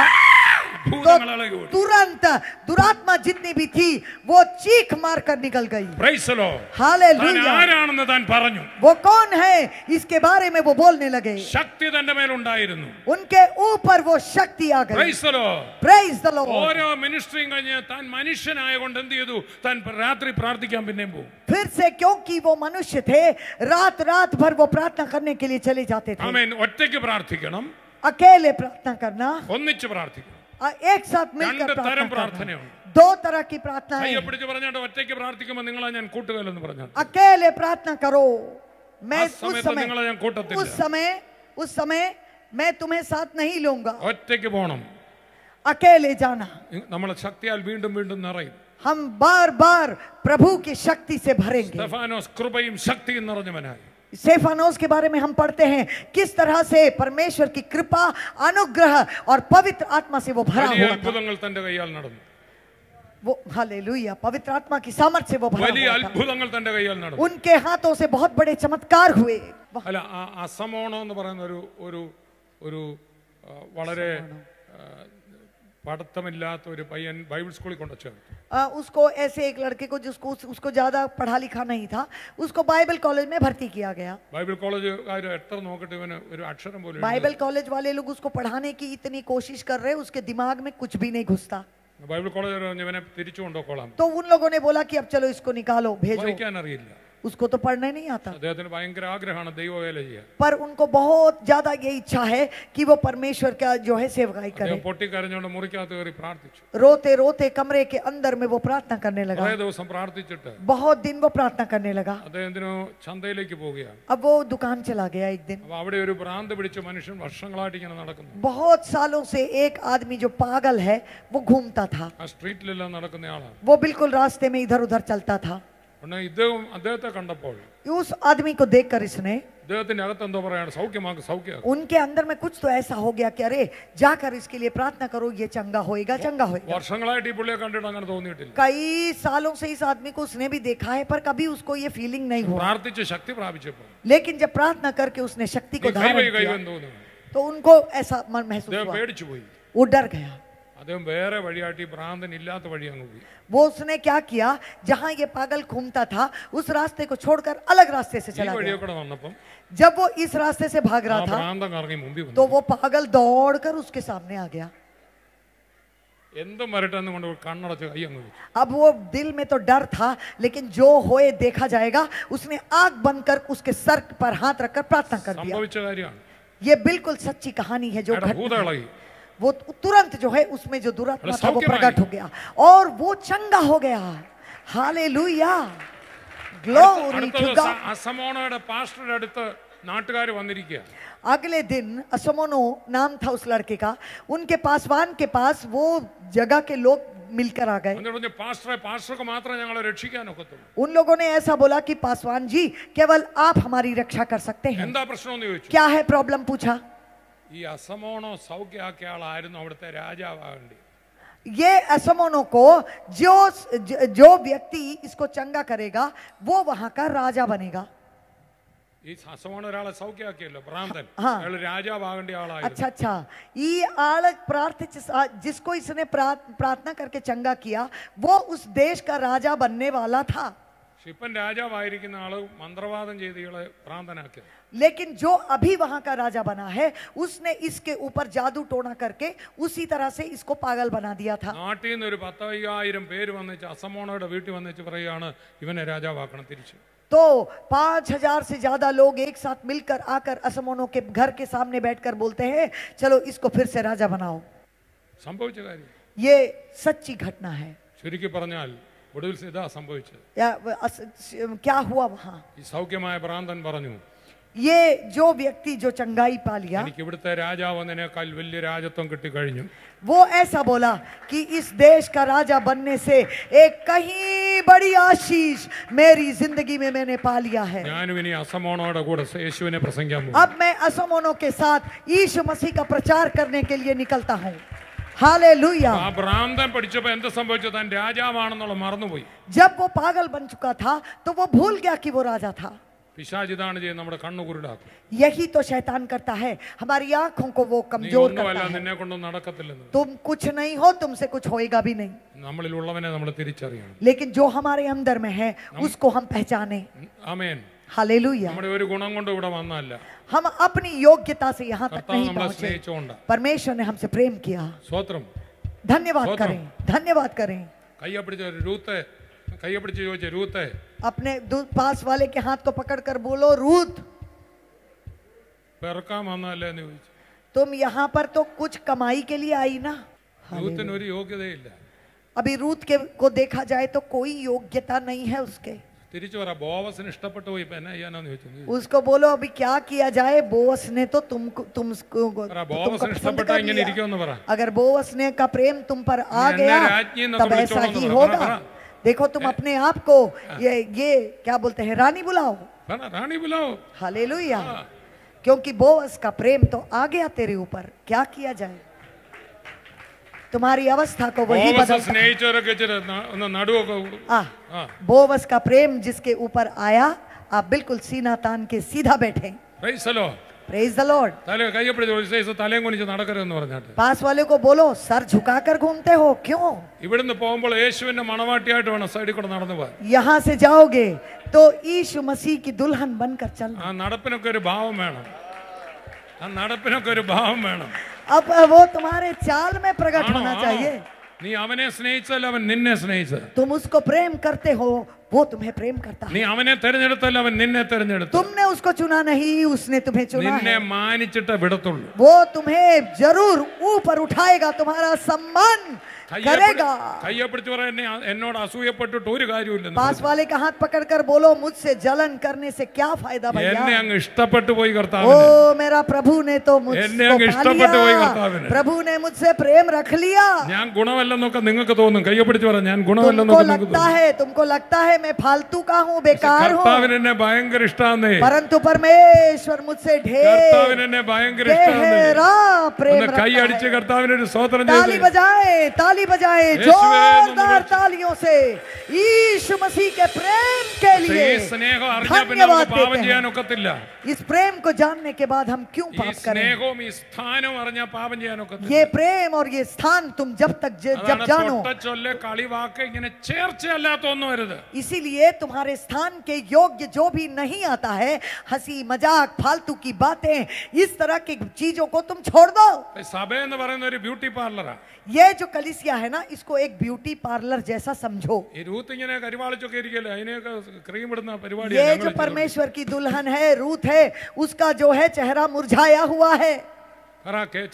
ഭൂതങ്ങൾ ഇളകി ഓടി. तुरंत दुरात्मा जितनी भी थी वो चीख मारकर निकल गई। Praise the Lord. താൻ हालेलुया। ആരാണെന്ന് താൻ പറഞ്ഞു. वो कौन है इसके बारे में वो बोलने लगे। ശക്തി തന്റെ മേലുണ്ടായിരുന്നു. उनके ऊपर वो शक्ति आ गई। Praise the Lord. Praise the Lord. ഓരോ മിനിസ്ട്രിയും കഴിഞ്ഞ് താൻ മനുഷ്യനായകൊണ്ട് എന്ത് ചെയ്തു? താൻ രാത്രി പ്രാർത്ഥിക്കാൻ പിന്നെയും പോകും. फिर से क्योंकि वो मनुष्य थे, रात रात भर वो प्रार्थना करने के लिए चले जाते थे। ആമേൻ. ഒറ്റയ്ക്ക് പ്രാർത്ഥിക്കണം, अकेले प्रार्थना करना, ഒന്നിച്ച് പ്രാർത്ഥിക്കണം. एक साथ मिलकर രണ്ട് തരം प्रार्थना करना। പ്രാർത്ഥനയുണ്ട്. दो तरह की प्रार्थना കയ്യെ है। പിടിച്ച് പറഞ്ഞാണ്ട് ഒറ്റയ്ക്ക് പ്രാർത്ഥിക്കുമ്പോൾ നിങ്ങളെ ഞാൻ കൂട്ടുകയില്ലെന്ന് പറഞ്ഞു. अकेले प्रार्थना करो, मैं ആ സമയത്ത് നിങ്ങളെ ഞാൻ കൂട്ടത്തില്ല. उस समय मैं तुम्हें साथ नहीं लूंगा। ഒറ്റയ്ക്ക് പോകണം. अकेले जाना। നമ്മളെ ശക്തിയാൽ വീണ്ടും വീണ്ടും നിറയും. हम बार बार प्रभु की शक्ति से भरेंगे। സ്തെഫാനോസ് കൃപയും ശക്തിയും നിറഞ്ഞവനായി. स्तेफानोस के बारे में हम पढ़ते हैं किस तरह से परमेश्वर की कृपा, अनुग्रह और पवित्र आत्मा से वो भरा വലിയ हुआ था। അത്ഭുതങ്ങൾ തന്റെ കൈയാൽ നടന്നു. वो हालेलुया, पवित्र आत्मा की सामर्थ से वो भरा വലിയ हुआ था। അത്ഭുതങ്ങൾ തന്റെ കൈയാൽ നടന്നു. उनके हाथों से बहुत बड़े चमत्कार हुए। അല്ല, അസമോണോ എന്ന് പറയുന്ന ഒരു ഒരു വളരെ പഠിത്തമില്ലാത്ത ഒരു പയ്യൻ ബൈബിൾ സ്കൂളിൽ കൊണ്ടുവച്ചു. उसको ऐसे एक लड़के को जिसको उसको ज्यादा पढ़ा लिखा नहीं था, उसको बाइबल कॉलेज में भर्ती किया गया। ബൈബിൾ കോളേജുകാർ എത്ര നോക്കട്ടെ ഇവന് ഒരു അക്ഷരം പോലും बाइबल कॉलेज वाले लोग उसको पढ़ाने की इतनी कोशिश कर रहे, उसके दिमाग में कुछ भी नहीं घुसता। ബൈബിൾ കോളേജ് ഇവനെ തിരിച്ചു കൊണ്ടുപോകോളാം. तो उन लोगों ने बोला कि अब चलो इसको निकालो, भेजो। വായിക്കാൻ അറിയില്ല. उसको तो पढ़ने नहीं आता, അദ്ദേഹത്തിന് ഭയങ്കര ആഗ്രഹമാണ് ദൈവവേല ചെയ്യാൻ. पर उनको बहुत ज्यादा ये इच्छा है कि वो परमेश्वर का जो है सेवकाई करे। അദ്ദേഹം പൊട്ടിക്കരഞ്ഞുകൊണ്ട് മുറിക്കകത്ത് കയറി പ്രാർത്ഥിച്ചു. रोते रोते कमरे के अंदर में वो प्रार्थना करने लगा। കുറേ ദിവസം പ്രാർത്ഥിച്ചിട്ട് बहुत दिन वो प्रार्थना करने लगा। അദ്ദേഹത്തിന് ചന്തയിലേക്ക് പോവുകയാണ്. अब वो दुकान चला गया एक दिन। അപ്പൊ അവിടെ ഒരു ഭ്രാന്ത് പിടിച്ച മനുഷ്യൻ വർഷങ്ങളായിട്ട് ഇങ്ങനെ നടക്കുന്നു. बहुत सालों से एक आदमी जो पागल है वो घूमता था। ആ സ്ട്രീറ്റിലെല്ലാം നടക്കുന്ന ആളാണ്. वो बिल्कुल रास्ते में इधर उधर चलता था। അദ്ദേഹത്തെ കണ്ടപ്പോൾ उस आदमी को देखकर इसने, അദ്ദേഹത്തിന്റെ അകത്ത് എന്തോ പറയാണ്, സൗഖ്യമാക്കും സൗഖ്യമാക്കും. उनके अंदर में कुछ तो ऐसा हो गया कि अरे जाकर इसके लिए प्रार्थना करो, ये चंगा होएगा, चंगा होएगा। വർഷങ്ങളായിട്ട് ഈ പുള്ളിയെ കണ്ടിട്ട് അങ്ങനെ തോന്നിയിട്ടില്ല. कई सालों से इस आदमी को उसने भी देखा है, पर कभी उसको ये फीलिंग नहीं हुआ। പ്രാർത്ഥിച്ച് ശക്തി പ്രാപിച്ചപ്പോൾ लेकिन जब प्रार्थना करके उसने शक्ति को धारण किया കൈവൻ തോന്നുന്നു. तो उनको ऐसा मन महसूस അദ്ദേഹം हुआ, പേടിച്ചു പോയി. वो डर गया। അദ്ദേഹം വേറെ വഴിയാട്ടി ഭ്രാന്തൻ ഇല്ലാത്ത വഴി അങ്ങ് പോയി. वो उसने क्या किया, जहां ये पागल घूमता था उस रास्ते को छोड़कर अलग रास्ते से ഈ चला വഴിയെ गया। കൂടെ വന്നപ്പം जब वो इस रास्ते से भाग ആ रहा था ഭ്രാന്തൻ കറങ്ങി മുമ്പിൽ तो വന്നു. वो पागल दौड़कर उसके सामने आ गया। എന്തും വരട്ടെന്ന് കൊണ്ട് കണ്ണടച്ച് കൈ അങ്ങ് വെച്ചു. अब वो दिल में तो डर था, लेकिन जो होए देखा जाएगा, उसने आंख बंद कर उसके सर पर हाथ रखकर प्रार्थना कर दिया। സംഭവിച്ച കാര്യമാണ്. ये बिल्कुल सच्ची कहानी है जो അയാളുടെ ഭൂതം घटना है। ഇളകി. वो तुरंत जो है उसमें जो दुरात्मा था वो सौख्यमय। प्रकट हो गया और वो चंगा हो गया। हालेलुया, ग्लोरी അടുത്ത टू ദിവസം गॉड। അസമോണയുടെ പാസ്റ്ററുടെ അടുത്ത് നാട്ടുകാർ വന്നിരിക്കുക. अगले दिन असमोनो नाम था उस लड़के का, उनके पासवान के पास वो जगह के लोग मिलकर आ गए। എന്നിട്ട് പറഞ്ഞു, പാസ്റ്റർക്ക് മാത്രമേ ഞങ്ങളെ രക്ഷിക്കാനൊക്കത്തുള്ളൂ. उन लोगों ने ऐसा बोला कि पासवान जी केवल आप हमारी रक्षा कर सकते हैं। എന്താ പ്രശ്നം എന്ന് ചോദിച്ചു. क्या है प्रॉब्लम पूछा। ഈ അസമോണോ സൗഖ്യമാക്കിയ ആളായിരുന്നു അവിടുത്തെ രാജാവാകേണ്ടി. ये असमोनो को जो व्यक्ति इसको चंगा करेगा वो वहां का राजा बनेगा। ഈ അസമോണ ഒരാളെ സൗഖ്യമാക്കിയല്ലോ, ഭ്രാന്തൻ. हाँ। അയാൾ രാജാവാകേണ്ട ആളായിരുന്നു. अच्छा अच्छा, ये आलक प्रार्थित जिसको इसने प्रार्थना करके चंगा किया वो उस देश का राजा बनने वाला था। ഇപ്പം രാജാവായിരിക്കുന്ന ആള് മന്ത്രവാദം ചെയ്ത് ഇയാളെ ഭ്രാന്തനാക്കി. लेकिन जो अभी वहां का राजा बना है उसने इसके ऊपर जादू टोना करके उसी तरह से इसको पागल बना दिया था। നാട്ടിൽ നിന്ന് ഒരു 10,000 പേര് വന്നിച്ച് അസമോണയുടെ വീട്ടിൽ വന്നിച്ച് പറയുകയാണ് ഇവനെ രാജാവാക്കണം തിരിച്ച്. तो 5,000 से ज्यादा लोग एक साथ मिलकर आकर असमोनो के घर के सामने बैठकर बोलते हैं चलो इसको फिर से राजा बनाओ। സംഭവിച്ച കാര്യം. ये सच्ची घटना है। ചുരുക്കി പറഞ്ഞാൽ ഒടുവിൽ ഇതാ സംഭവിച്ചത്. क्या हुआ वहां। ഈ സൗഖ്യമായ ഭ്രാന്തൻ പറഞ്ഞു, ये जो व्यक्ति जो चंगाई पा लिया, എനിക്ക് ഇവിടുത്തെ രാജാവതിനേക്കാൾ വലിയ രാജത്വം കിട്ടിക്കഴിഞ്ഞു. वो ऐसा बोला कि इस देश का राजा बनने से एक कहीं बड़ी आशीष मेरी जिंदगी में मैंने पा लिया है। ഞാനും ഇനി അസമോണോയുടെ കൂടെ യേശുവിനെ പ്രസംഗിക്കാൻ പോകും. अब मैं असमोनो के साथ यीशु मसीह का प्रचार करने के लिए निकलता हूँ। हालेलुया। ആ ഭ്രാന്തൻ പഠിച്ചപ്പോ എന്ത് സംഭവിച്ചു, താൻ രാജാവാണെന്നുള്ള മറന്നുപോയി. जब वो पागल बन चुका था तो वो भूल गया कि वो राजा था। പിശാച് ഇതാണ് ചെയ്യുന്നത്, നമ്മുടെ കണ്ണു കുരുടാക്കും. यही तो शैतान करता है, हमारी आंखों को वो നീ कमजोर ഒന്നുമല്ല, करता है. നിന്നെ കൊണ്ടൊന്നും നടക്കത്തില്ലെന്ന്. तुम कुछ नहीं हो, तुमसे कुछ होएगा भी नहीं. നമ്മളിലുള്ളവനെ നമ്മൾ തിരിച്ചറിയണം. लेकिन जो हमारे अंदर में है उसको हम पहचाने. ആമേൻ. हालेलुया. നമ്മുടെ ഒരു ഗുണം കൊണ്ട് ഇവിടെ വന്നല്ല, हम अपनी योग्यता से यहाँ तक കർത്താവ് नहीं നമ്മളെ पहुंचे. സ്നേഹിച്ചുകൊണ്ടാ. परमेश्वर ने हमसे प्रेम किया. സ്വോത്രം. धन्यवाद स्वतः। करें, धन्यवाद करें. കയ്യെ പിടിച്ച് രൂത്തെ, കയ്യെ പിടിച്ച് ചോദിച്ചേ, രൂത്തെ अपने पास वाले के हाथ को पकड़कर बोलो, रूथ പിറക്കാൻ വന്നല്ലേ എന്ന് ചോദിച്ചു. तुम यहाँ पर तो कुछ कमाई के लिए आई ना. രൂത്തിന് ഒരു യോഗ്യതയില്ല. अभी रूथ के को देखा जाए तो कोई योग्यता नहीं है उसके. തിരിച്ചു പറ, ബോവസിന് ഇഷ്ടപ്പെട്ടു പോയി, ഇപ്പൊ എന്നാ ചെയ്യാനാന്ന് ചോദിച്ചു. उसको बोलो अभी क्या किया जाए, बोवस ने तो तुमको तुमको ബോവസിന് ഇഷ്ടപ്പെട്ട ഇങ്ങനെ ഇരിക്കുമെന്ന് പറ. अगर बोवस ने का प्रेम तुम पर आ मैं गया राज्ञी न तब तो ऐसा बिछोड़ो ही न होगा. बरा. देखो तुम अपने आप को ये क्या बोलते हैं, रानी बुलाओ. പറ, റാണി ബുലാവോ. हालेलुया. क्योंकि बोवस का प्रेम तो आ गया तेरे ऊपर, क्या किया जाए. तुम्हारी अवस्था को वही ബോവസ് बदलता है. സ്നേഹിച്ചവരൊക്കെ ഇച്ചിരി ഒന്ന് നടുവൊക്കെ. ആ. बोवस का प्रेम जिसके ऊपर आया, आप बिल्कुल सीना तान के सीधा बैठे. Praise the Lord. Praise the Lord. തല കയ്യെ പിടിച്ച് ചോദിച്ചു, തലയും കുനിച്ച് നടക്കരുതെന്ന് പറഞ്ഞിട്ട്. पास वाले को बोलो, सर झुकाकर घूमते हो क्यों. ഇവിടുന്ന് പോകുമ്പോൾ യേശുവിന്റെ മണവാട്ടിയായിട്ട് വേണം സൈഡിൽ കൂടെ നടന്നു പോകാൻ. यहाँ से जाओगे तो यीशु मसीह की दुल्हन बनकर चलना. ആ നടപ്പിനൊക്കെ ഒരു ഭാവം വേണം. ആ നടപ്പിനൊക്കെ ഒരു ഭാവം വേണം. अब वो तुम्हारे चाल में प्रकट ആണോ? होना ആണോ? चाहिए. നീ അവനെ സ്നേഹിച്ചല്ല, അവൻ നിന്നെ സ്നേഹിച്ചത്. तुम उसको प्रेम करते हो, वो तुम्हें प्रेम करता है. നീ അവനെ തെരഞ്ഞെടുത്തല്ല, അവൻ നിന്നെ തെരഞ്ഞെടുത്തു. तुमने उसको चुना नहीं, उसने तुम्हें चुना നിന്നെ है. മാനിച്ചിട്ട് വിടത്തുള്ളൂ. वो तुम्हें जरूर ऊपर उठाएगा, तुम्हारा सम्मान करेगा. കയ്യെ പിടിച്ച് പറയാൻ എന്നോട് അസൂയപ്പെട്ടിട്ട് ഒരു കാര്യമില്ലെന്ന്. पास वाले का हाथ पकड़कर बोलो, मुझसे जलन करने से क्या फायदा भैया. എന്നെ അങ്ങ് ഇഷ്ടപ്പെട്ടു പോയി ओ കർത്താവിന്. मेरा प्रभु ने तो എന്നെ मुझको അങ്ങ് पा ഇഷ്ടപ്പെട്ടു പോയി लिया. കർത്താവിന്. प्रभु ने मुझसे प्रेम रख लिया. ഞാൻ ഗുണമല്ലെന്നൊക്കെ നിങ്ങൾക്ക് തോന്നും. കയ്യെ പിടിച്ച് പറയാം, ഞാൻ ഗുണമല്ലെന്നൊക്കെ तुमको നിങ്ങൾക്ക് लगता തോന്നും. है, तुमको लगता है मैं फालतू का हूँ, बेकार हूँ. കർത്താവിന് എന്നെ ഭയങ്കര ഇഷ്ടാന്നേ. परंतु परमेश्वर मुझसे കർത്താവിന് ढेर എന്നെ ഭയങ്കര ഇഷ്ടാന്നേ. गहरा प्रेम ഒന്ന് കൈ रखता അടിച്ച് है. കർത്താവിന് ഒരു സ്തോത്രം ताली ചെയ്ത്. बजाए, ताली बजाए, യേശുവേ जोरदार तालियों से यीशु मसीह के प्रेम के ഈ लिए സ്നേഹം അറിഞ്ഞാൽ പിന്നെ धन्यवाद നമുക്ക് പാപം देते हैं. ചെയ്യാനൊക്കത്തില്ല. इस प्रेम को जानने के बाद हम क्यों ഈ पाप करें. സ്നേഹവും ഈ സ്ഥാനവും അറിഞ്ഞാൽ പാപം ചെയ്യാനൊക്കത്തില്ല. ये प्रेम और ये स्थान तुम जब तक जब जानो, പൊട്ടച്ചൊല്ല് കളിവാക്ക് ഇങ്ങനെ ചേർച്ചയല്ലാത്ത ഒന്നും വരുത്. इसीलिए तुम्हारे स्थान के योग्य जो भी नहीं आता है, हंसी मजाक फालतू की बातें, इस तरह की चीजों को तुम छोड़ दो. സഭ എന്ന് പറയുന്ന ഒരു ബ്യൂട്ടി പാർലറാ. ये जो कलीसिया है ना, इसको एक ब्यूटी पार्लर जैसा समझो. ഈ രൂത്ത് ഇങ്ങനെ കരിവാളിച്ചൊക്കെ ഇരിക്കല്ലേ, അതിനെയൊക്കെ ക്രീം ഇടുന്ന പരിപാടി. ये जो परमेश्वर की दुल्हन है, रूथ है, उसका जो है चेहरा मुरझाया हुआ है.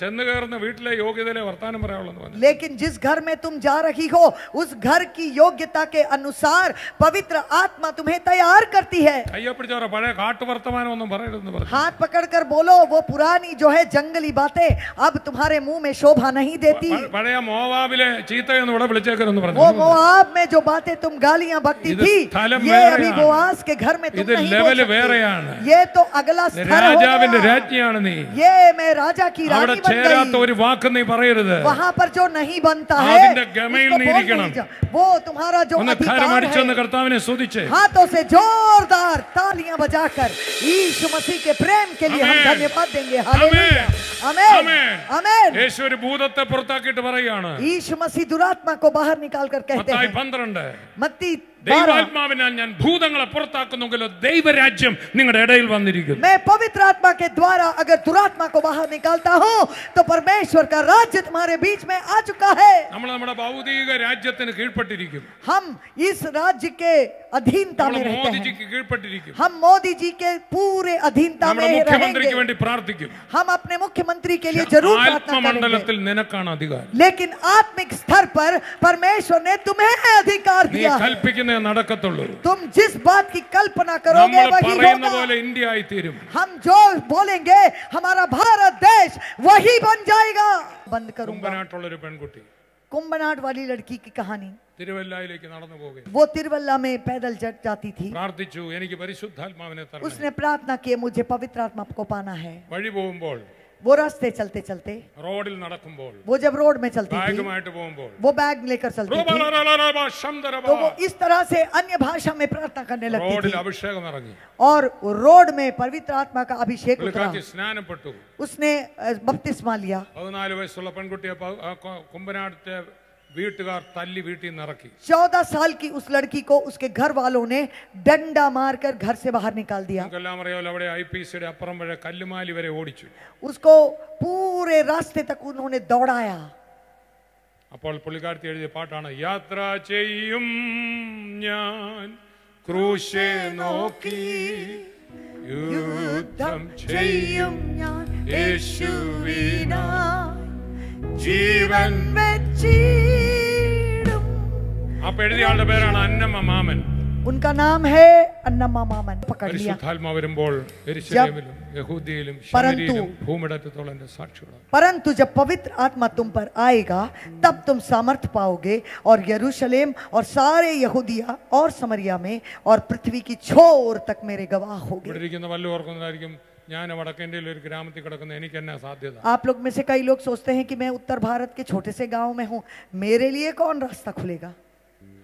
ചെന്ന് കയറുന്ന വീട്ടിലെ യോഗ്യതയിലെ വർത്താനം പറയാവുള്ളൂ. लेकिन जिस घर में तुम जा रही हो, उस घर की योग्यता के अनुसार पवित्र आत्मा तुम्हें तैयार करती है. കയ്യെ പിടിച്ചവരെ പഴയ കാട്ടുവർത്തമാനം ഒന്നും പറയരുതെന്ന് പറഞ്ഞു. हाथ पकड़कर बोलो, वो पुरानी जो है जंगली बातें अब तुम्हारे मुंह में शोभा नहीं देती. പഴയ മോവാബിലെ ചീത്തയെന്ന് ഇവിടെ വിളിച്ചേക്കരെന്ന് പറഞ്ഞു. वो मोआब में जो बातें तुम गालियां बकती ഇത് थी, സ്ഥലം ये अभी വേറെയാണ്. बोआज के घर में तुम ഇത് नहीं ലെവൽ बोल വേറെയാണ്. सकती. ये तो अगला स्तर हो രാജാവിന്റെ गया. രാജ്ഞിയാണ് നീ. ये मैं राजा की അവിടെ रानी बन ചേരാത്ത गई. ഒരു വാക്ക് നീ പറയരുത്. वहां पर जो नहीं बनता है, അതിന്റെ ഗമയിൽ उसको നീ बोल ഇരിക്കണം. नहीं जा. वो तुम्हारा जो ഒന്ന് अधिकार കരമടിച്ചൊന്ന് है, കർത്താവിനെ സ്തുതിച്ച്. हाथों से जोरदार तालियां बजाकर यीशु मसीह के प्रेम के लिए हम आमेन. धन्यवाद देंगे. हालेलुया. आमेन. ആമേൻ. आमेन. യേശു ഒരു ഭൂതത്തെ പുറത്താക്കിയിട്ട് പറയാണ്. यीशु मसीह दुरात्मा को बाहर निकाल कर कहते മത്തായി हैं, 12 मत्ती 12, ദൈവാത്മാവിനാൽ ഞാൻ ഭൂതങ്ങളെ പുറത്താക്കുന്നെങ്കിലോ ദൈവരാജ്യം നിങ്ങളുടെ ഇടയിൽ വന്നിരിക്കുന്നു. मैं पवित्र आत्मा के द्वारा अगर दुरात्मा को बाहर निकालता हूँ, तो परमेश्वर का राज्य तुम्हारे बीच में आ चुका है. നമ്മൾ നമ്മുടെ ഭൗതിക രാജ്യത്തിന് കീഴ്പ്പെട്ടിരിക്കും. हम इस राज्य के अधीनता നമ്മൾ में रहते हैं. മോദിജിക്ക് കീഴ്പ്പെട്ടിരിക്കും. हम मोदी जी के पूरे अधीनता നമ്മുടെ में മുഖ്യമന്ത്രിക്ക് रहेंगे. വേണ്ടി പ്രാർത്ഥിക്കും. हम अपने मुख्यमंत्री के लिए जरूर प्रार्थना करेंगे. ആത്മമണ്ഡലത്തിൽ നിനക്കാണ് അധികാരം. लेकिन आत्मिक स्तर पर परमेश्वर ने तुम्हें अधिकार നീ दिया है. കൽപ്പിക്കുന്നേ നടക്കത്തുള്ളൂ. तुम जिस बात की कल्पना करोगे നമ്മൾ वही പറയുന്ന होगा. പോലെ ഇന്ത്യ ആയി തീരും. हम जो बोलेंगे हमारा भारत देश वही बन जाएगा. बंद करूंगा. കുമ്പനാട്ടുള്ള ഒരു പെൺകുട്ടി कुंभनाट वाली लड़की की कहानी. തിരുവല്ലയിലേക്ക് നടന്നു പോകുകയും वो तिरुवल्ला में पैदल जाती थी. പ്രാർത്ഥിച്ചു, എനിക്ക് പരിശുദ്ധാത്മാവിനെ തരണം. उसने प्रार्थना की, मुझे पवित्र आत्मा को पाना है. വഴി പോകുമ്പോൾ वो रास्ते चलते चलते, റോഡിൽ നടക്കുമ്പോൾ, वो जब रोड में चलती थी, ബാഗുമായിട്ട് പോകുമ്പോൾ, वो बैग लेकर चलती थी, तो वो इस तरह से अन्य भाषा में प्रार्थना करने लगती റോഡിൽ थी അഭിഷേകം ഇറങ്ങി, और रोड में पवित्र आत्मा का अभिषेक उतरा। പുള്ളിക്കാരത്തി സ്നാനപ്പെട്ടു. उसने बपतिस्मा लिया। 14 വയസ്സുള്ള പെൺകുട്ടിയെ കുമ്പനാടത്തെ വീട്ടുകാർ തല്ലി വീട്ടിൽ നിന്ന് ഇറക്കി. 14 साल की उस लड़की को उसके घर वालों ने डंडा मारकर घर से बाहर निकाल दिया। നമുക്കെല്ലാം അറിയാമല്ലോ, അവിടെ IPCയുടെ അപ്പുറം വരെ കല്ലുമാലി വരെ ഓടിച്ചു. उसको पूरे रास्ते तक उन्होंने दौड़ाया। അപ്പോൾ പുള്ളിക്കാരത്തി എഴുതിയ പാട്ടാണ്, യാത്ര ചെയ്യും ഞാൻ ക്രൂശെ നോക്കി, യുദ്ധം ചെയ്യും ഞാൻ യേശുവിനായി, ജീവൻ വെച്ചിടും। അപ്പൊ എഴുതിയ ആളുടെ പേരാണ് അന്നമ്മ മാമൻ. उनका नाम है अन्नम्मा मामन। पकड़ लिया। പരിശുദ്ധാത്മാ വരുമ്പോൾ യെരുശലേമിലും യഹൂദിയയിലും ശമരിയിലും ഭൂമിടത്തോളം എന്റെ സാക്ഷികളാണ്. परंतु जब पवित्र आत्मा तुम पर आएगा तब तुम सामर्थ पाओगे और यरूशलेम और सारे यहूदिया और समरिया में और पृथ्वी की छोर तक मेरे गवाह होगे। ഇവിടെ ഇരിക്കുന്ന വല്ലതും ഓർക്കുന്നതായിരിക്കും, ഞാൻ വടക്കേന്ത്യയിൽ ഒരു ഗ്രാമത്തിൽ കിടക്കുന്ന, എനിക്ക് എന്നാ സാധ്യത? आप लोग में से कई लोग सोचते हैं कि मैं उत्तर भारत के छोटे से गांव में हूं, मेरे लिए कौन रास्ता खुलेगा?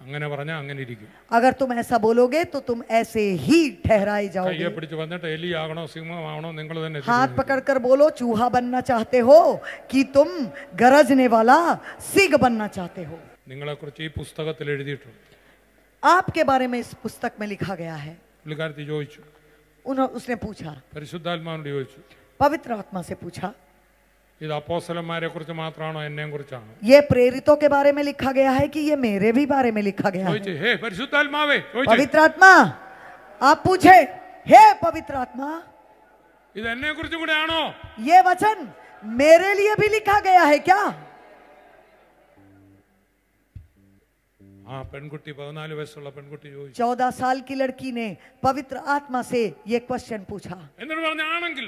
അങ്ങനെ പറഞ്ഞാൽ അങ്ങനെ ഇരിക്കും. अगर तुम ऐसा बोलोगे तो तुम ऐसे ही ठहराए കയ്യെ जाओगे। പിടിച്ച് വന്നിട്ട് എലി ആകണോ സിംഹമാകണോ നിങ്ങൾ തന്നെ हाथ पकड़कर बोलो, चूहा बनना चाहते हो कि तुम गरजने वाला सिंह बनना चाहते हो? നിങ്ങളെ കുറിച്ച് ഈ പുസ്തകത്തിൽ എഴുതിയിട്ടുണ്ട്. आपके बारे में इस पुस्तक में लिखा गया है। പുള്ളിക്കാരത്തി ചോദിച്ചു, उसने पूछा, പരിശുദ്ധാത്മാവിനോട് ചോദിച്ചു, पवित्र आत्मा से पूछा, ഇത് അപ്പോസ്തലന്മാരെ കുറിച്ച് മാത്രമാണോ എന്നെയും കുറിച്ചാണോ? ये प्रेरितों के बारे में लिखा गया है कि ये मेरे भी बारे में लिखा गया है? ചോദിച്ചു, ഹേ പരിശുദ്ധാത്മാവേ, ചോദിച്ചു, पवित्र आत्मा, आप पूछे, हे पवित्र आत्मा, ഇത് എന്നെ കുറിച്ചും കൂടെ ആണോ? ये वचन मेरे लिए भी लिखा गया है क्या? ആ പെൺകുട്ടി, 14 വയസ്സുള്ള പെൺകുട്ടി ചോദിച്ചു. 14 साल की लड़की ने पवित्र आत्मा से ये क्वेश्चन पूछा, എന്നിട്ട് പറഞ്ഞു, ആണെങ്കിൽ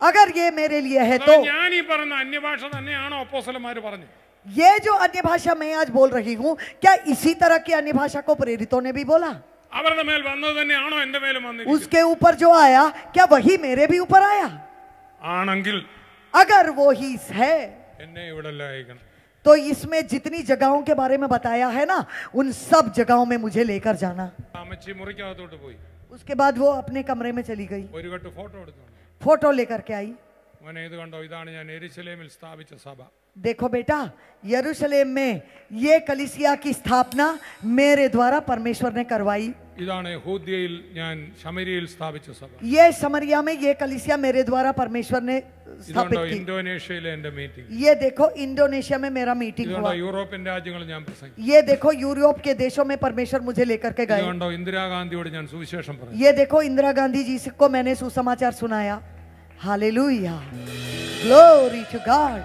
अगर ये मेरे लिए है तो ഞാൻ ഈ പറഞ്ഞ അന്യഭാഷ തന്നെയാണോ അപ്പോസ്തലന്മാര് പറഞ്ഞു? ये जो अन्य भाषा मैं आज बोल रही हूँ, क्या इसी तरह की अन्य भाषा को प्रेरितों ने भी बोला? അവരുടെ മേൽ വന്നത് തന്നെയാണോ എന്റെ മേലും വന്നിരിക്കുന്നത്? उसके ऊपर जो आया, क्या वही मेरे भी ऊपर आया? ആണെങ്കിൽ अगर वो ही है എന്നെ ഇവിടെ അയക്കണം. तो इसमें जितनी जगहों के बारे में बताया है ना, उन सब जगहों में मुझे लेकर जाना। അമ്മച്ചി മുറിക്കകത്തോട്ട് പോയി, उसके बाद वो अपने कमरे में चली गई, ഒരു കെട്ട് ഫോട്ടോ എടുത്തു. फोटो लेकर के आई। മോനെ ഇത് കണ്ടോ, ഇതാണ് ഞാൻ യെരുശലേമിൽ സ്ഥാപിച്ച സഭ. देखो बेटा, यरूशलेम में ये कलीसिया की स्थापना मेरे द्वारा परमेश्वर ने करवाई। ഇതാണ് യഹൂദ്യയിൽ ഞാൻ ശമരിയയിൽ സ്ഥാപിച്ച സഭ. ये समरिया में ये कलीसिया मेरे द्वारा परमेश्वर ने स्थापित ഇതുകൊണ്ടോ की। ഇന്തോനേഷ്യയിലെ എന്റെ മീറ്റിംഗ്. ये देखो इंडोनेशिया में मेरा मीटिंग हुआ। ഇതുകൊണ്ടോ യൂറോപ്യൻ രാജ്യങ്ങൾ ഞാൻ പ്രസംഗിച്ചു. ये देखो यूरोप के देशों में परमेश्वर मुझे लेकर के गए। ഇതുകൊണ്ടോ ഇന്ദിരാഗാന്ധിയോട് ഞാൻ സുവിശേഷം പറഞ്ഞു. ये देखो इंदिरा गांधी जी को मैंने सुसमाचार सुनाया। Hallelujah, glory to God.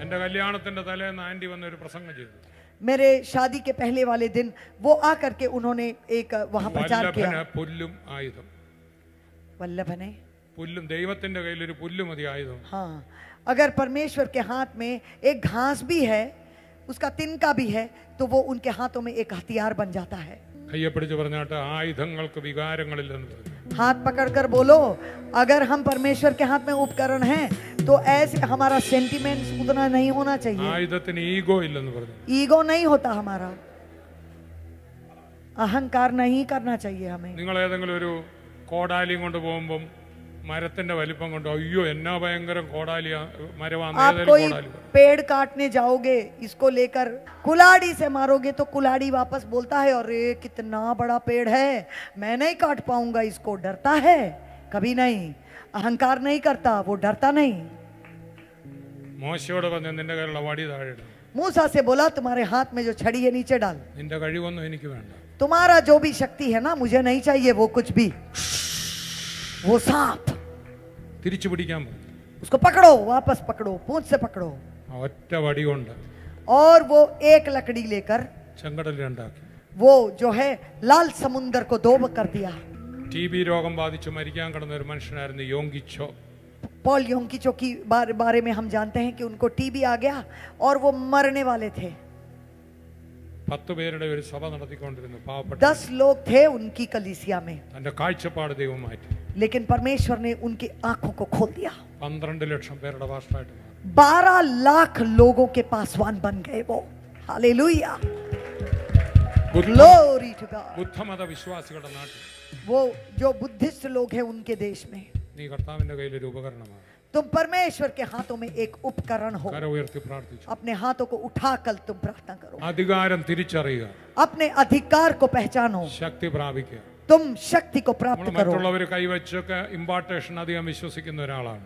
എന്റെ കല്യാണത്തിന്റെ തലേന്ന് ആന്റി വന്ന ഒരു പ്രസംഗം ചെയ്തു. मेरे शादी के पहले वाले दिन वो आकर के उन्होंने एक वहां प्रचार വല്ലഭന് किया। പുല്ലും ആയുധം. वल्लभ ने, പുല്ലും, ദൈവത്തിന്റെ കയ്യിൽ ഒരു പുല്ല് മതി ആയുധം. हाँ, अगर परमेश्वर के हाथ में एक घास भी है, उसका तिनका भी है, तो वो उनके हाथों में एक हथियार बन जाता है। കയ്യെ പിടിച്ച് പറഞ്ഞാട്ട് ആയുധങ്ങൾക്ക് വികാരങ്ങളില്ലെന്ന് പറഞ്ഞു. हाथ पकड़कर बोलो, अगर हम परमेश्वर के हाथ में उपकरण हैं तो ऐसे हमारा सेंटिमेंट्स उतना नहीं होना चाहिए। ആയുധത്തിന് ഈഗോ ഇല്ലെന്ന് പറഞ്ഞു. ईगो नहीं होता हमारा, अहंकार नहीं करना चाहिए हमें। നിങ്ങൾ ഏതെങ്കിലും ഒരു കോടാലിയും കൊണ്ട് പോകുമ്പം മരത്തിന്റെ വലിപ്പം കൊണ്ട് അയ്യോ എന്നാ ഭയങ്കരം കോടാലി മരവാണ് आप ഏതായാലും कोई കോടാലി പറയും. पेड़ काटने जाओगे, इसको लेकर कुल्हाड़ी से मारोगे तो कुल्हाड़ी वापस बोलता है, अरे कितना बड़ा पेड़ है, मैं नहीं काट पाऊंगा इसको। डरता है? कभी नहीं। अहंकार नहीं करता, वो डरता नहीं। മോശയോട് പറഞ്ഞു, നിന്റെ കയ്യിലുള്ള വടി താഴെ ഇടും. मूसा से बोला, तुम्हारे हाथ में जो छड़ी है नीचे डाल। നിന്റെ കഴിവൊന്നും എനിക്ക് വേണ്ട. तुम्हारा जो भी शक्ति है ना, मुझे नहीं चाहिए वो कुछ भी। वो सांप, തിരിച്ചു പിടിക്കാൻ പറഞ്ഞു. उसको पकड़ो, वापस पकड़ो, पूंछ से पकड़ो। ആ ഒറ്റ വടി കൊണ്ട് और वो एक लकड़ी लेकर ചെങ്കടൽ ഉണ്ടാക്കി. वो जो है लाल समुंदर को दो कर दिया। TB രോഗം ബാധിച്ച് മരിക്കാൻ കിടന്ന ഒരു മനുഷ്യനായിരുന്നു യോങ്കിച്ചോ. पॉल योंकीचो की बारे में हम जानते हैं कि उनको टीबी आ गया और वो मरने वाले थे। 10 പേരുടെ ഒരു സഭ നടത്തിക്കൊണ്ടിരുന്നു. പാവപ്പെട്ട 10 लोग थे उनकी कलीसिया में, തന്റെ കാഴ്ചപ്പാട് ദൈവം മാറ്റി. लेकिन परमेश्वर ने उनकी आंखों को खोल दिया। 12 ലക്ഷം പേരുടെ പാസ്റ്ററായിട്ട് മാറി. 12 लाख लोगों के पासवान बन गए वो। Hallelujah, glory to God. ബുദ്ധമത വിശ്വാസികളുടെ നാട്ടിൽ वो जो बुद्धिस्ट लोग हैं उनके देश में നീ കർത്താവിന്റെ കയ്യിൽ ഒരു ഉപകരണമാണ്. तुम परमेश्वर के हाथों में एक उपकरण हो। കര ഉയർത്തി പ്രാർത്ഥിച്ചു. अपने हाथों को उठाकर तुम प्रार्थना करो। അധികാരം തിരിച്ചറിയുക, अपने अधिकार को पहचानो, ശക്തി പ്രാപിക്കുക. तुम शक्ति को प्राप्त നമ്മൾ करो। മറ്റുള്ളവർ കൈവച്ചൊക്കെ ഇമ്പാർട്ടേഷൻ അധികം വിശ്വസിക്കുന്ന ഒരാളാണ്.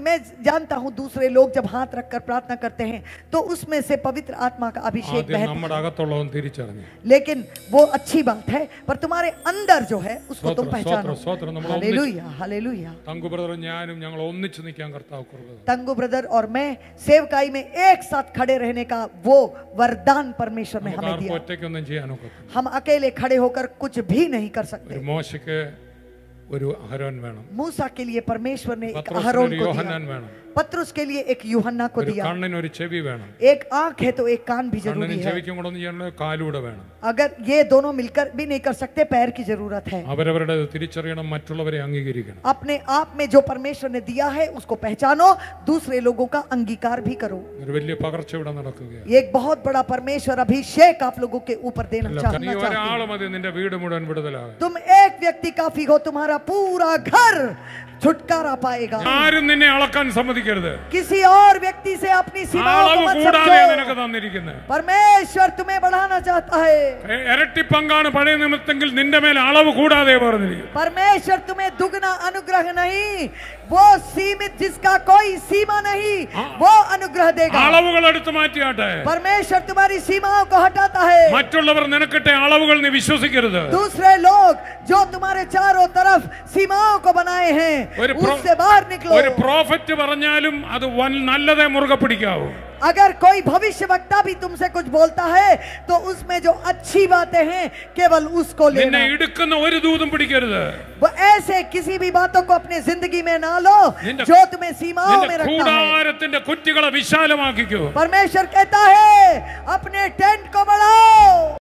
मैं जानता हूँ दूसरे लोग जब हाथ रखकर प्रार्थना करते हैं तो उसमें से पवित्र आत्मा का अभिषेक ആദ്യം बहता നമ്മുടെ അകത്തുള്ളവൻ തിരിച്ചറിഞ്ഞു. है। लेकिन वो अच्छी बात है, पर तुम्हारे अंदर जो है उसको तुम पहचानो। സ്വോത്രം. നമ്മൾ हालेलुया, हालेलुया। തങ്കു ബ്രദറും ഞാനും ഞങ്ങൾ ഒന്നിച്ചു നിൽക്കാൻ കർത്താവ് കൃപ തന്നു. तंगु ब्रदर और मैं सेवकाई में एक साथ खड़े रहने का वो वरदान परमेश्वर ने നമുക്ക് हमें ആർക്കും दिया। ഒറ്റയ്ക്കൊന്നും ചെയ്യാനൊക്കത്തില്ല. हम अकेले खड़े होकर कुछ भी नहीं कर सकते। ഒരു മോശയ്ക്ക് ഒരു അഹരോൻ വേണം, मूसा के लिए परमेश्वर ने एक പത്രോസിന് अहरोन ഒരു को യോഹന്നാൻ दिया, വേണം, पत्रुस के लिए एक यूहन्ना को ഒരു दिया। കണ്ണിന് ഒരു ചെവി വേണം. एक आंख है तो एक कान भी जरूरी കണ്ണിനും है। ചെവിക്കും കൂടെ ഒന്നും ചെയ്യണമെങ്കിൽ കാലൂടെ വേണം. अगर ये दोनों मिलकर भी नहीं कर सकते, पैर की जरूरत है। അവരവരുടെ തിരിച്ചറിയണം, മറ്റുള്ളവരെ അംഗീകരിക്കണം. अपने आप में जो परमेश्वर ने दिया है उसको पहचानो, दूसरे लोगों का अंगीकार भी करो। ഒരു വലിയ പകർച്ച ഇവിടെ നടക്കുകയാണ്. ये एक बहुत बड़ा परमेश्वर अभिषेक आप लोगों के ऊपर देना നീ चाहता ഒരാൾ है। മതി നിന്റെ വീട് മുഴുവൻ വിടുതലാകാൻ. तुम एक व्यक्ति काफी हो, तुम्हारा पूरा घर छुटकारा पाएगा। ആരും നിന്നെ അളക്കാൻ സമ്മതിക്കരുത്. किसी और व्यक्ति से अपनी सीमाओं को അളവ് मत കൂടാതെ നിനക്ക് समझो। തന്നിരിക്കുന്നത്. परमेश्वर तुम्हें बढ़ाना चाहता है। ഇരട്ടി പങ്കാണ് പഴയ നിമിത്തെങ്കിൽ നിന്റെ മേൽ അളവ് കൂടാതെ പറഞ്ഞിരിക്കും. परमेश्वर तुम्हें दुगना अनुग्रह नहीं, वो सीमित जिसका कोई सीमा नहीं, वो अनुग्रह देगा। അളവുകൾ എടുത്തു മാറ്റിയാട്ടെ. परमेश्वर तुम्हारी सीमाओं को हटाता है। മറ്റുള്ളവർ നിനക്കിട്ട അളവുകൾ നീ വിശ്വസിക്കരുത്. दूसरे लोग जो तुम्हारे चारों तरफ सीमाओं को बनाए हैं उससे बाहर निकलो। ഒരു പ്രോഫറ്റ് പറഞ്ഞാലും അത് നല്ലതേ മുറുകെ പിടിക്കാവൂ. अगर कोई भविष्य वक्ता भी तुमसे कुछ बोलता है तो उसमें जो अच्छी बातें हैं केवल उसको लेना। നിന്നെ ഇടുക്കുന്ന ഒരു ദൂതും പിടിക്കരുത്. वो ऐसे किसी भी बातों को अपने जिंदगी में ना लो जो तुम्हें सीमाओं में रखता है। കൂടാരത്തിന്റെ കുറ്റികളെ വിശാലമാക്കിക്കൂ. परमेश्वर कहता है अपने टेंट को बढ़ाओ।